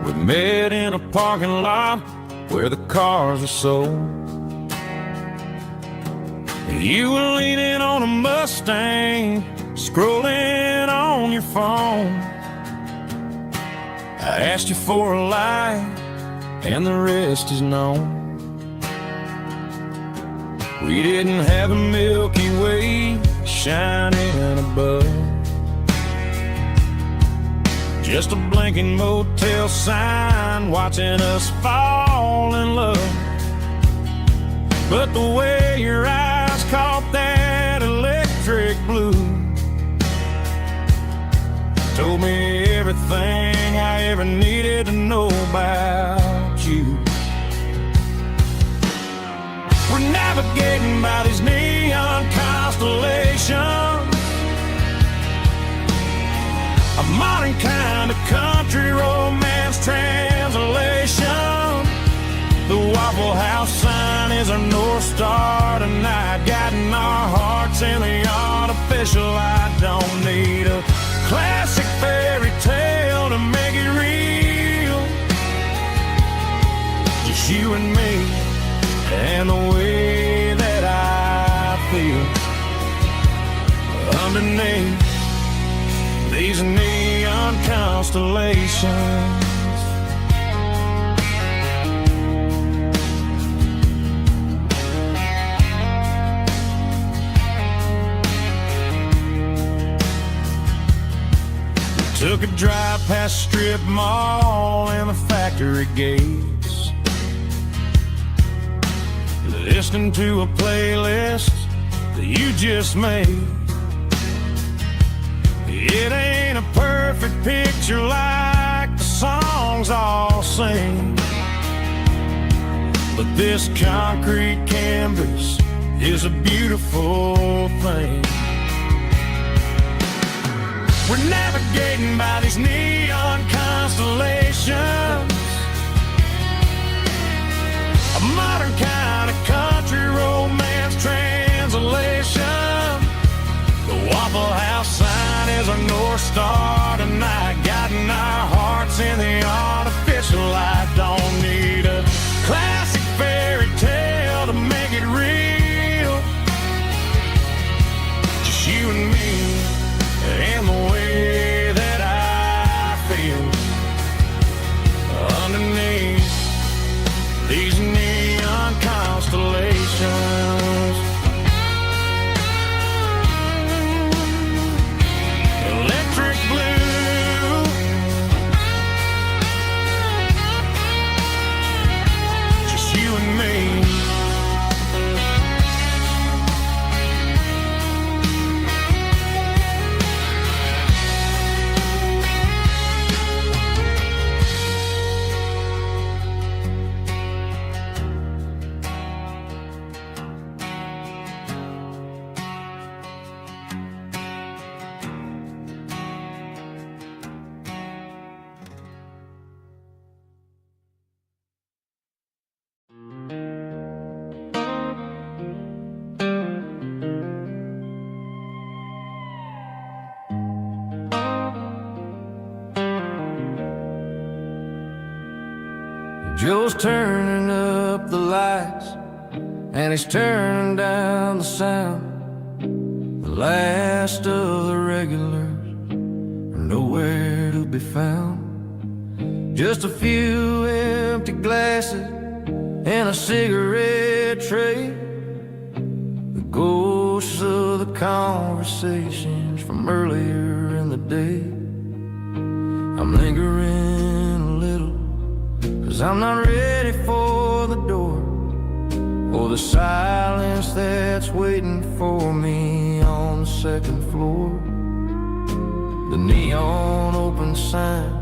We met in a parking lot where the cars are sold. You were leaning on a Mustang, scrolling on your phone. I asked you for a light, and the rest is known. We didn't have a Milky Way shining above, just a blinking motel sign watching us fall in love. But the way your eyes caught that electric blue told me everything I ever needed to know about you. We're navigating by these neon constellations, a modern kind of country romance translation. The Waffle House sign is our North Star tonight, guiding our hearts in the artificial. I don't need a classic fairy tale to make it real. Just you and me and the way that I feel underneath these neon constellations. Took a drive past Strip Mall and the factory gates, listening to a playlist that you just made. It ain't a perfect picture like the songs all sing, but this concrete canvas is a beautiful thing. We're navigating by these neon constellations, a modern kind of country romance translation. The Waffle House sign is our North Star tonight, guiding our hearts in the artificial light. Don't need a classic fairy tale to make it real. Just you and me and the way that I feel underneath these neon constellations. Electric blue, just you and me. Joe's turning up the lights, and he's turning down the sound. The last of the regulars are nowhere to be found. Just a few empty glasses and a cigarette tray, the ghosts of the conversations from earlier in the day. I'm lingering a little, 'cause I'm not ready for the door, or the silence that's waiting for me on the second floor. The neon open sign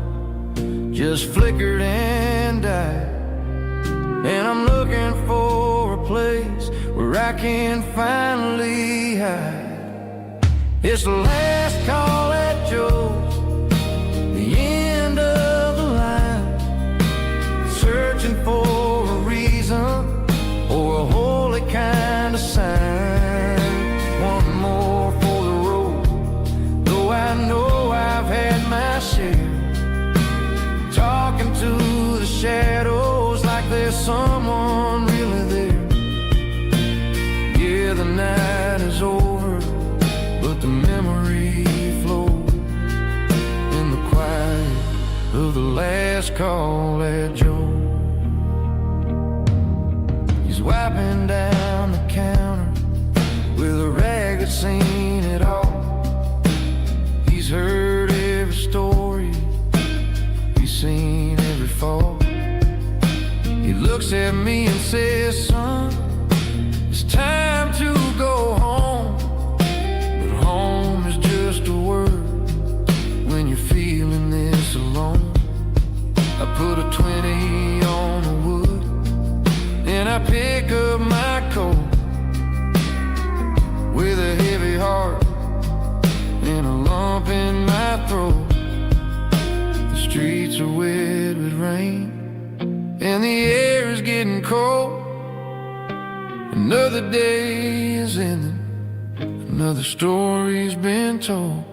just flickered and died, and I'm looking for a place where I can finally hide. It's the last call at Joe's, the end of the line, searching for a reason or a holy kind of sign. One He's wiping down the counter with a rag that's seen it all. He's heard every story, he's seen every fall. He looks at me and says, son, it's time to go home. But home is just a word when you're feeling this alone. I put a 20 on the wood, and I pick up my coat with a heavy heart and a lump in my throat. The streets are wet with rain and the air is getting cold. Another day is ending, another story's been told.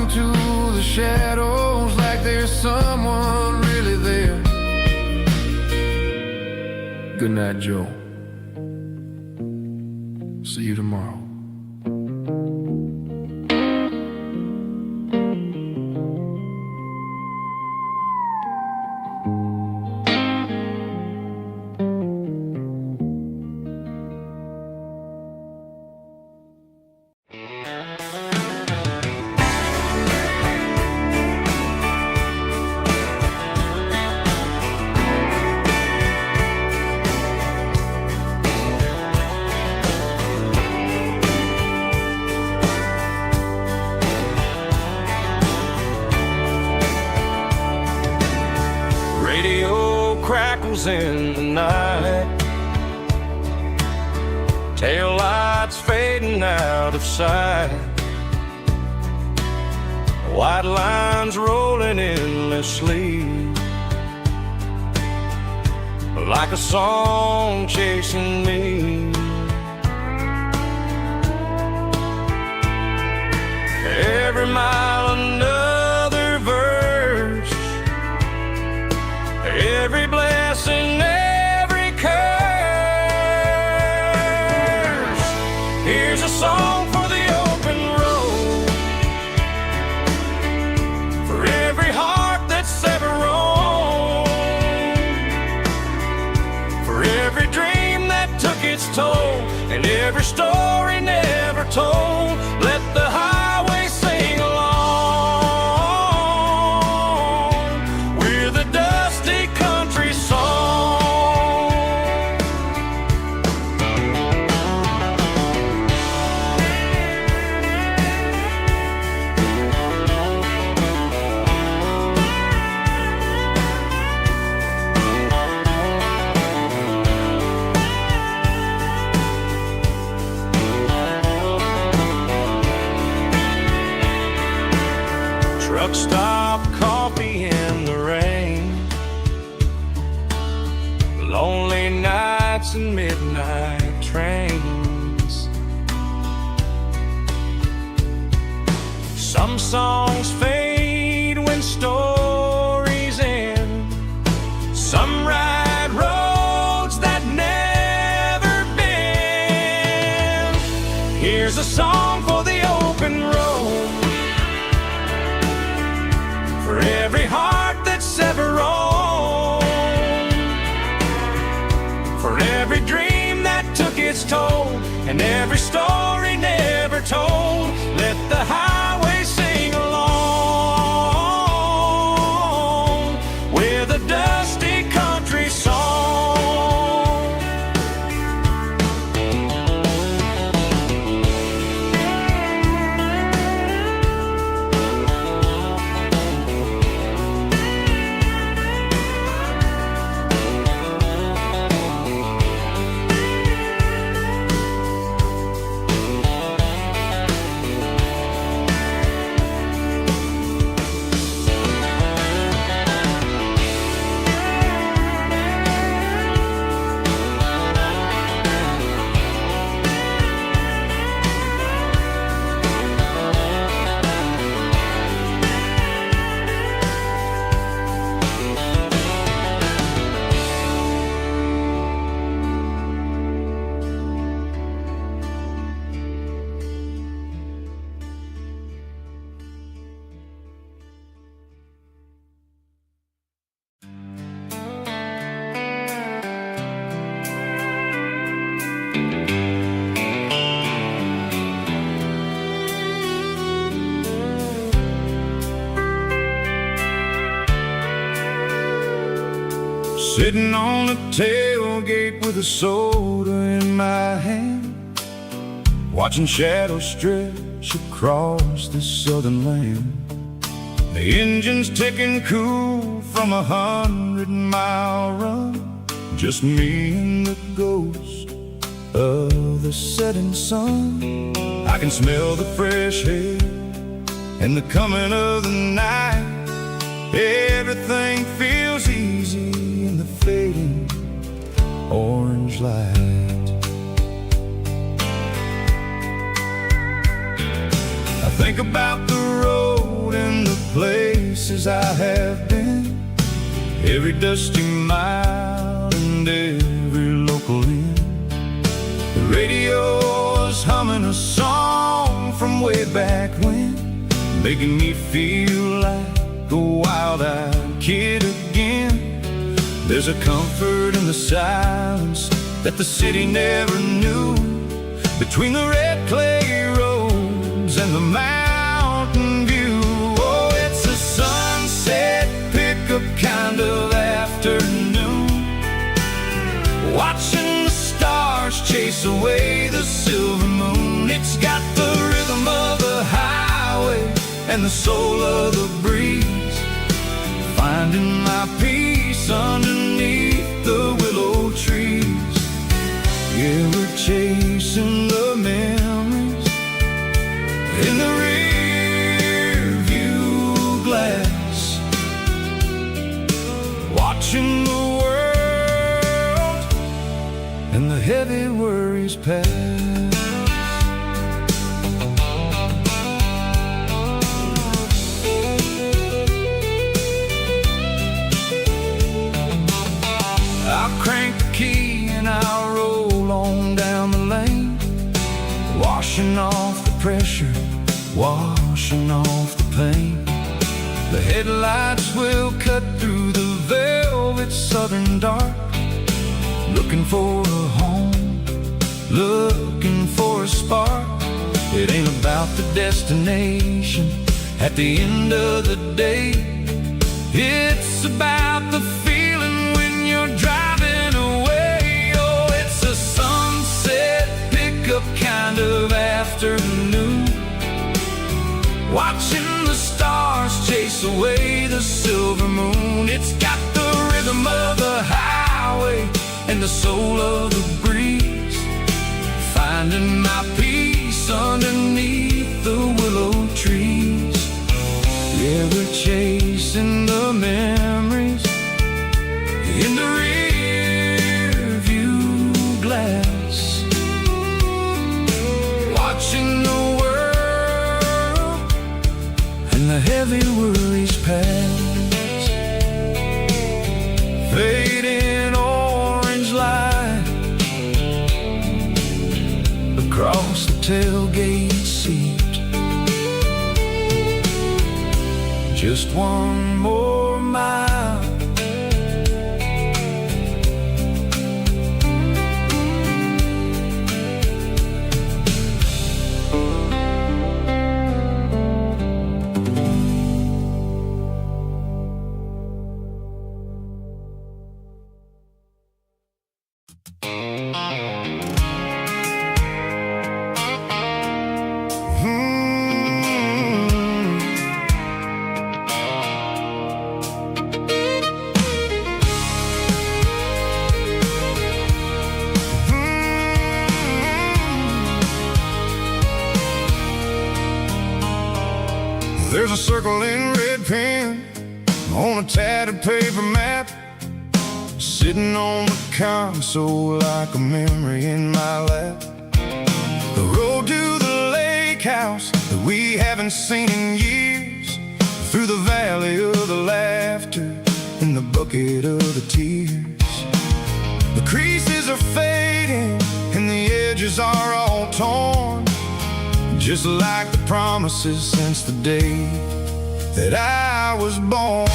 To the shadows like there's someone really there. Good night, Joe. See you tomorrow. In the night, tail lights fading out of sight, white lines rolling endlessly, like a song chasing me. Every mile another verse, every blessing, every curse. Here's a song for the open road, for every heart that's ever roamed, for every dream that took its toll, and every story never told. Let the highway sing along with a dusty country song. Truck stop, coffee in the rain, lonely nights and midnight trains. Some songs fade when stories end, some ride roads that never bend. Here's a song for the open road, for every heart that's ever roamed, for every dream that took its toll, and every story never told. Let the highway sing along with a dusty country song. Sitting on the tailgate with a soda in my hand, watching shadows stretch across this southern land. The engine's ticking cool from 100-mile run, just me and the ghost of the setting sun. I can smell the fresh air and the coming of the night. Everything feels easy in the fading orange light. I think about the road and the places I have been, every dusty mile and every local inn. The radio is humming a song from way back when, making me feel like a wild-eyed kid again. There's a comfort in the silence that the city never knew, between the red clay roads and the mountain view. Oh, it's a sunset pickup kind of afternoon, watching the stars chase away the silver moon. It's got the rhythm of the highway and the soul of the breeze, finding my peace underneath the willow trees. Yeah, we're chasing the memories in the rear view glass, watching the world and the heavy worries pass. I'll crank the key and I'll roll on down the lane, washing off the pressure, washing off the pain. The headlights will cut through the velvet southern dark, looking for a home, looking for a spark. It ain't about the destination at the end of the day, it's about the feeling when you're driving away. Oh, it's a sunset pickup kind of afternoon, watching the stars chase away the silver moon. It's got the rhythm of the highway and the soul of the breeze, finding my peace underneath the willow trees. Yeah, we're chasing the memories in the rear view glass, watching the world and the heavy worries pass. Fading orange light across the tailgate seat, just one more mile. There's a circle in red pen on a tattered paper map, sitting on the console like a memory in my lap. The road to the lake house that we haven't seen in years, through the valley of the laughter and the bucket of the tears. The creases are fading and the edges are all torn, just like the promises since the day that I was born.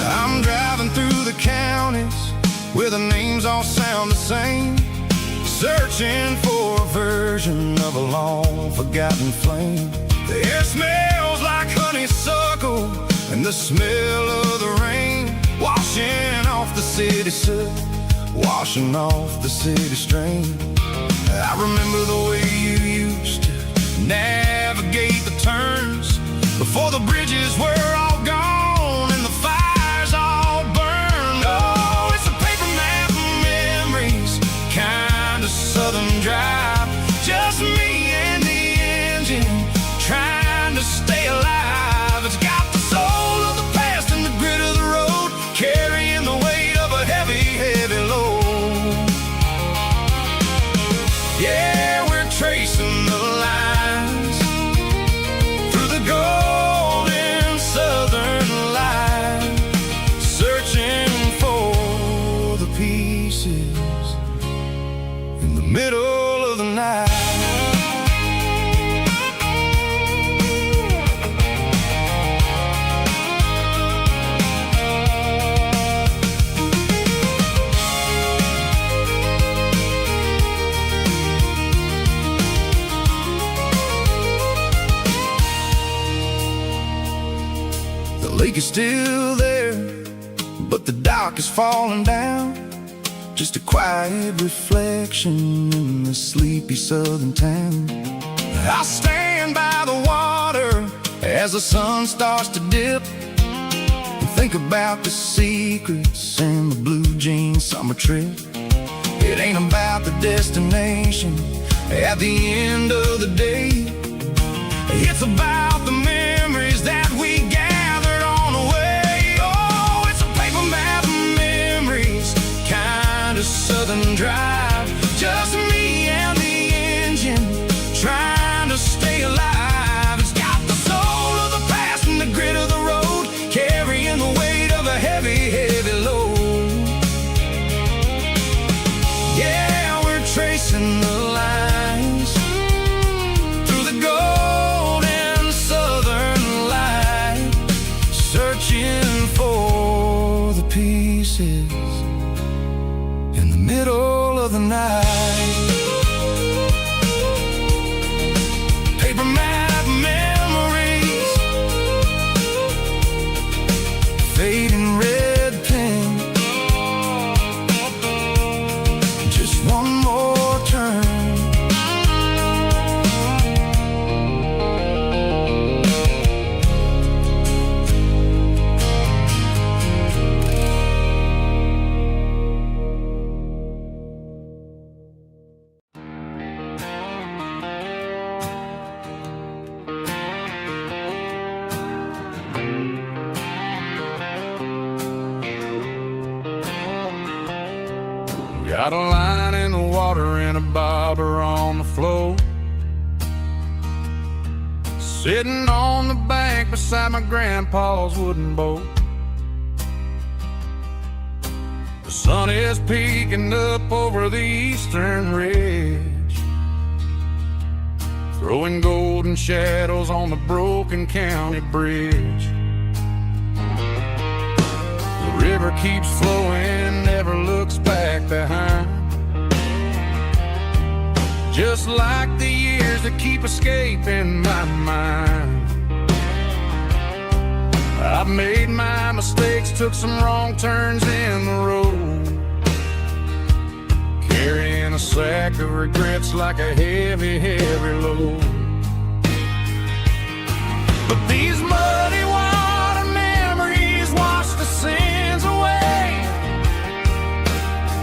I'm driving through the where the names all sound the same, searching for a version version of a long forgotten flame. The air smells like honeysuckle, and the smell of the rain washing off the city soot, washing off the city strain. I remember the way you used to navigate the turns before the bridges were all gone and the fires all burned. Oh, it's a paper map of memories, kind of southern drive. Just me and the engine trying to stay alive. It's got the soul of the past and the grit of the road, carrying the weight of a heavy, heavy load. Yeah, we're tracing the lines through the golden southern light, searching for the pieces in the middle of the night. The lake is still there, but the dock is falling down. Just a quiet reflection in the sleepy southern town. I'll stand by the water as the sun starts to dip and think about the secrets and the blue jean summer trip. It ain't about the destination at the end of the day. It's about the memories that we gathered on the way. Oh, it's a paper map of memories, kind of southern drive. Just me and the engine trying to stay alive. It's got the soul of the past and the grit of the road, carrying the weight of a heavy, heavy load. Yeah, we're tracing the lines through the golden southern light, searching for the pieces in the middle of the night. Paper map memories, fading red pen, just one more turn. Got a line in the water and a bobber on the floor, sitting on the bank beside my grandpa's wooden boat. The sun is peeking up over the eastern ridge, throwing golden shadows on the broken county bridge. The river keeps flowing, never looks back behind, just like the years that keep escaping my mind. I've made my mistakes, took some wrong turns in the road, carrying a sack of regrets like a heavy, heavy load. But these muddy water memories wash the sins away.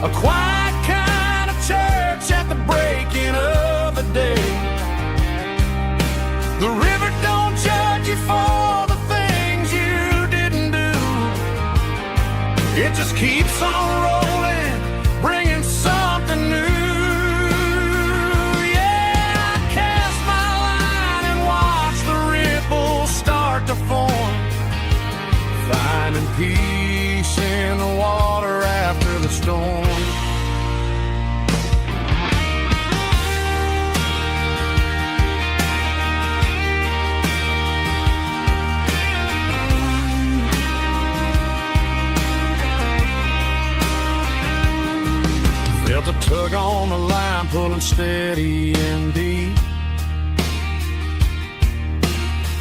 A quiet kind of church at the breaking of the day. The river don't judge you for the things you didn't do. It just keeps on rolling, bringing something new. Yeah, I cast my line and watch the ripples start to form, finding peace in the water after the storm. tug on the line, pulling steady and deep.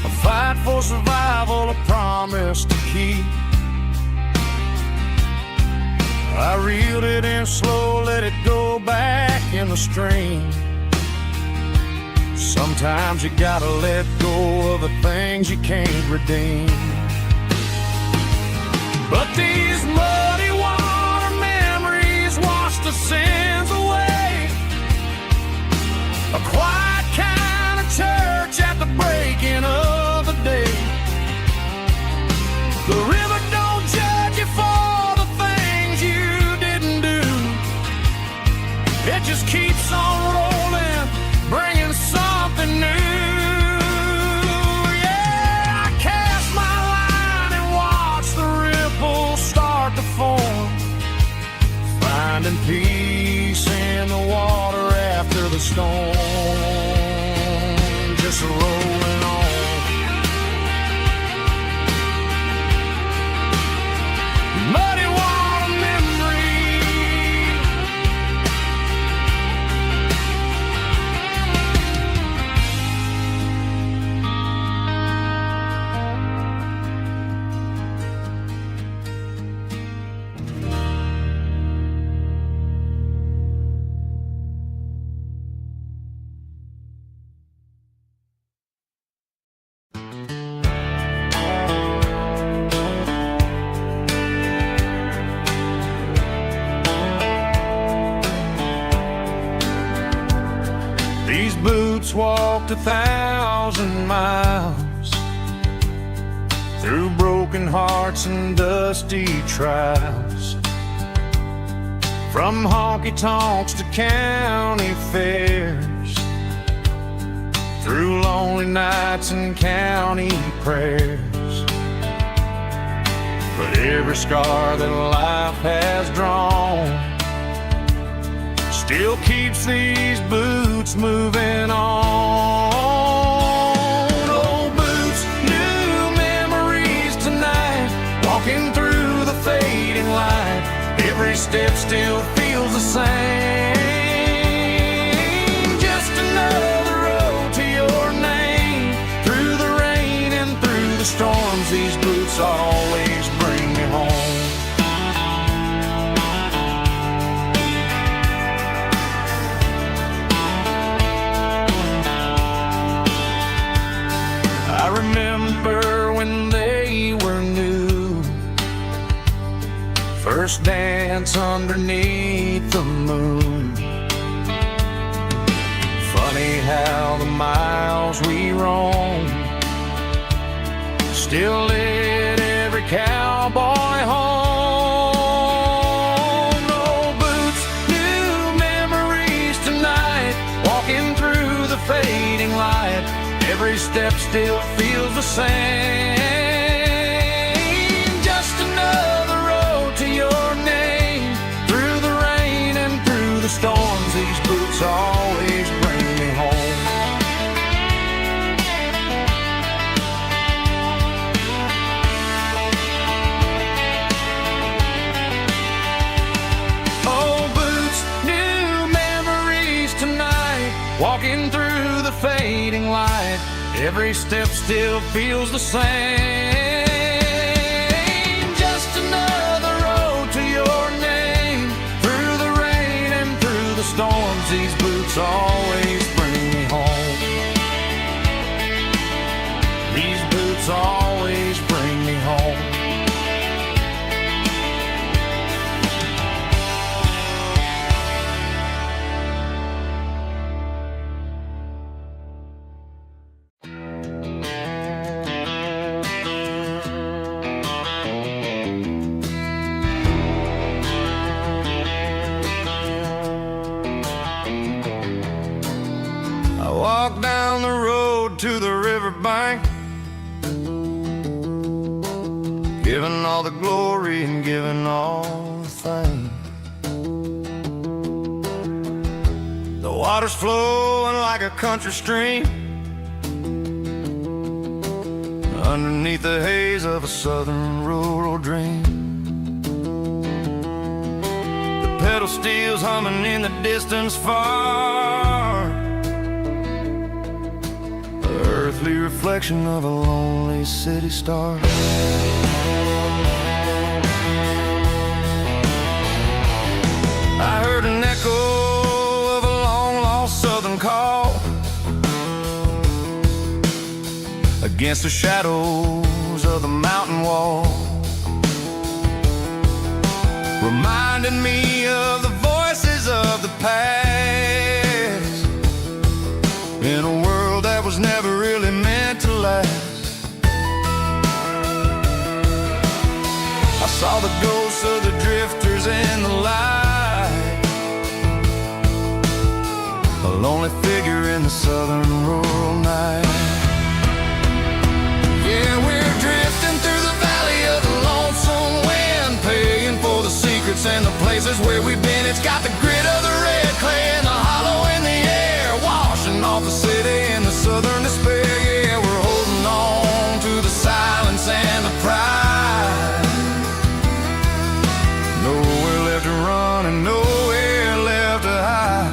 A fight for survival, a promise to keep. I reeled it in slow, let it go back in the stream. Sometimes you gotta let go of the things you can't redeem. But these muddy water memories wash the sins away. A quiet kind of church at the breaking of the day. The river don't judge you for the things you didn't do. It just keeps on rolling, bringing something new. Yeah, I cast my line and watch the ripples start to form, finding peace in the water after the storm. Just rolling on. Muddy water memory. These boots walked 1,000 miles through broken hearts and dusty trials, from honky-tonks to county fairs, through lonely nights and county prayers. But every scar that life has drawn still keeps these boots moving on. Old boots, new memories tonight, walking through the fading light. Every step still feels the same. Just another road to your name. Through the rain and through the storms, these boots always bring me home. I remember when they were new, first dance underneath the moon. Funny how the miles we roam still lit every cowboy home. No boots, new memories tonight, walking through the fading light. Every step still feels the same. Just another road to your name. Through the rain and through the storms, these boots always bring me home. Oh, boots, new memories tonight, walking through the fading light. Every step still feels the same. Just another road to your name. Through the rain and through the storms, these boots always bring me home. These boots always bring me home. Walk down the road to the riverbank, giving all the glory and giving all the thanks. The water's flowing like a country stream underneath the haze of a southern rural dream. The pedal steel's humming in the distance far. The earthly reflection of a lonely city star. I heard an echo of a long-lost southern call against the shadows of the mountain wall, reminding me of the voices of the past, in a world that was never really meant to last. I saw the ghosts of the drifters in the light, a lonely figure in the southern rural night. Yeah, we're drifting through the valley of the lonesome wind, paying for the secrets and the places where we've been. It's got the grit of the red clay and the hollow in the air, washing off the city and the southern despair. Yeah, we're holding on to the silence and the pride. Nowhere left to run and nowhere left to hide.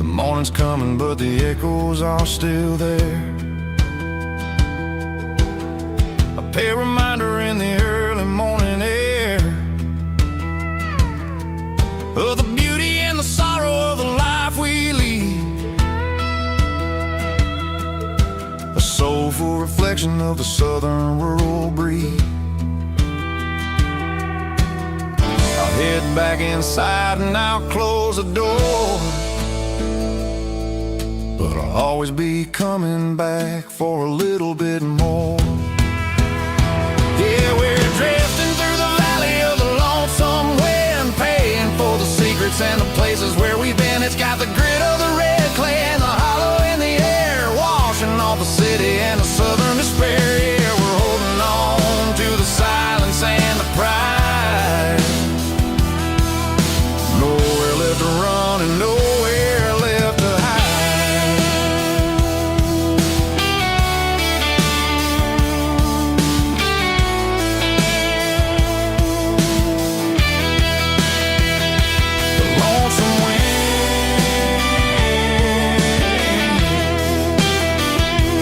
Morning's coming, but the echoes are still there. A pale reminder in the early morning air of the beauty and the sorrow of the life we lead, a soulful reflection of the southern rural breed. I'll head back inside and I'll close the door, but I'll always be coming back for a little bit more. Yeah, we're drifting through the valley of the lonesome wind, paying for the secrets and the places where we've been. It's got the grit of the red clay and the hollow in the air, washing off the city and the southern despair. Yeah, we're holding on to the silence and the pride. Nowhere left to run and nowhere left to hide.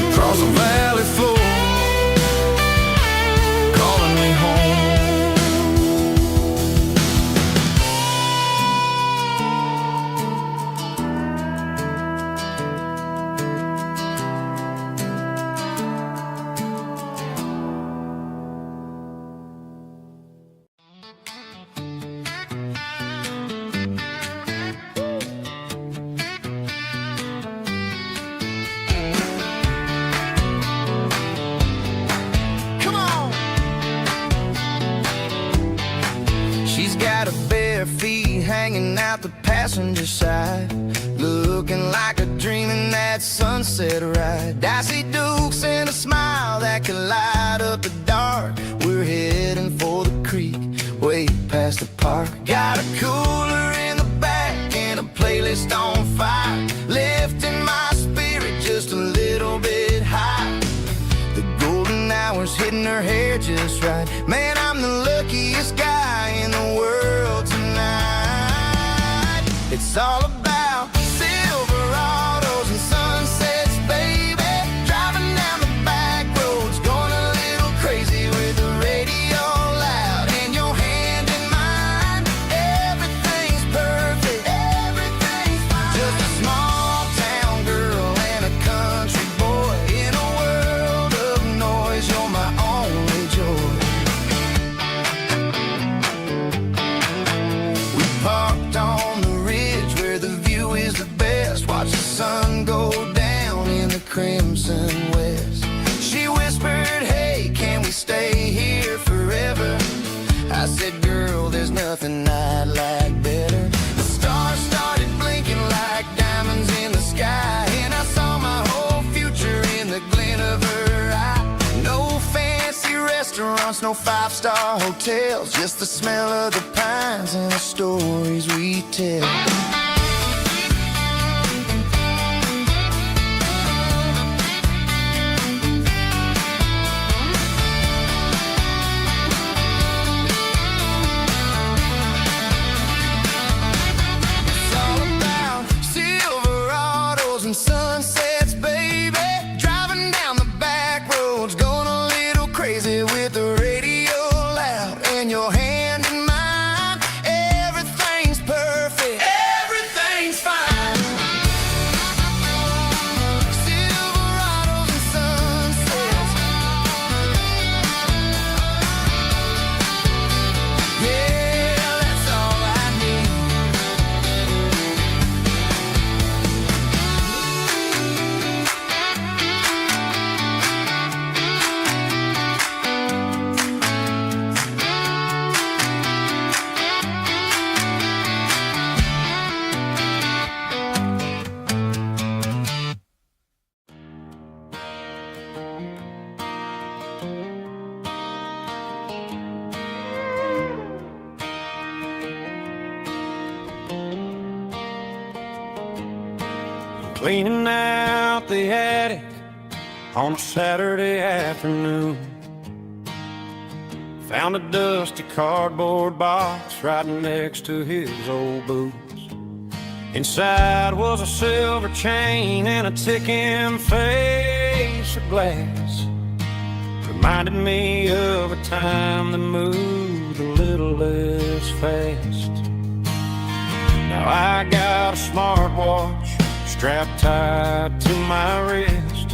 Across the valley floor, calling me home. Come on. She's got her bare feet hanging out the passenger side, looking like a dream in that sunset ride. Dicey dukes and a smile that can light up the dark. We're heading for the creek, way past the park. Got a cooler in the back and a playlist on fire, lifting my spirit just a little bit high. The golden hours hitting her hair just right. Man, I'm the luckiest guy in the world tonight. It's all about Silverados and sunsets, baby. Driving down the back roads, going a little crazy with the radio loud and your hand in mine. Everything's perfect, everything's fine. Just a small town girl and a country boy in a world of noise. You're my only joy. We parked on the ridge where the view is the best. Watch the sun go down in the crimson west. She whispered, hey, can we stay here forever? I said, girl, there's nothing I'd like better. The stars started blinking like diamonds in the sky, and I saw my whole future in the glint of her eye. No fancy restaurants, no five-star hotels, just the smell of the pines and the stories we tell. cleaning out the attic on a Saturday afternoon. Found a dusty cardboard box right next to his old boots. Inside was a silver chain and a ticking face of glass. Reminded me of a time that moved a little less fast. Now I got a smartwatch strapped tight to my wrist,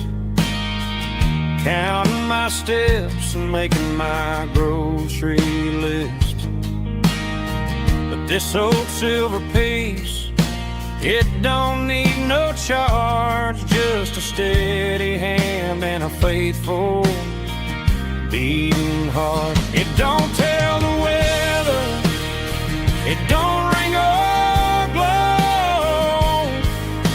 counting my steps and making my grocery list. But this old silver piece, it don't need no charge, just a steady hand and a faithful beating heart. It don't tell the weather, it don't ring or glow,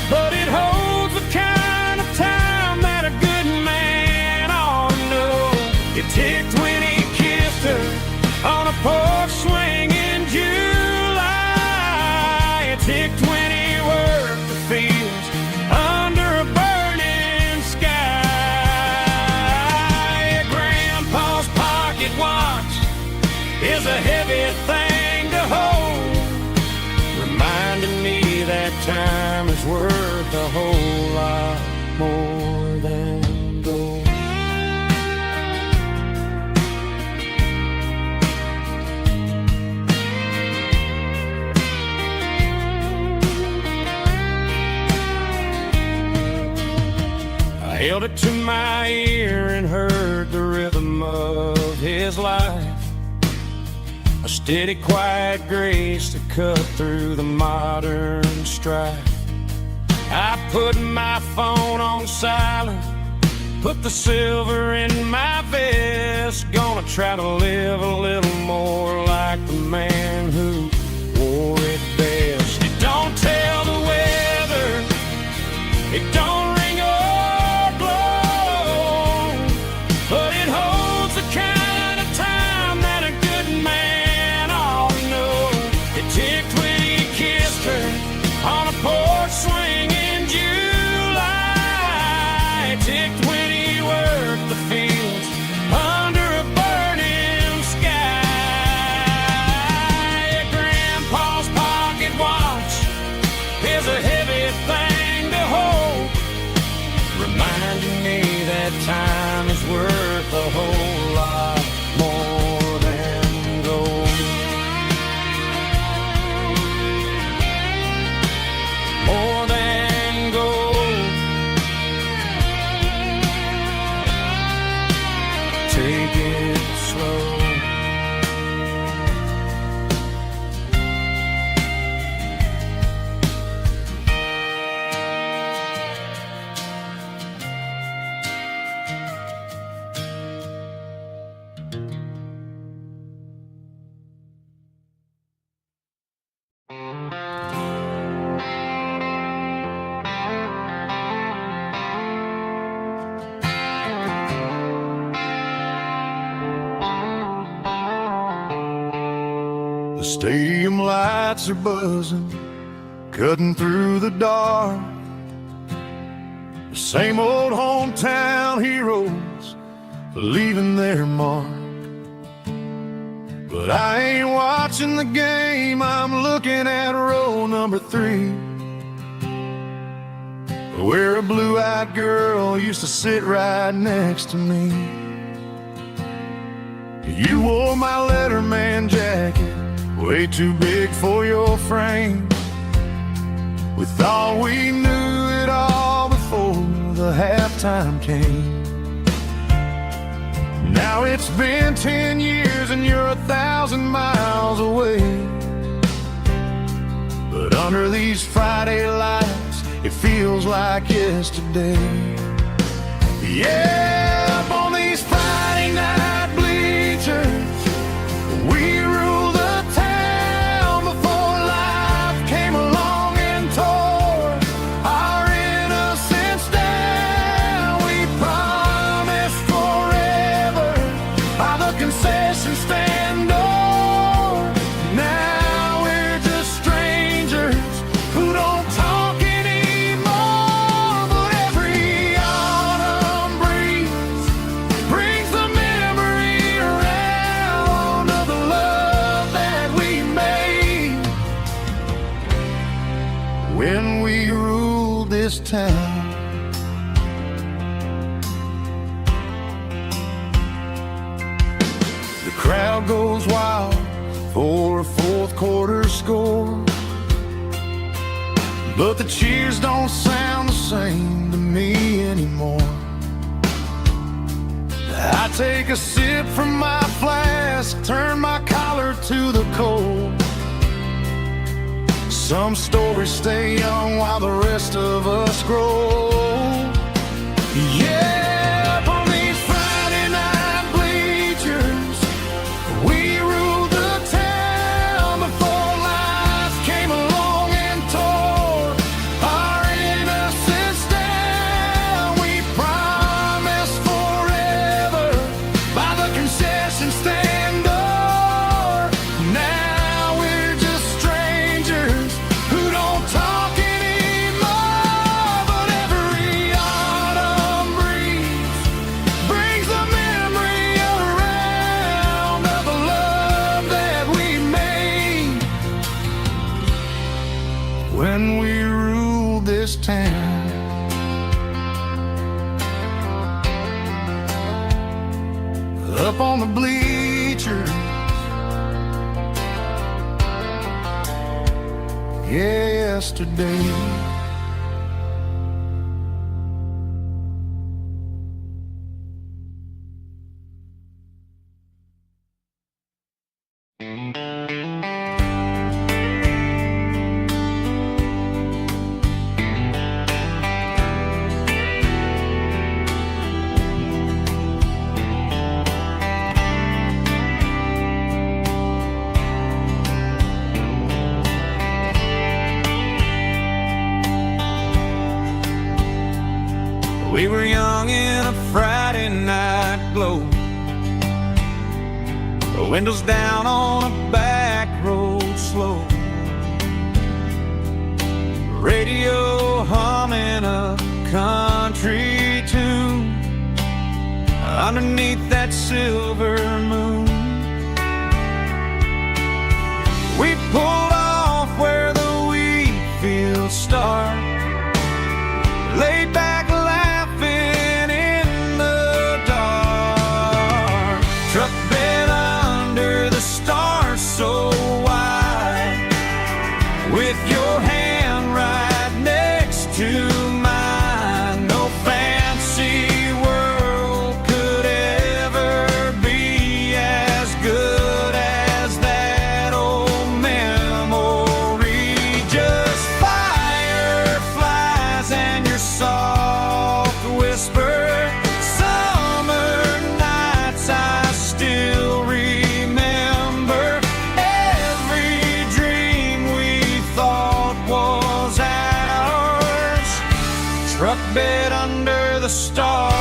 but it holds the kind of time that a good man ought to know. It ticked when he kissed her on a porch swing in July. It ticked when he worked the fields under a burning sky. Grandpa's pocket watch is a heavy thing to hold, reminding me that time is worth a whole lot more than gold. I held it to my ear and heard the rhythm of his life, a steady, quiet grace that cut through the modern strife. I put my phone on silent, put the silver in my vest. Gonna try to live a little more like the man who wore it best. It don't tell the weather, it don't ring or glow, but it holds the kind of time that a good man ought to know. It ticked when he kissed her on a porch swing in July. It ticked when he worked the fields under a burning sky. Grandpa's pocket watch is a heavy thing to hold, reminding me that time is worth a whole lot more than gold. More than gold. Take it slow. The stadium lights are buzzing, cutting through the dark. The same old hometown heroes leaving their mark. But I ain't watching the game, I'm looking at row number 3, where a blue-eyed girl used to sit right next to me. You wore my Letterman jacket, way too big for your frame. We thought we knew it all before the halftime came. Now it's been 10 years and you're 1,000 miles away, but under these Friday lights it feels like yesterday. Yeah, up on these Friday night bleachers we rule the town before life came along and tore our innocence down. We promised forever by the concession stand door. Now we're just strangers who don't talk anymore. crowd goes wild for a fourth quarter score. But the cheers don't sound the same to me anymore. I take a sip from my flask, turn my collar to the cold. Some stories stay young while the rest of us grow. Yeah, up on these Friday night bleachers, we ruled the town before life came along and tore our innocence down. We promised forever by the concession stand door. Now we're just strangers who don't talk anymore. But every autumn breeze brings the memory around of the love that we made when we ruled this town. Up on the bleachers, yesterday. We were young in a Friday night glow, windows down on a back road slow, radio humming a country tune underneath that silver moon. We pulled off where the wheat fields start, laid back laughing in the dark. Truck bed under the stars so wide, with your hand right next to mine. No fancy world could ever be as good as that old memory. Just fireflies and your soft whisper. Summer nights I still remember. Every dream we thought was ours. Truck bed under the stars.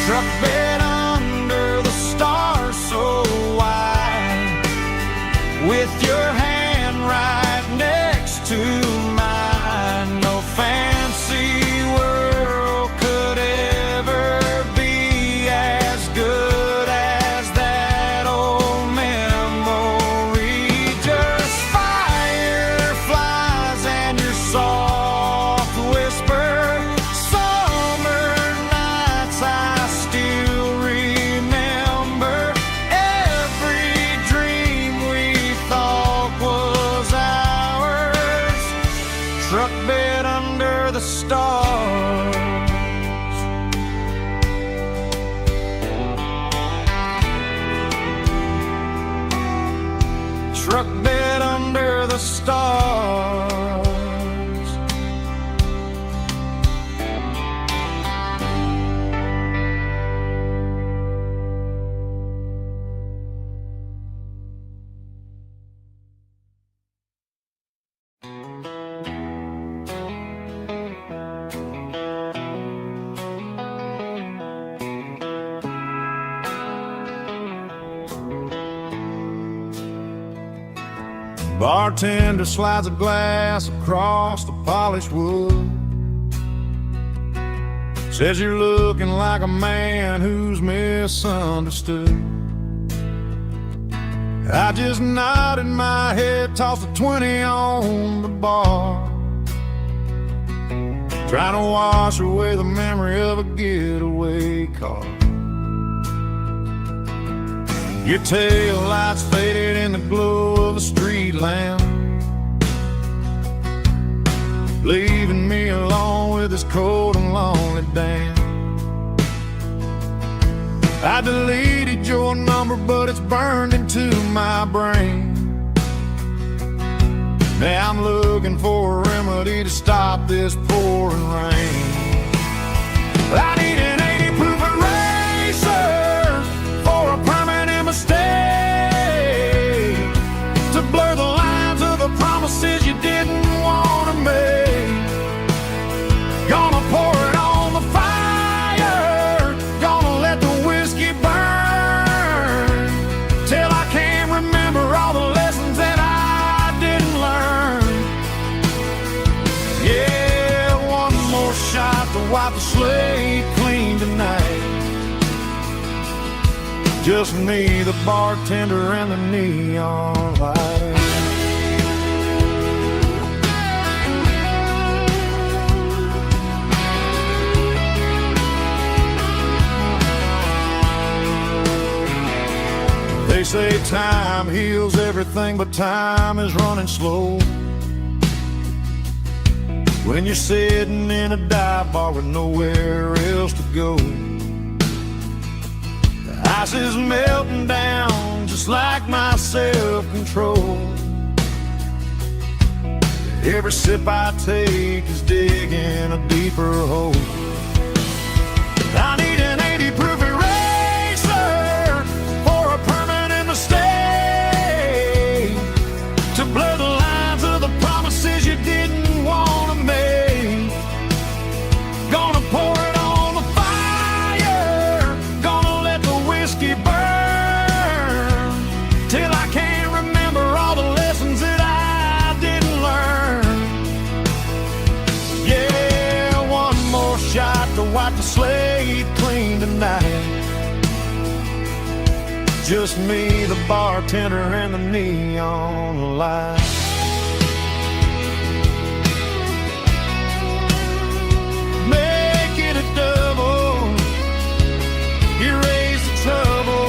Truck bed under the stars so wide, with your hand right next to mine. No fancy world could ever be as good as that old memory. Just fireflies and your soft whisper. Summer nights I still remember. Every dream we thought was ours. Truck bed under the stars. Truck bed under the stars. Bartender slides a glass across the polished wood. Says you're looking like a man who's misunderstood. I just nodded my head, tossed a 20 on the bar, trying to wash away the memory of a getaway car. Your tail lights faded in the glow of a street lamp, leaving me alone with this cold and lonely dance. I deleted your number, but it's burned into my brain. Now I'm looking for a remedy to stop this pouring rain. I need an 80 proof eraser for a permanent mistake, to blur the lines of the promises you didn't want to make. Gonna pour it on the fire, gonna let the whiskey burn, till I can't remember all the lessons that I didn't learn. Yeah, one more shot to wipe the slate clean tonight. Just me, the bartender, and the neon light. They say time heals everything, but time is running slow when you're sitting in a dive bar with nowhere else to go. The ice is melting down just like my self-control. Every sip I take is digging a deeper hole. I need an 80 proof eraser for a permanent mistake, to blur the lines of the promises you didn't want to make. Gonna pour it on the fire, gonna let the whiskey burn, till I can't remember all the lessons that I didn't learn. Yeah, one more shot to wipe the slate clean tonight. Just me, the bartender, and the neon light. Make it a double, erase the trouble.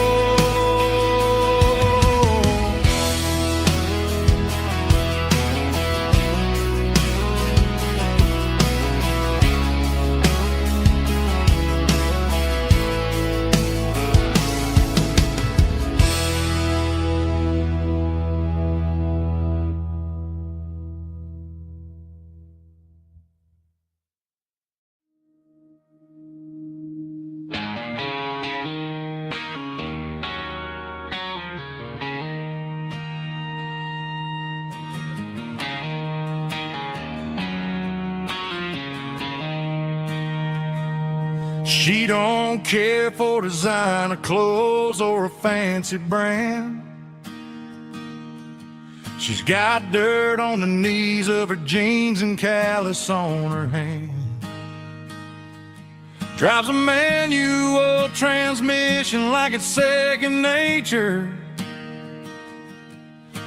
She don't care for designer clothes or a fancy brand. She's got dirt on the knees of her jeans and callus on her hand. Drives a manual transmission like it's second nature.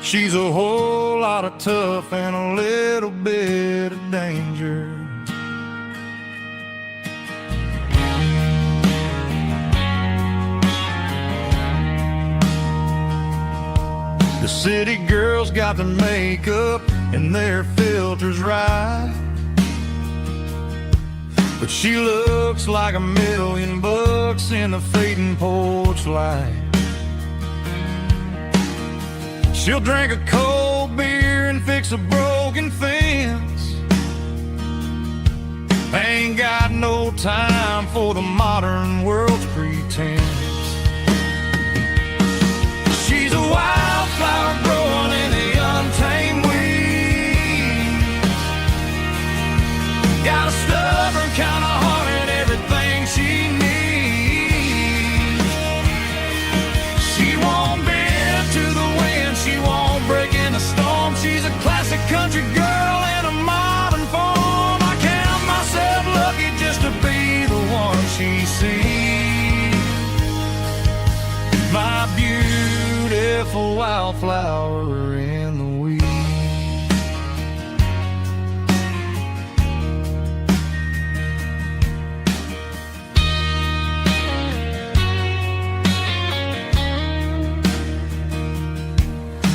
She's a whole lot of tough and a little bit of danger. The city girls got their makeup and their filters right, but she looks like $1,000,000 in the fading porch light. She'll drink a cold beer and fix a broken fence. Ain't got no time for the modern world's pretense. She's a wildflower growing in the untamed weeds. Got a stubborn kind of heart and everything she needs. She won't bend to the wind, she won't break in a storm. She's a classic country girl in a modern form. I count myself lucky just to be the beautiful wildflower in the weeds.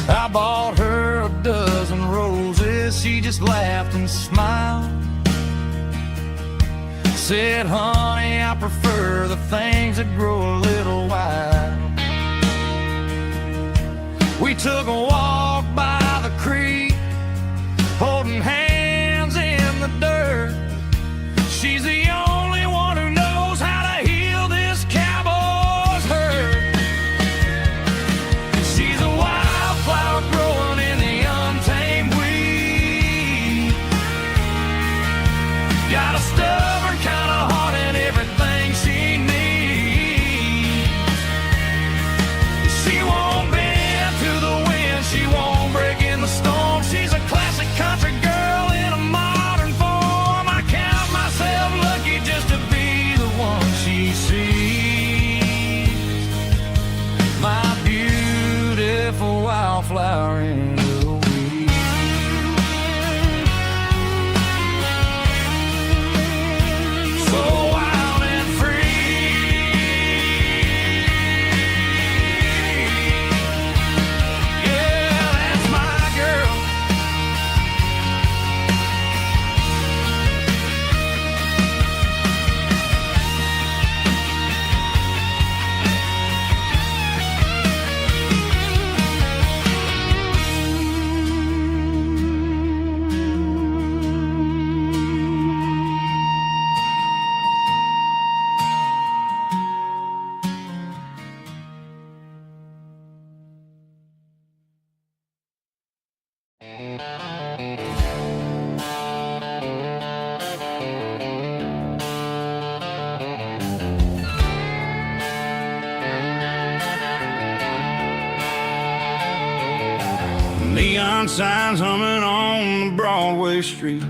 I bought her a dozen roses, she just laughed and smiled. Said, honey, I prefer the things that grow a little wild. We took a walk by the creek, holding hands in the dirt. She's the only one who knows how to heal this cowboy's hurt. She's a wildflower growing in the untamed weed. Got a stubborn kind of heart and everything she needs. She won't bend to the wind, she won't break in the storm. She's a classic country girl in a modern form. I count myself lucky just to be the one she sees. My beautiful wildflower in the weeds. So wild and free. Yeah, that's my girl. Neon signs humming on the Broadway street.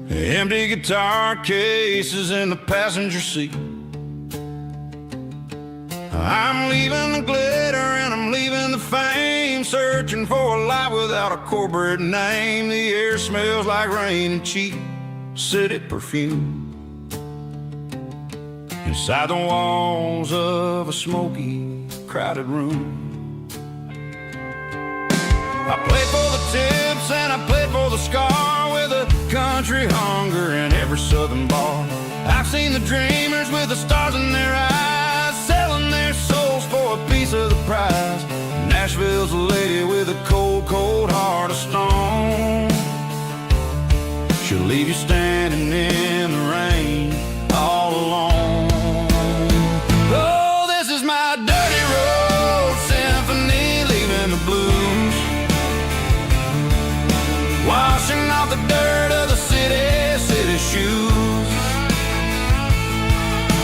Empty guitar cases in the passenger seat. I'm leaving the glitter and I'm leaving the fame, searching for a life without a corporate name. The air smells like rain and cheap city perfume. Inside the walls of a smoky, crowded room. I played for the tips and I played for the scar, with a country hunger in every southern bar. I've seen the dreamers with the stars in their eyes, selling their souls for a piece of the prize. Nashville's a lady with a cold, cold heart of stone. She'll leave you standing in the rain all alone. Oh, this is my dirty road symphony, leaving the blues, washing off the dirt of the city shoes.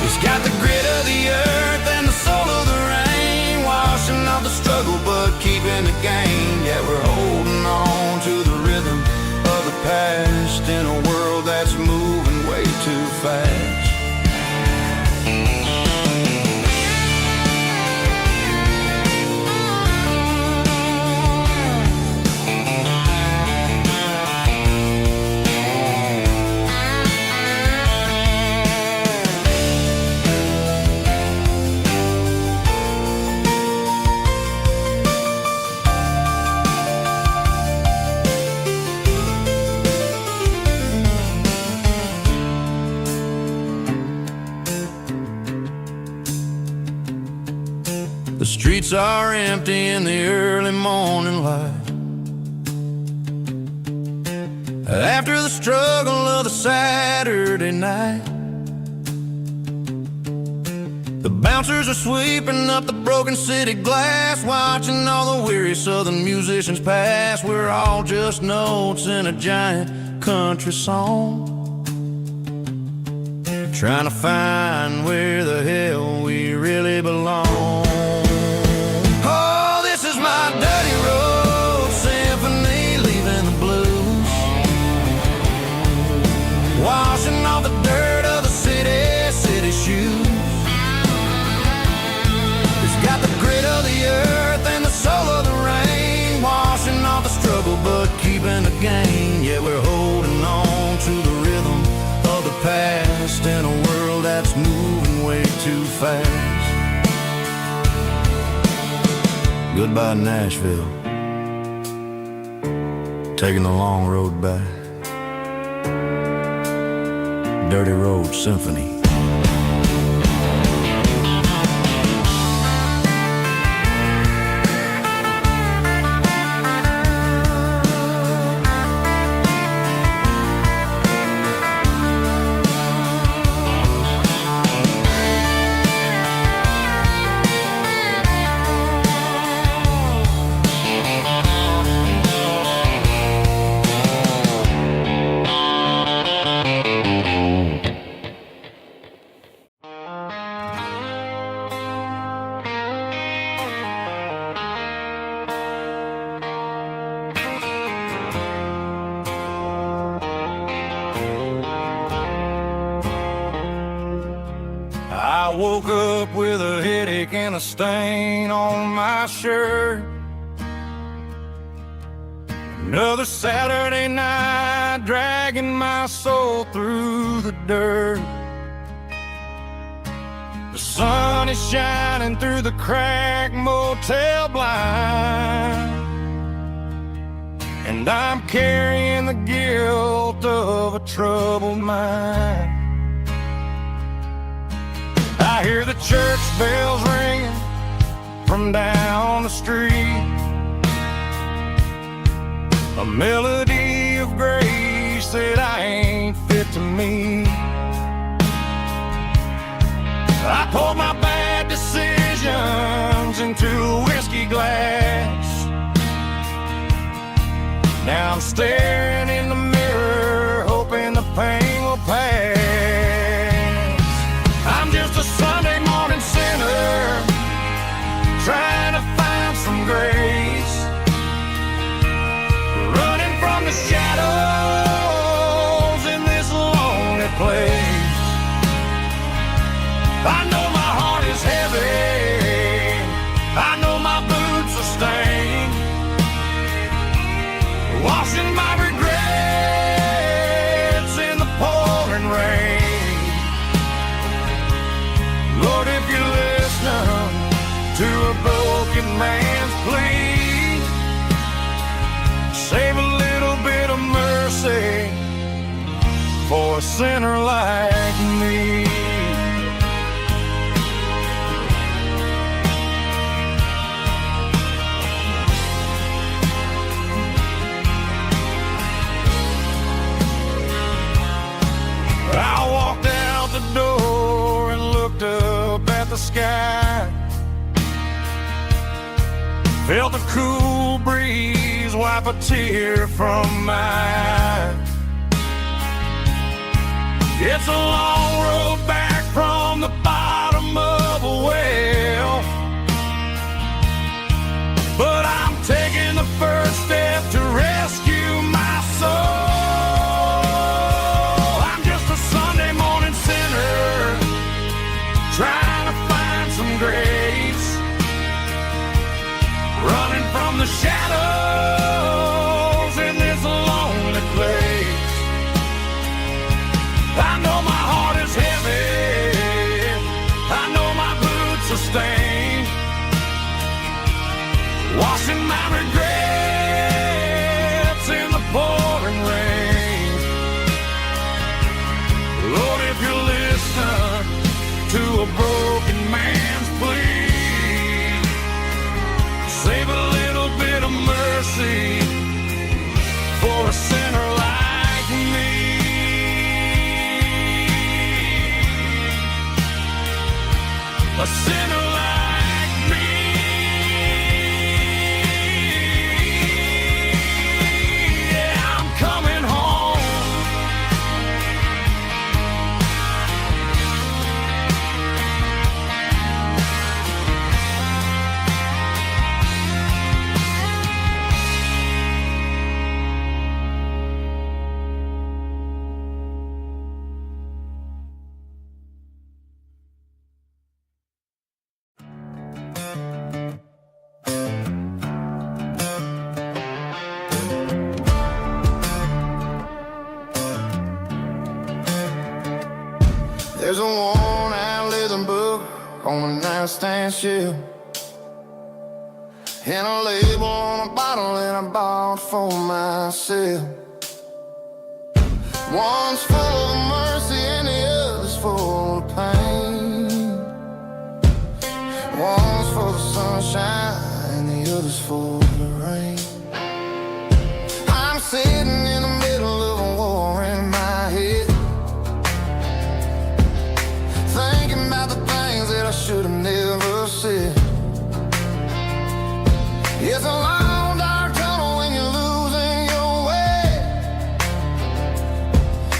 It's got the grit of the earth and the soul of the rain, washing off the struggle but keeping the game. Yeah, we're holding on to the rhythm of the past in a world that's moving way too fast. The streets are empty in the early morning light, after the struggle of the Saturday night. The bouncers are sweeping up the broken city glass, watching all the weary southern musicians pass. We're all just notes in a giant country song, trying to find where the hell we really belong. Oh, this is my dirty road symphony, leaving the blues, washing off the dirt of the city shoes. It's got the too fast. Goodbye, Nashville. Taking the long road back. Dirty Road Symphony. I woke up with a headache and a stain on my shirt. Another Saturday night dragging my soul through the dirt. The sun is shining through the cracked motel blind, and I'm carrying the guilt of a troubled mind. I hear the church bells ringing from down the street, a melody of grace that I ain't fit to meet. I poured my bad decisions into a whiskey glass. Now I'm staring in the mirror, hoping the pain will pass. I'm just a Sunday morning sinner, trying to find some grace, running from the shadows in this lonely place. I know my heart is heavy, I know my boots are stained, washing my regrets in the pouring rain. Lord, if you're listening to a broken man's plea, save a little bit of mercy for a sinner like me. I walked out the door and looked up at the sky, felt the cool breeze wipe a tear from my eye. It's a long road back from the bottom of a well, but I'm taking the first step to rescue my soul. Trying to find some grace, running from the shadows in this lonely place. I know my heart is heavy, I know my boots are stained, washing my regrets in the pouring rain. Lord, if you're listening to a broken man's plea, save a little bit of mercy for a sinner like me. A sinner like me. Yeah, I'm coming home. There's a worn-out little book on a nightstand shelf, and a label on a bottle that I bought for myself. One's full of mercy and the other's full of pain. One's for the sunshine and the other's for the rain. I'm sitting in the middle of a war in my head, thinking about the things that I should have never said. It's a long dark tunnel when you're losing your way,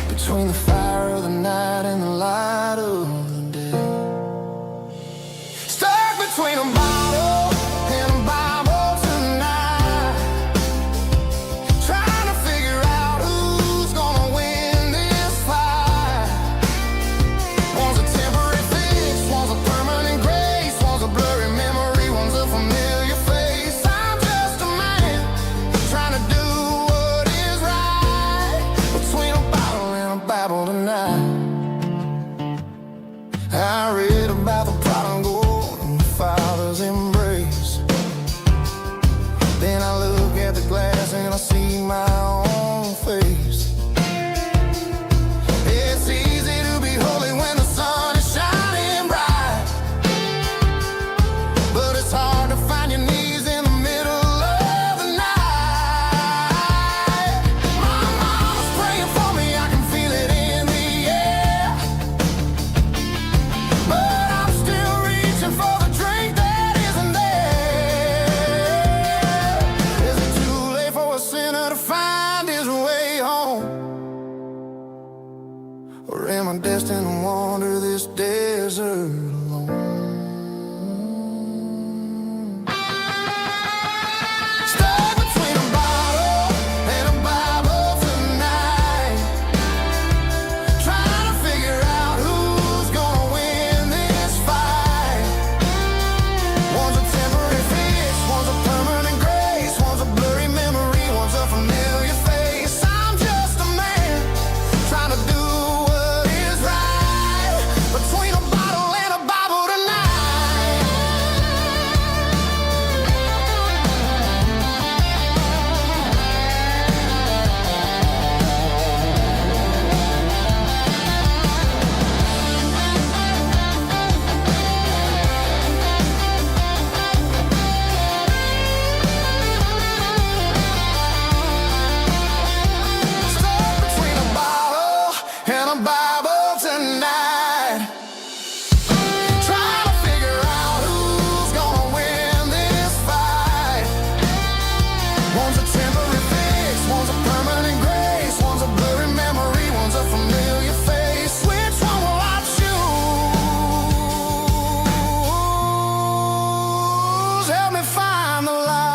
between the fire of the night and the light of the day. Stuck between a bottle and a Bible tonight, trying to figure out who's gonna win this fight. One's a temporary fix, one's a permanent grace, one's a blurry memory, one's a familiar face. I'm just a man trying to do what is right, between a bottle and a Bible tonight. I read about the prodigal and the father's embrace. Then I look at the glass and I see my own face. It's easy to be holy when the sun is shining bright, but it's hard to find your knees in the middle of the night. My mom's praying for me, I can feel it in the air, but I'm still reaching for the drink that isn't there. Is it too late for a sinner to find his way home? Or am I destined to wander this desert alone? Stuck between a bottle and a Bible tonight, trying to figure out who's gonna win this fight. One's a temporary fix, one's a permanent grace, one's a blurry memory, one's a familiar face. I'm just a man trying to do what is right, between a bottle and a Bible tonight. Stuck between a bottle and a Bible tonight, trying to figure out who's gonna win this fight. One's a temporary fix, one's a permanent grace, one's a blurry memory, one's a familiar face. Which one will I choose? Help me find the light.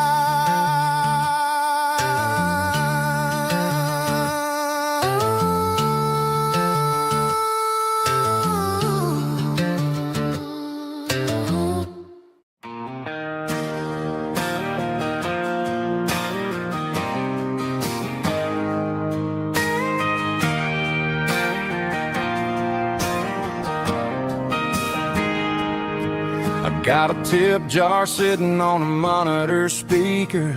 I got a tip jar sitting on a monitor speaker,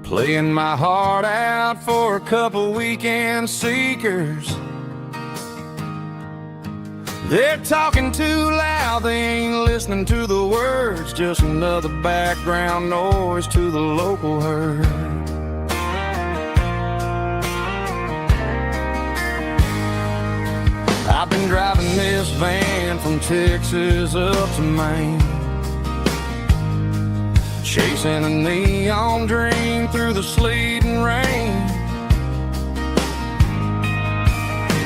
playing my heart out for a couple weekend seekers. They're talking too loud, they ain't listening to the words, just another background noise to the local herd. I've been driving this van from Texas up to Maine, chasing a neon dream through the sleet and rain.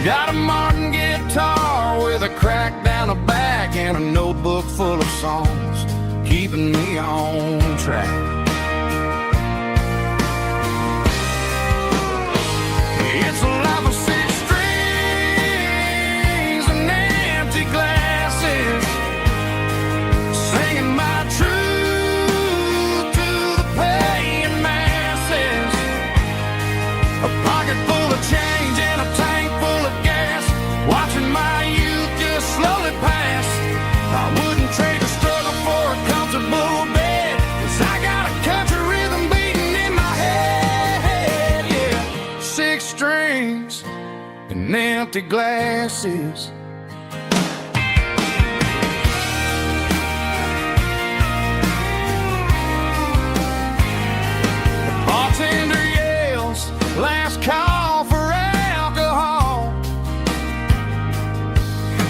Got a Martin guitar with a crack down the back and a notebook full of songs, keeping me on track. It's a life of six strings and empty glasses, singing my truth to the paying masses. A pocket full of change and a tank full of gas, watching my youth just slowly pass. I wouldn't trade the struggle for a comfortable bed, 'cause I got a country rhythm beating in my head, yeah. 6 strings and empty glasses. Bartender yells, last call for alcohol.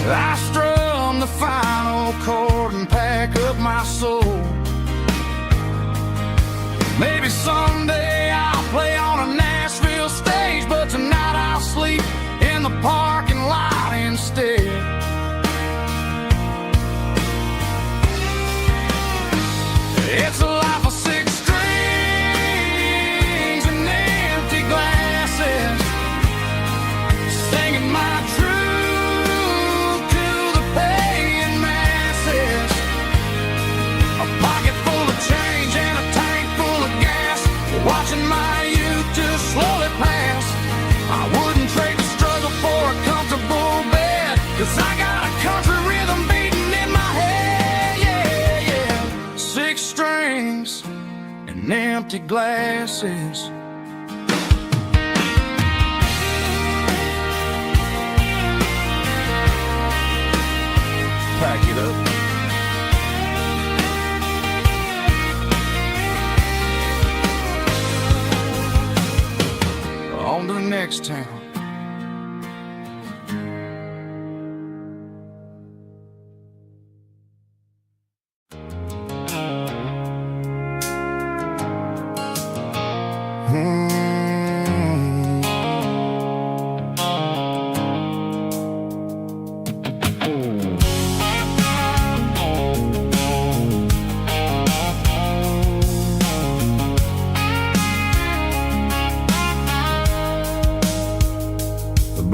I strum the final chord and pack up my soul. Maybe someday I'll play on a Nashville stage, but tonight I'll sleep in the parking lot instead. It's a life of 6 strings and empty glasses, singing my truth to the paying masses. A pocket full of change and a tank full of gas, watching my youth just slowly pass. I wouldn't trade the struggle for a comfortable bed, 'cause I got a country rhythm beating in my head, yeah, yeah. 6 strings and empty glasses. Pack it up. On to the next town.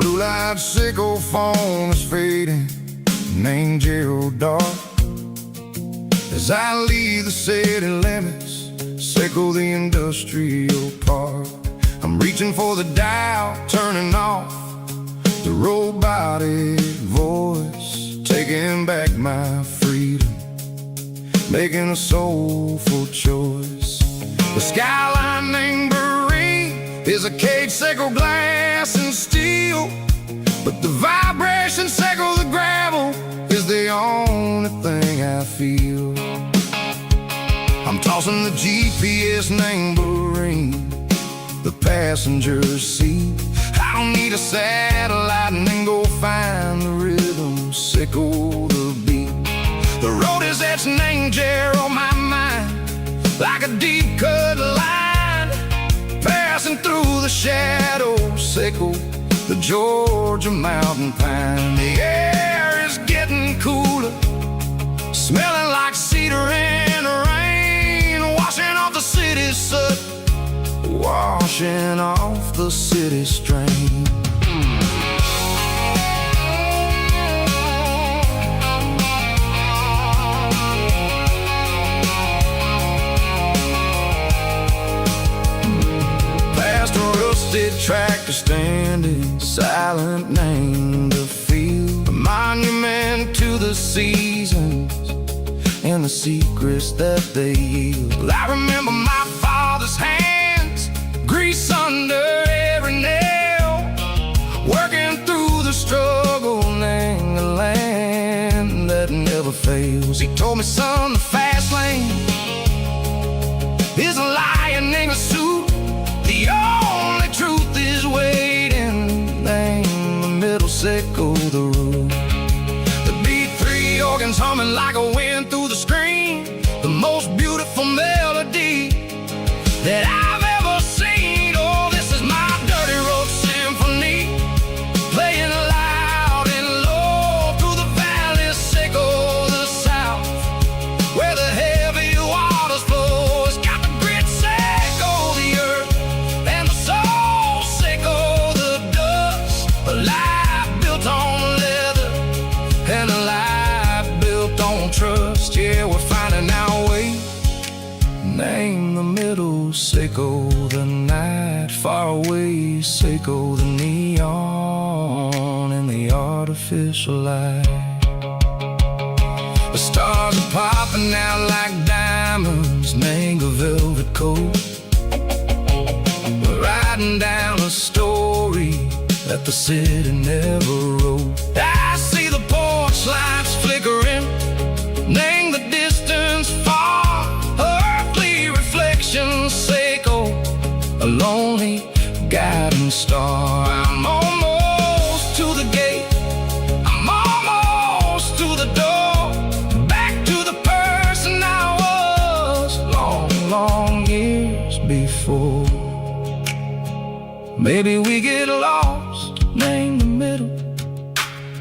Blue-light sickle phone is fading, named Gerald dark. As I leave the city limits, sickle the industrial park. I'm reaching for the dial, turning off the robotic voice, taking back my freedom, making a soulful choice. The skyline named is a cage, sickle glass and steel, but the vibration sickle the gravel is the only thing I feel. I'm tossing the GPS named Marine, the passenger seat. I don't need a satellite and then go find the rhythm, sickle the beat. The road is etched named Jer on my mind, like a deep cut line, passing through the shadows, sickle the Georgia mountain pine. The air is getting cooler, smelling like cedar in the rain, washing off the city's soot, washing off the city strain. Tractor standing silent, named the field, a monument to the seasons and the secrets that they yield. I remember my father's hands, grease under every nail, working through the struggle, named the land that never fails. He told me, son, the fast lane is a lion in a suit, the only truth is waiting, name the middle, sickle the root. The B3 organs humming like a wind through the screen, the most beautiful melody that I've ever seen. Oh, this is my dirty road symphony, playing loud and low through the valleys, sickle the south, where the heavy waters flow. It's got the grit, sickle the earth, and the soul, sickle the dust. A life built on leather and a life built on trust. Yeah, we're finding our way, name the middle, sickle the night, far away, sickle the neon and the artificial light. The stars are popping out like diamonds, mango velvet coat. We're riding down a story that the city never wrote. I see the porch lights flickering, name the distance far. Earthly reflections echo, a lonely guiding star. I'm almost to the gate, I'm almost to the door, back to the person I was long, long years before. Maybe we get lost, name the middle,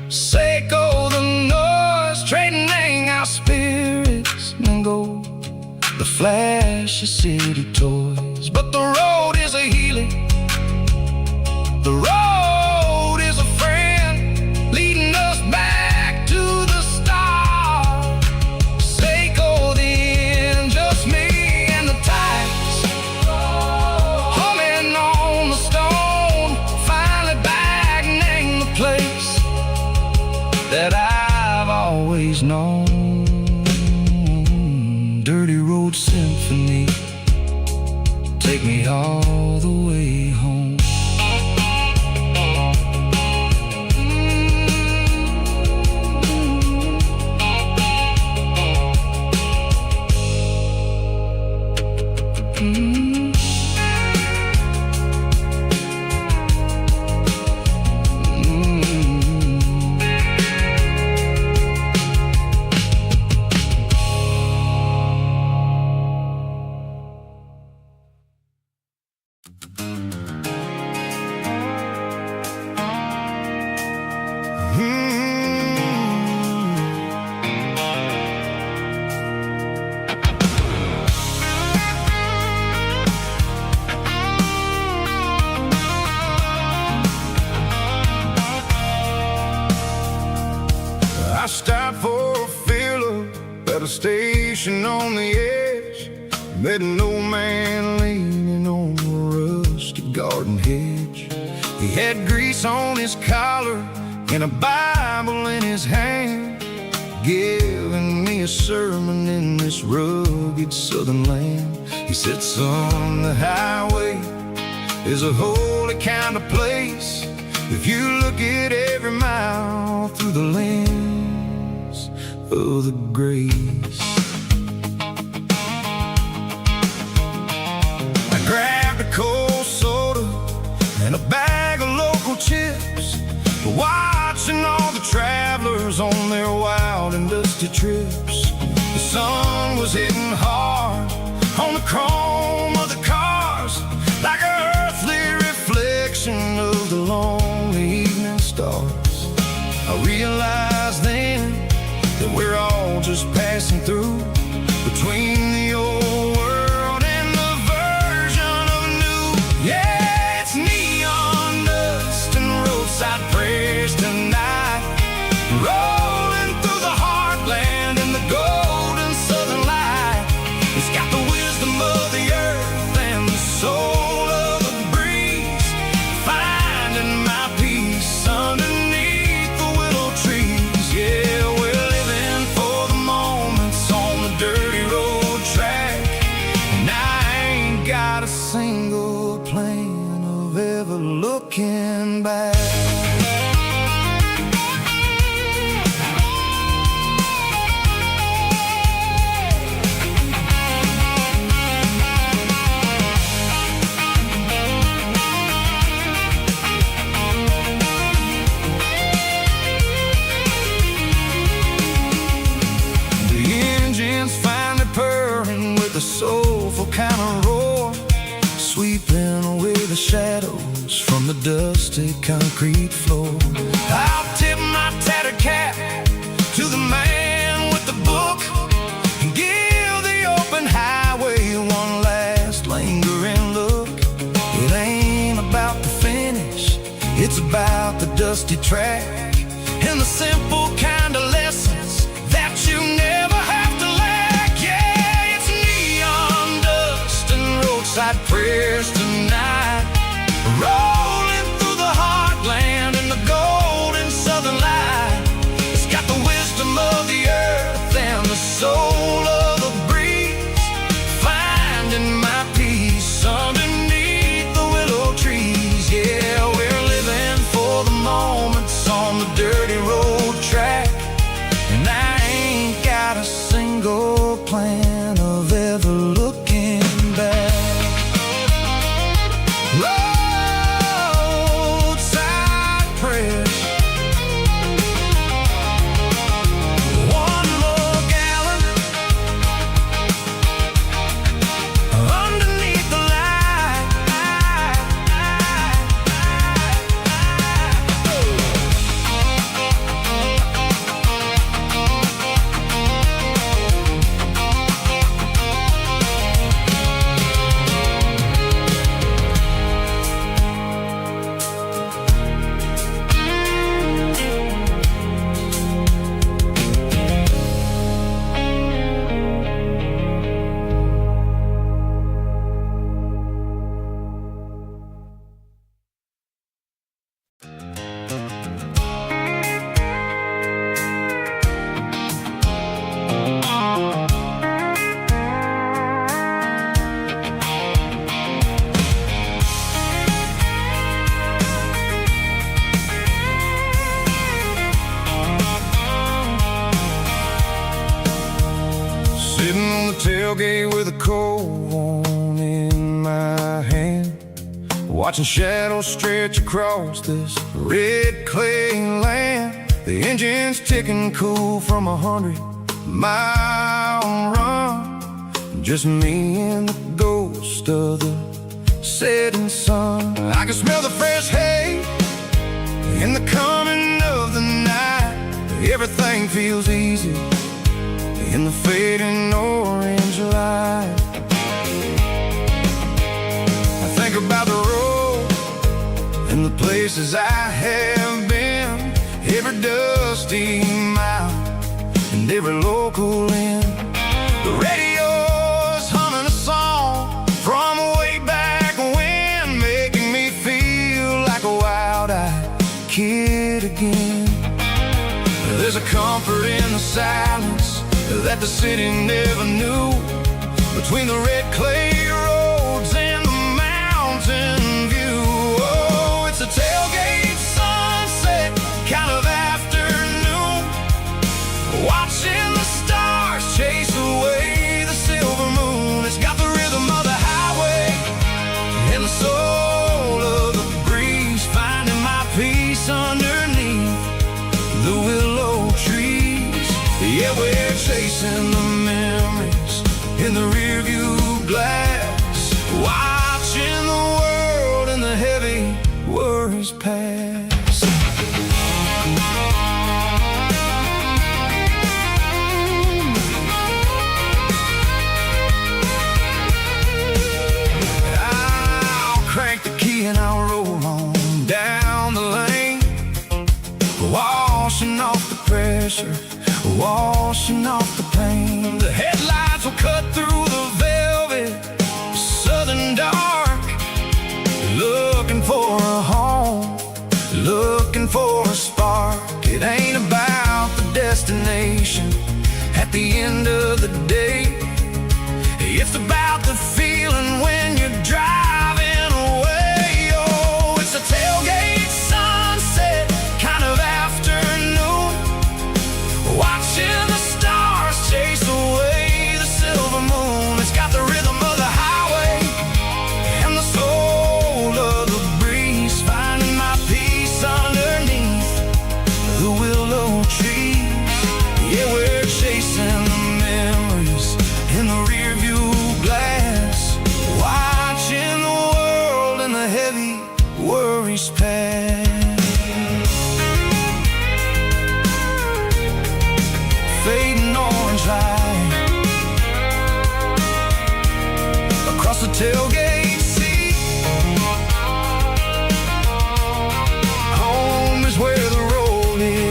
Seiko the noise, trading our spirits and go the flash of city toys. But the road is a healing, the road is a friend, leading us back to the start. Seiko the end, just me and the tides, humming on the stone. Finally back, name the place that I've always known. Dirty Road Symphony, take me all the way home. I stopped for a fill-up at a station on the edge. Met an old man leaning on a rusty garden hedge. He had grease on his collar and a Bible in his hand, giving me a sermon in this rugged southern land. He said, son, the highway is a holy kind of place if you look at every mile through the lens of the grace. I grabbed a cold soda and a bag of local chips, watching all the travelers on their wild and dusty trips. The sun was hitting hard on the chrome of the cars, like an earthly reflection of the lonely evening stars. I realized then that we're all just passing through, between the old world and the version of new. Yeah, it's neon dust and roadside prayers tonight, rolling through the heartland in the golden southern light. It's got the wisdom of the earth and the soul of the breeze, finding my peace underneath the willow trees. Yeah, we're living for the moments on the dirty road track, and I ain't got a single plan of ever looking back. A soulful kind of roar, sweeping away the shadows from the dusty concrete floor. I'll tip my tattered cap to the man with the book and give the open highway one last lingering look. It ain't about the finish, it's about the dusty track and the simple kind of lessons that you never have to lack. Yeah, it's neon dust and roadside prayers tonight, rolling through the heartland in the golden southern light. It's got the wisdom of the earth tailgate with a cold one in my hand, watching shadows stretch across this red clay land. The engine's ticking cool from 100-mile run, just me and the ghost of the setting sun. I can smell the fresh hay in the coming of the night. Everything feels easy in the fading orange light. I think about the road and the places I have been, every dusty mile and every local inn. The radio's humming a song from way back when, making me feel like a wild-eyed kid again. There's a comfort in the silence that the city never knew, between the red clay roads and the mountain view. Oh, it's a tailgate sunset kind of afternoon, watching the stars chase away the silver moon. It's got the rhythm of the highway and the soul of the breeze, finding my peace underneath the willow trees. Yeah, we're chasing the memories in the rearview glass, watching the world and the heavy worries pass. I'll crank the key and I'll roll on down the lane, washing off the pressure, washing off the pain. The headlights will cut through the velvet southern dark, looking for a home, looking for a spark. It ain't about the destination at the end of the day, it's about the feeling when you're driving away. Oh, it's a tailgate sunset kind of afternoon, watching the stars chase away the silver moon. It's got the rhythm of the highway and the soul of the breeze, finding my peace underneath the willow trees. Yeah, we're chasing the memories in the rearview glass, watching the world and the heavy worries pass. Fading orange light across the tailgate seat. Home is where the road is.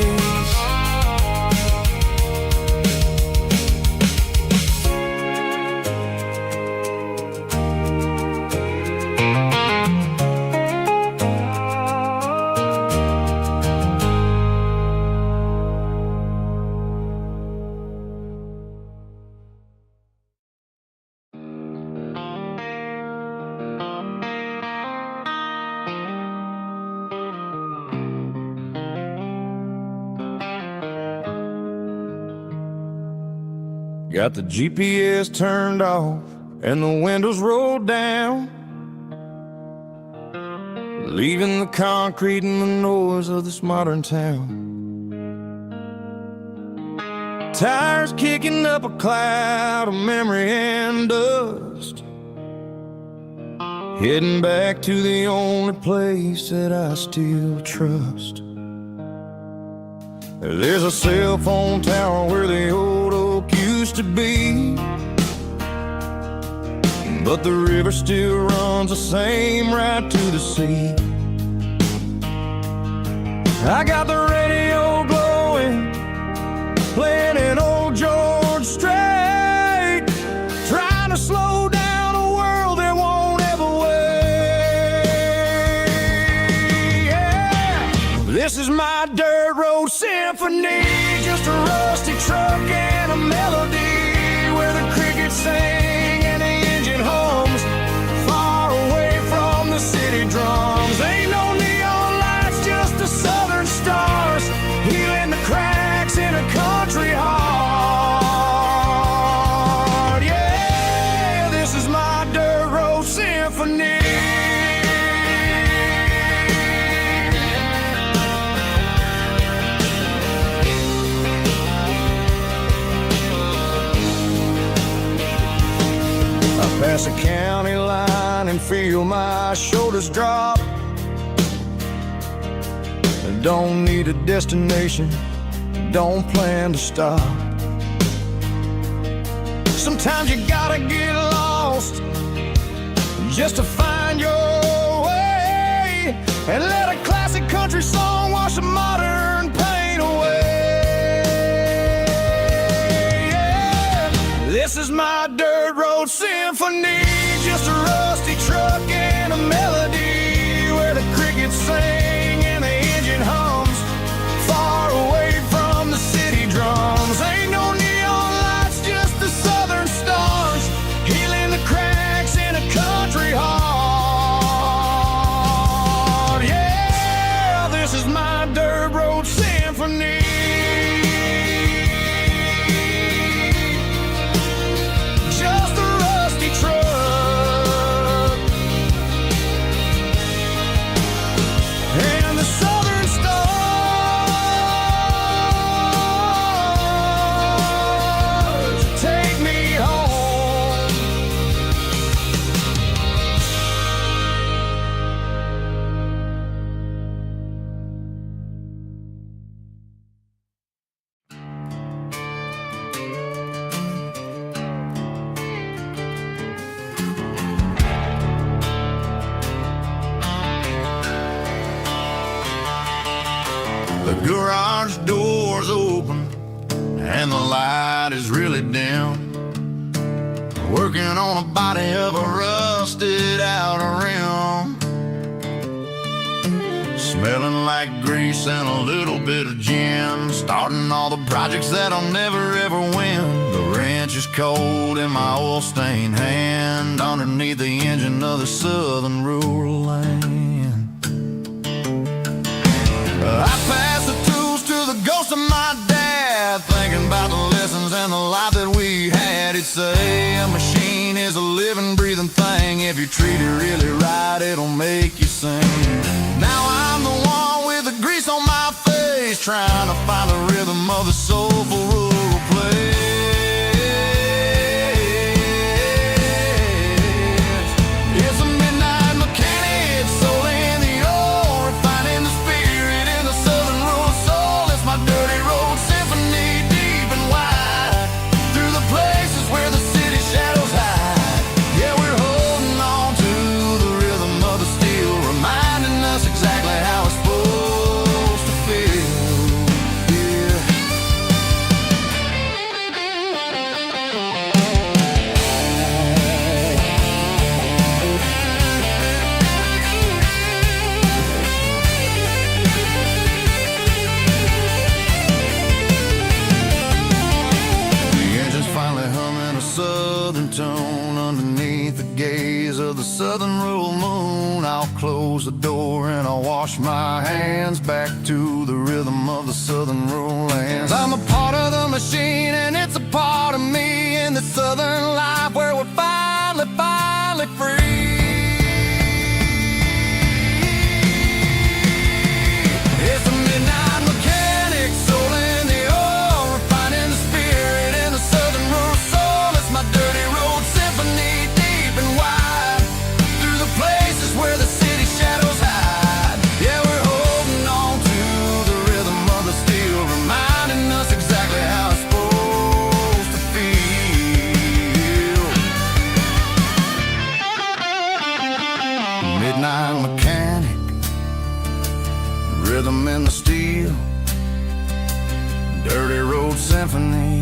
Got the GPS turned off and the windows rolled down, leaving the concrete and the noise of this modern town. Tires kicking up a cloud of memory and dust, heading back to the only place that I still trust. There's a cell phone tower where the old oak used to be, but the river still runs the same right to the sea. I got the radio glowing, playing an old George Strait, trying to slow down a world that won't ever wait. Yeah. This is my dirt road symphony, just a rusty truck and a melody, where the crickets sing and the engine hums, far away from the city drums. Ain't no neon lights, just the southern stars, healing the cracks in a country heart. Yeah. feel my shoulders drop. Don't need a destination, don't plan to stop. Sometimes you gotta get lost just to find your way, and let a classic country song wash a modern pain away. Yeah. This is my dirt road symphony, just a rusty truck and a melody where the crickets sing and the engine hums, far away from the city drums. Ain't no neon lights, just the southern stars, healing the cracks in a country heart. Yeah, this is my dirt road symphony. Just a rusty truck and the southern stars take me home. The garage door's open and the light is really dim. Working on a body of a rusted out rim, smelling like grease and a little bit of gin. Starting all the projects that I'll never ever win. The wrench is cold in my oil-stained hand, underneath the engine of the southern rural land. I pass the tools to the ghost of my dad, thinking about the lessons and the life that we had. He'd say a machine is a living, breathing thing. If you treat it really right, it'll make you sing. Now I'm the one with the grease on my face, trying to find the rhythm of the soulful rural place. It's a midnight mechanic, soul in the oil, refining the spirit in the southern rural soul. It's my dirty road symphony, deep and wide, through the places where the city shadows hide. Yeah, we're holding on to the rhythm of the steel, reminding us exactly how it's supposed to feel. Yeah. The engine's finally humming a southern tone underneath the gaze of the southern rural moon. I'll close the door and I'll wash my hands, back to the rhythm of the southern rural lands. I'm a part of the machine and it's a part of me, in the southern life where we're finally free. It's a midnight mechanic, soul in the oil, refining the spirit in the southern rural soul. It's my dirty road symphony, deep and wide, through the places where the city shadows hide. Yeah, we're holding on to the rhythm of the steel, reminding us exactly how it's supposed to feel. Midnight mechanic, rhythm in the steel, dirty road symphony.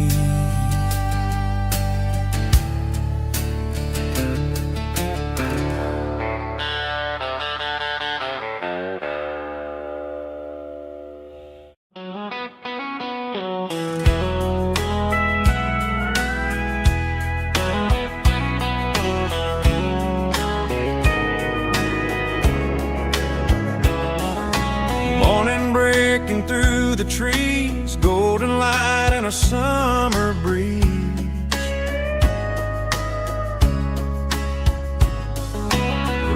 Morning breaking through the trees, golden light and a summer breeze.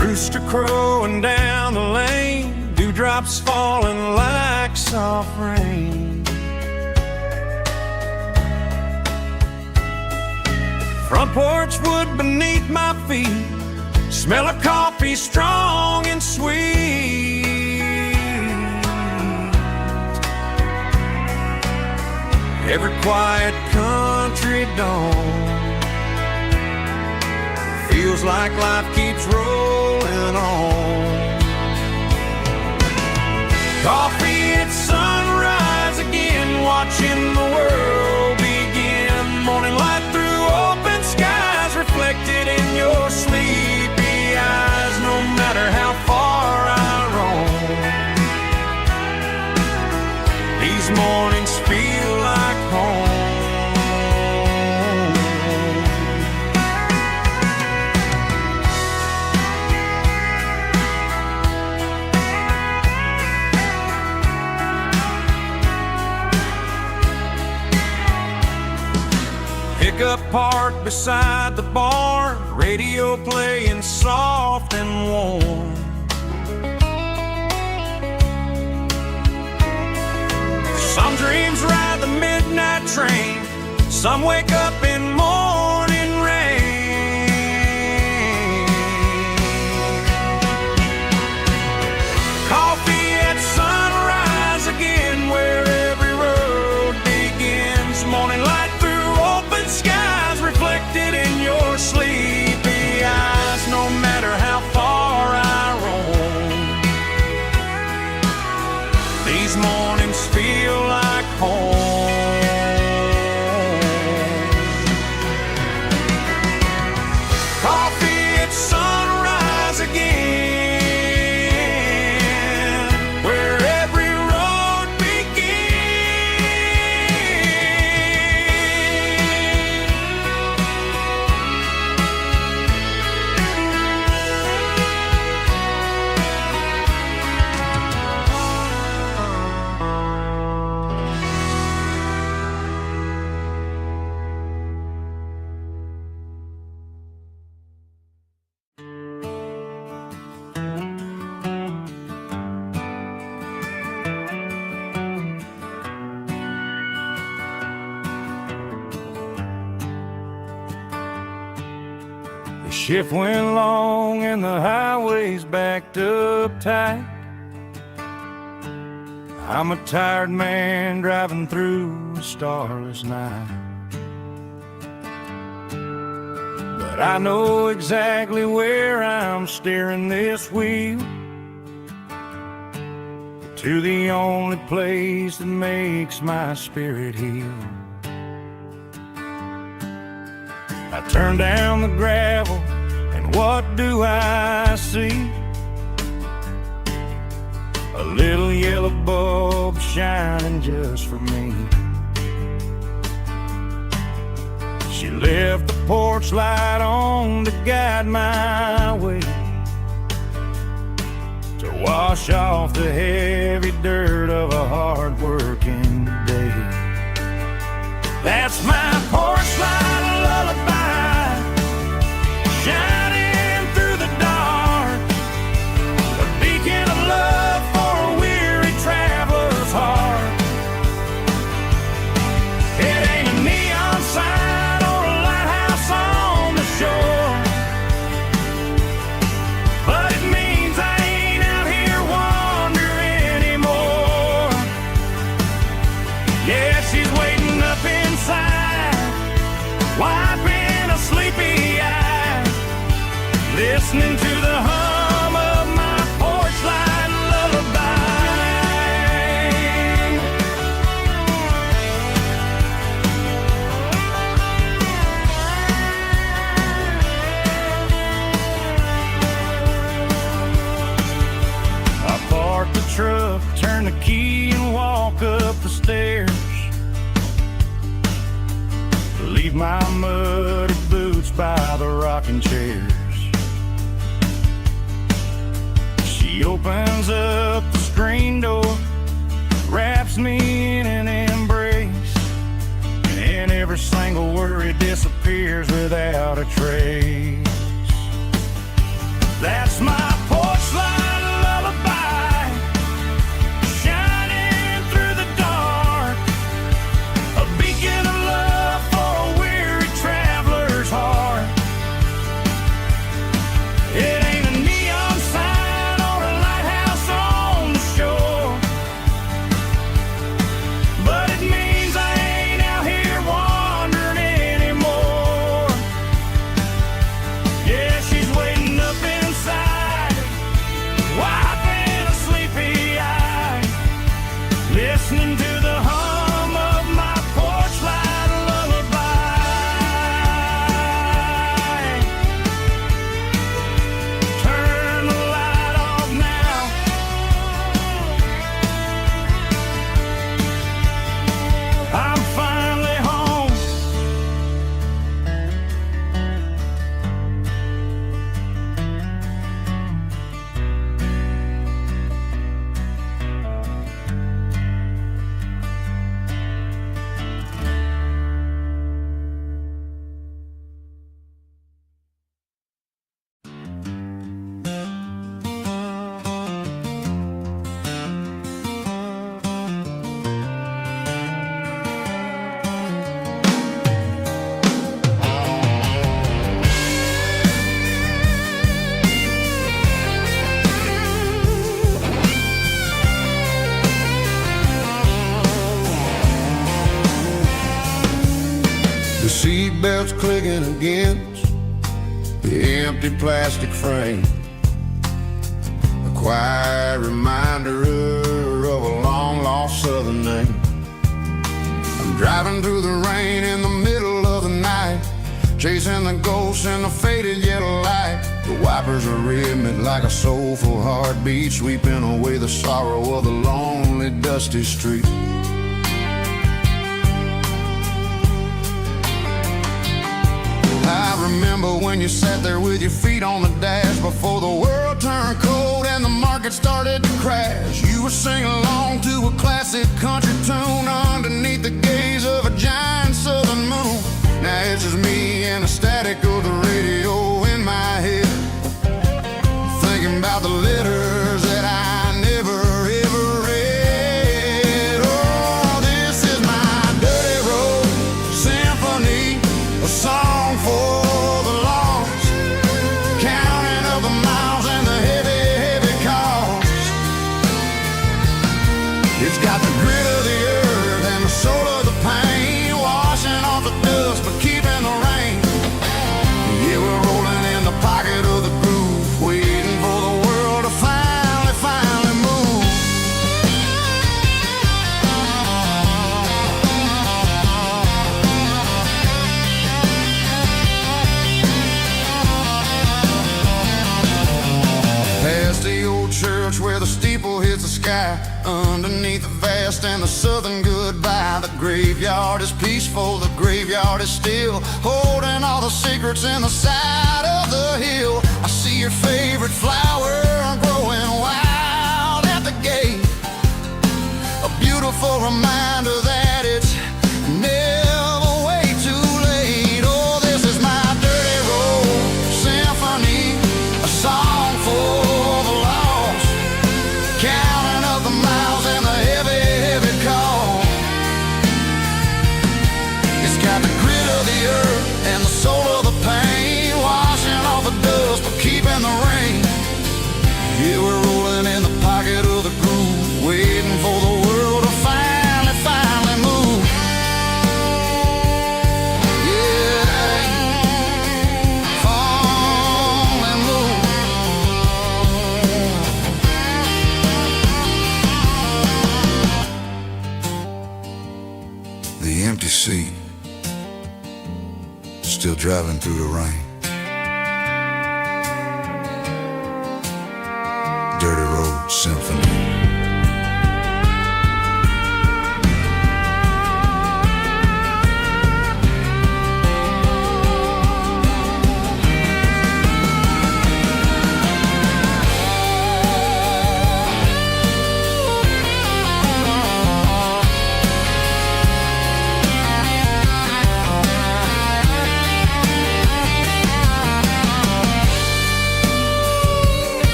Rooster crowing down the lane, dewdrops falling like soft rain. Front porch wood beneath my feet, Smell of coffee strong and sweet. Every quiet country dawn feels like life keeps rolling on. Coffee at sunrise again, watching the world begin. Morning light through open skies, reflected in your sleepy eyes. No matter how far I roam, these mornings feel like home. Pickup parked beside the barn, radio playing soft and warm. Some dreams ride the midnight train, some wake up in morning rain. Coffee at sunrise again, where every road begins. Morning light through open skies, reflected in your sleepy eyes. No matter how far I roam, these mornings feel like home. Coffee at sunrise again, where every road The shift went long and the highway's backed up tight. I'm a tired man driving through a starless night. But I know exactly where I'm steering this wheel, to the only place that makes my spirit heal. I turn down the gravel, and what do I see? A little yellow bulb shining just for me. She left the porch light on to guide my way, to wash off the heavy dirt of a hard-working day. That's my porch light lullaby, shining through the dark, a beacon of love for a weary traveler's heart. It ain't a neon sign or a lighthouse on the shore, but it means I ain't out here wandering anymore. Yeah, she's waiting up inside, wiping a sleepy eye, listening to the hum of my porch light lullaby. I park the truck, turn the key and walk up the stairs, leave my muddy boots by the rocking chairs. She opens up the screen door, wraps me in an embrace, and every single worry disappears without a trace. That's my porch light lullaby, shining through the dark, a beacon of love for a weary traveler's heart. Yeah. seatbelts clicking against the empty plastic frame. A quiet reminder of a long-lost southern name. I'm driving through the rain in the middle of the night, chasing the ghosts in the faded yellow light. The wipers are rhythmic like a soulful heartbeat, sweeping away the sorrow of the lonely, dusty street. I remember when you sat there with your feet on the dash before the world turned cold and the market started to crash. You were singing along to a classic country tune underneath the gaze of a giant southern moon. Now it's just me and the static of the radio in my head, thinking about the letters that I never ever read. Oh, this is my dirty road symphony, a song for the lost, counting up the miles and the heavy, heavy cost. It's got the grit of the earth and the soul of the pain, washing off the dust but keeping the rain. Yeah, we're rolling in the pocket of the groove, waiting for the world to finally move. Past the old church where the steeple hits the sky, underneath the vast and the southern goodbye. The graveyard is peaceful, the graveyard is still, holding all the secrets in the side of the hill. I see your favorite flower growing wild at the gate, a beautiful reminder that it's never way too late. Oh, this is my dirty road symphony, a song for the lost, counting up the miles and the heavy, heavy call. It's got the grit of the earth and the soul of the pain, washing off the dust but keeping the rain. Yeah, we're rolling in the pocket of the groove, waiting for the world to finally move. Yeah, finally move. The empty seat, still driving through the rain. Dirty road symphony.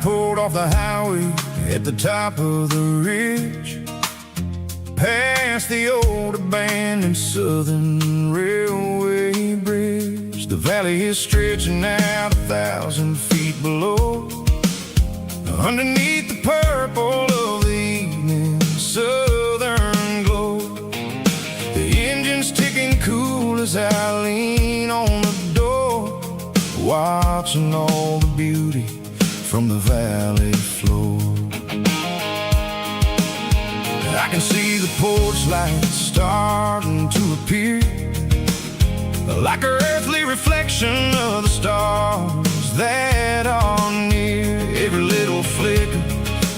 Pulled off the highway at the top of the ridge, past the old abandoned southern railway bridge. The valley is stretching out 1,000 feet below, underneath the purple of the evening southern glow. The engine's ticking cool as I lean on the door, watching all the beauty from the valley floor. I can see the porch lights starting to appear, like an earthly reflection of the stars that are near. Every little flicker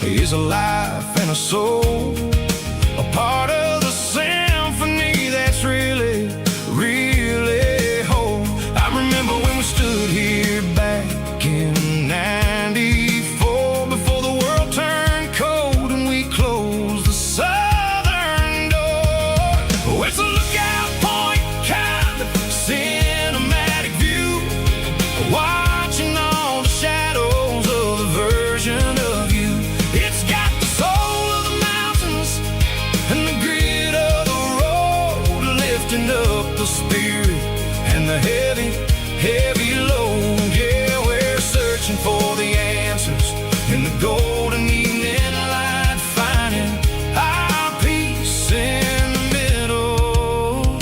is a life and a soul, a part of the sun searching for the answers in the golden evening light, finding our peace in the middle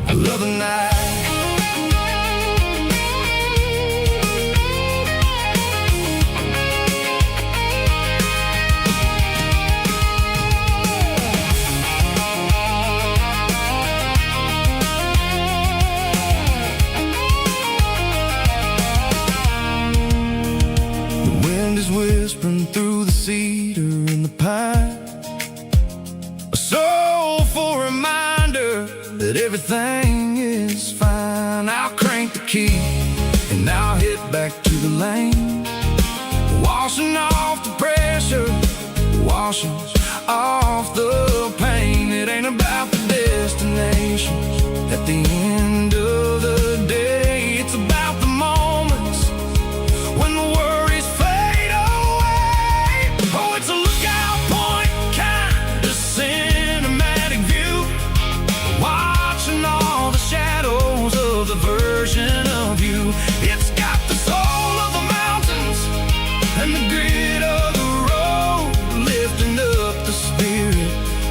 of the night. Whispering through the cedar and the pine, a soulful reminder that everything is fine. I'll crank the key and I'll hit back to the lane, washing off the pressure, washing off the pain. It ain't about the destinations at the end of the day, it's about the moments when the worries fade away. Oh, it's a lookout point, kind of cinematic view, watching all the shadows of the version of you. It's got the soul of the mountains and the grit of the road, lifting up the spirit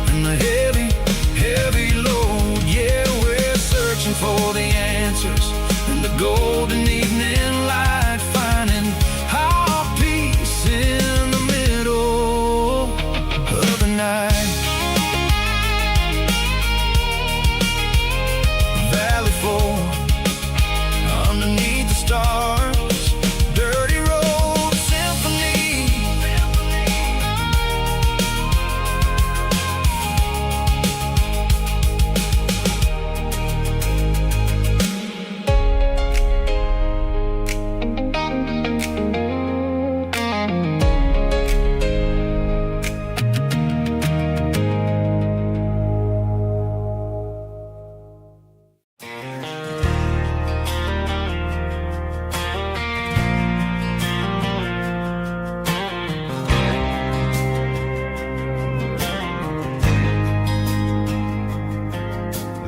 and the heavy, heavy load. Yeah, we're searching for the answers in the golden evening light, finding our peace in the middle of the night. Valley floor, underneath the stars, dirty road symphony.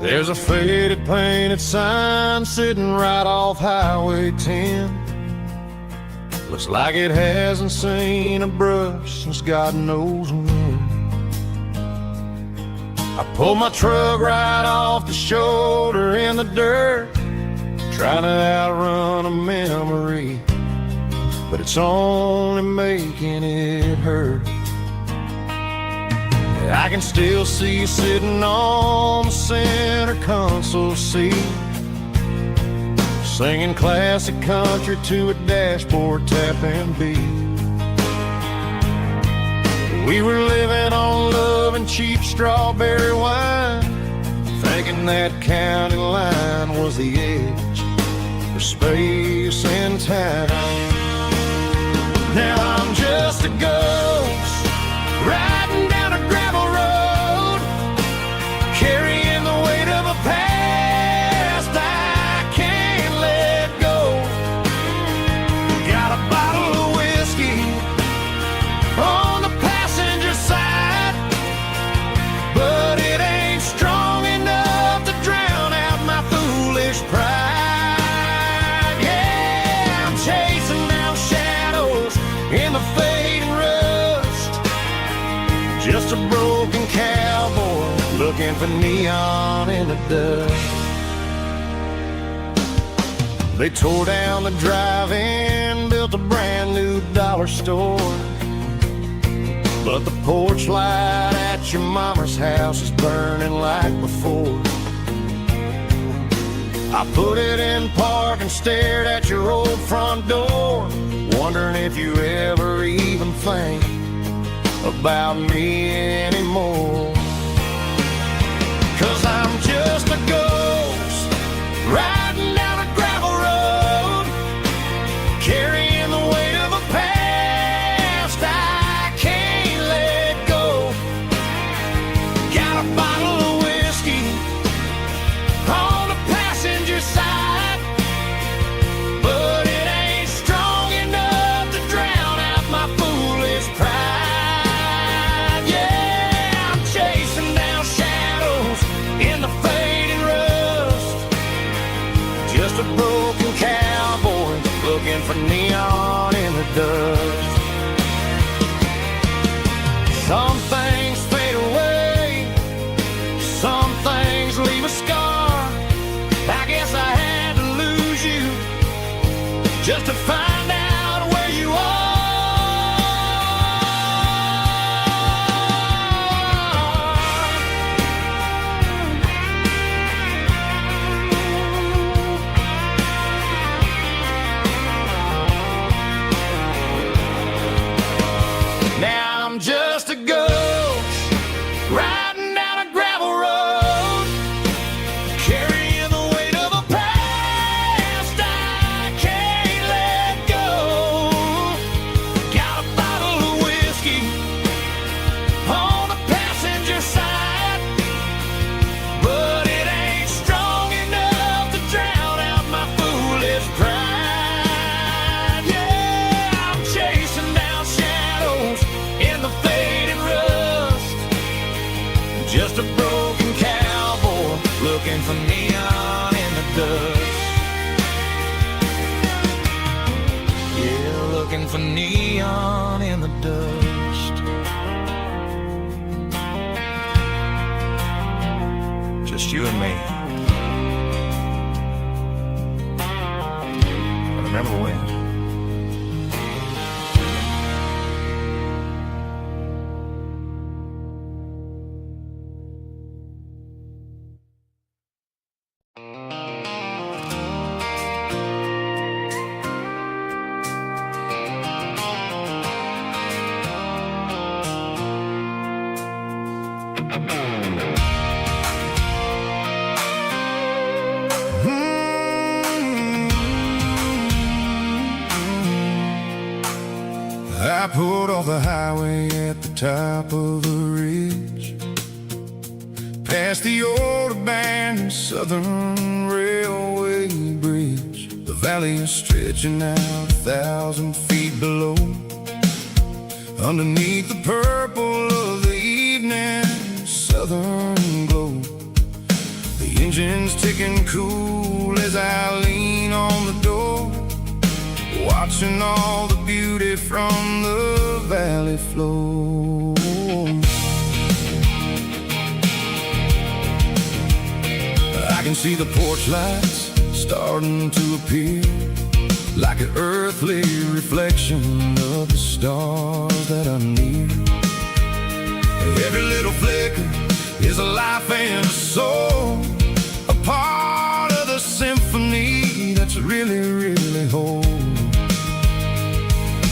There's a faded painted sign sitting right off Highway 10. Looks like it hasn't seen a brush since God knows when. I pulled my truck right off the shoulder in the dirt, trying to outrun a memory, but it's only making it hurt. I can still see you sitting on the center console seat, singing classic country to a dashboard tapping beat. We were living on love and cheap strawberry wine, thinking that county line was the edge for space and time. Now I'm just a ghost riding down a gravel road, carrying the weight of a past I can't let go. Got a bottle of whiskey on the passenger side, but it ain't strong enough to drown out my foolish pride. Yeah, I'm chasing down shadows in the fading rust, just a broken cowboy looking for neon in the dust. They tore down the drive-in, built a brand new dollar store, but the porch light at your mama's house is burning like before. I put it in park and stared at your old front door, wondering if you ever even think about me anymore. 'Cause I'm just a ghost riding down a gravel road, carrying the weight of a past I can't let go. Got a bottle of whiskey on the passenger side, but it ain't strong enough to drown out my foolish pride. Yeah, I'm chasing down shadows in the fading rust, just a broken cowboy looking for neon in the just to find out where you are. Now I'm just a ghost riding down a gravel road, carrying the weight of a past I can't let go. Got a bottle of whiskey on the passenger side, but it ain't strong enough to drown out my foolish pride. Yeah, I'm chasing down shadows in the faded rust, just a broken cowboy looking for neon in the dust. Yeah, looking for neon in the dust. Just you and me. And remember when? I pulled off the highway at the top of the ridge, past the old abandoned Southern Railway bridge. The valley is stretching out 1,000 feet below, underneath the purple of the evening southern glow. The engine's ticking cool as I lean on the door, watching all the beauty from the valley flow. I can see the porch lights starting to appear, like an earthly reflection of the stars that are near. Every little flicker is a life and a soul, a part of the symphony that's really, really whole.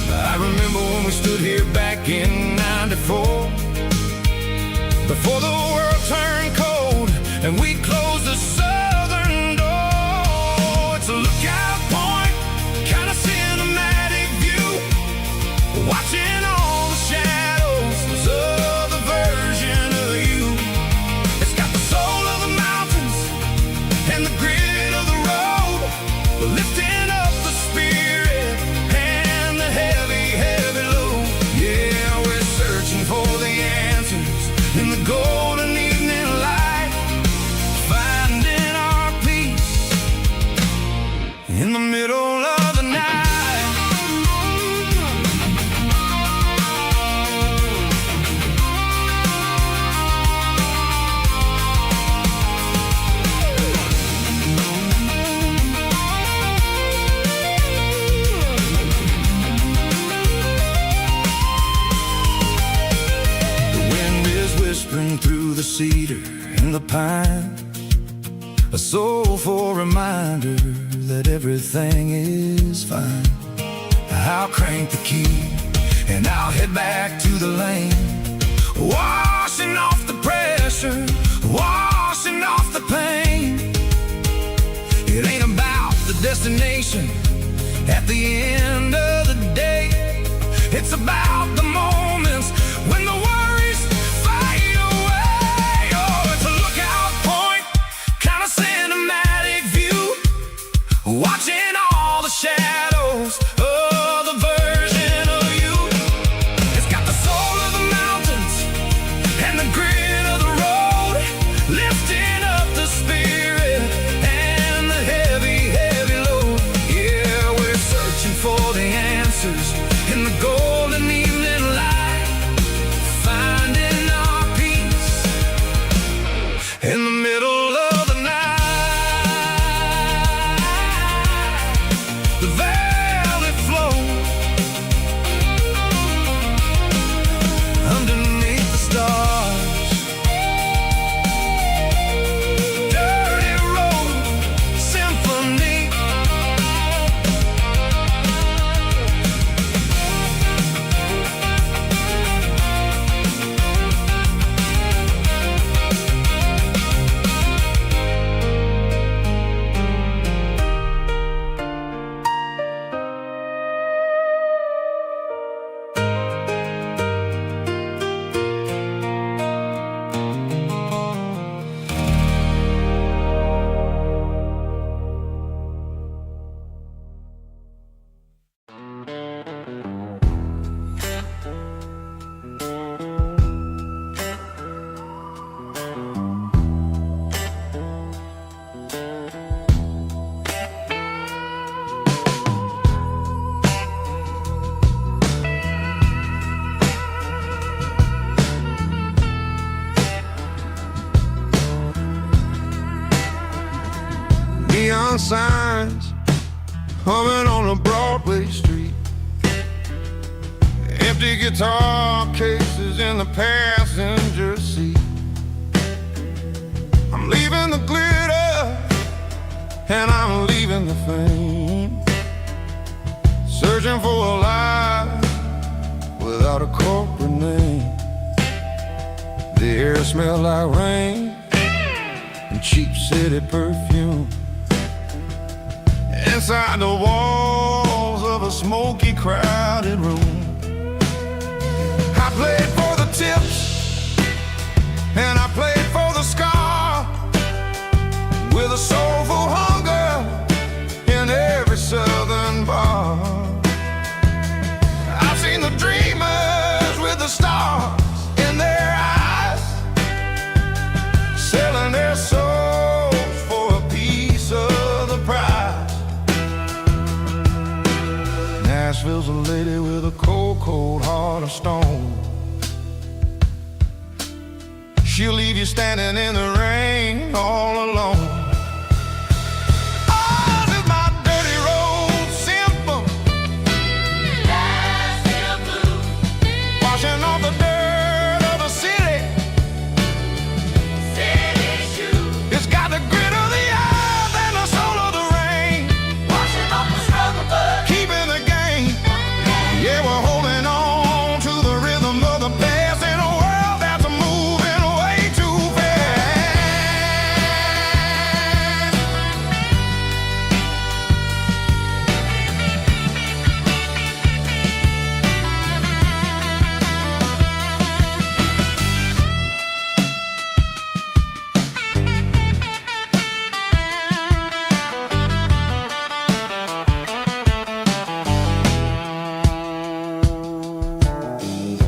I remember when we stood here back in '94, before the world turned cold and we closed the southern door. It's a lookout point, kind of cinematic view, watching all the shadows of the version of you. It's got the soul of the mountains and the grit of the road, lifting up the spirit and the heavy, heavy load. Yeah, we're searching for the answers in the golden evening light, finding our peace in the middle of the night. Whispering through the cedar and the pine, a soulful reminder that everything is fine. I'll crank the key and I'll head back to the lane, washing off the pressure, washing off the pain. It ain't about the destination at the end of the day, it's about the moments when the worries fade away. Oh, it's a lookout point, kind of cinematic view, watching all the shadows of the version of you. It's got the soul of the mountains and the grit of the road, lifting up the spirit and the heavy, heavy load. Yeah, we're searching for the answers in the golden empty guitar cases in the passenger seat. I'm leaving the glitter and I'm leaving the fame, searching for a life without a corporate name. The air smelled like rain and cheap city perfume. Inside the walls of a smoky, crowded room, I played for the tips and I played for the scar, with a soulful hunger in every southern bar. I've seen the dreamers with the stars in their eyes, selling their souls for a piece of the prize. Nashville's a lady with a cold, cold heart of stone. She'll leave you standing in the rain all alone. Oh, this is my dirty road symphony, Nashville blues, washing off the dirt of the city, city shoes. It's got the grit of the earth and the soul of the rain, washing off the struggle but keeping the game. Yeah, we're holding on to the rhythm of the past in a world that's moving way too fast.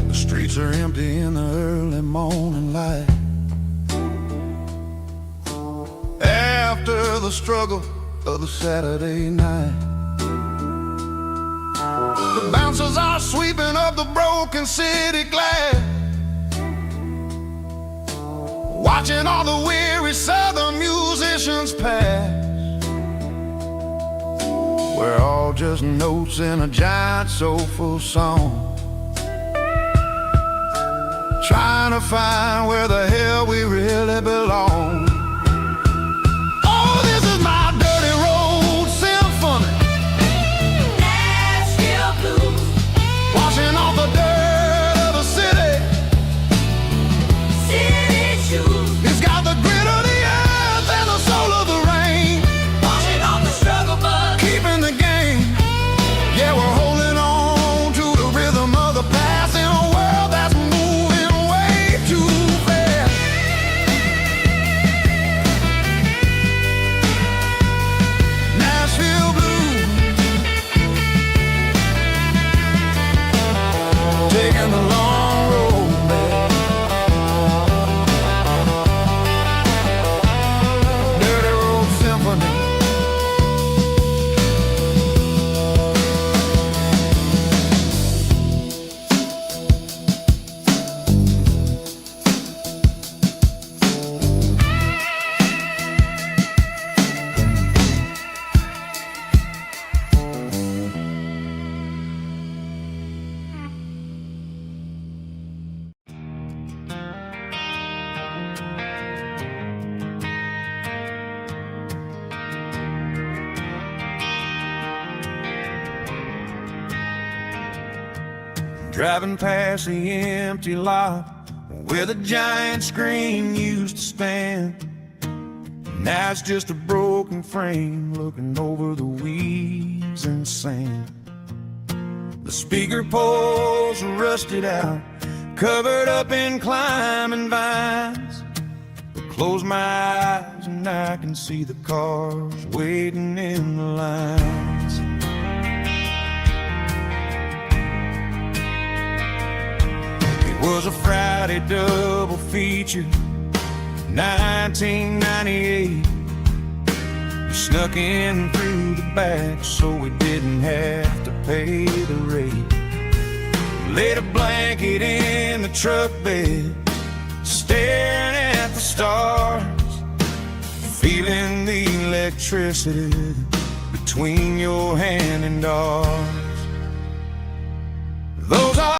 The streets are empty in the early morning light, after the struggle of the Saturday night. The bouncers are sweeping up the broken city glass, watching all the weary southern musicians pass. We're all just notes in a giant soulful song, trying to find where the hell we really belong. Oh, this is my dirty road symphony, Nashville blues, washing off the dirt of the city, city shoes. It's got the grit of the earth and the soul of the rain, washing off the struggle but keeping the game. Yeah, we're holding on to the rhythm of the past in a world that's moving way too fast. Nashville blues, taking the long road back. Dirty road symphony. Driving past the empty lot where the giant screen used to stand. Now it's just a broken frame looking over the weeds and sand. The speaker poles are rusted out, covered up in climbing vines. But close my eyes and I can see the cars waiting in the lines. It was a Friday double feature, 1998. We snuck in through the back so we didn't have to pay the rate. Laid a blanket in the truck bed, staring at the stars, feeling the electricity between your hand and ours. Those are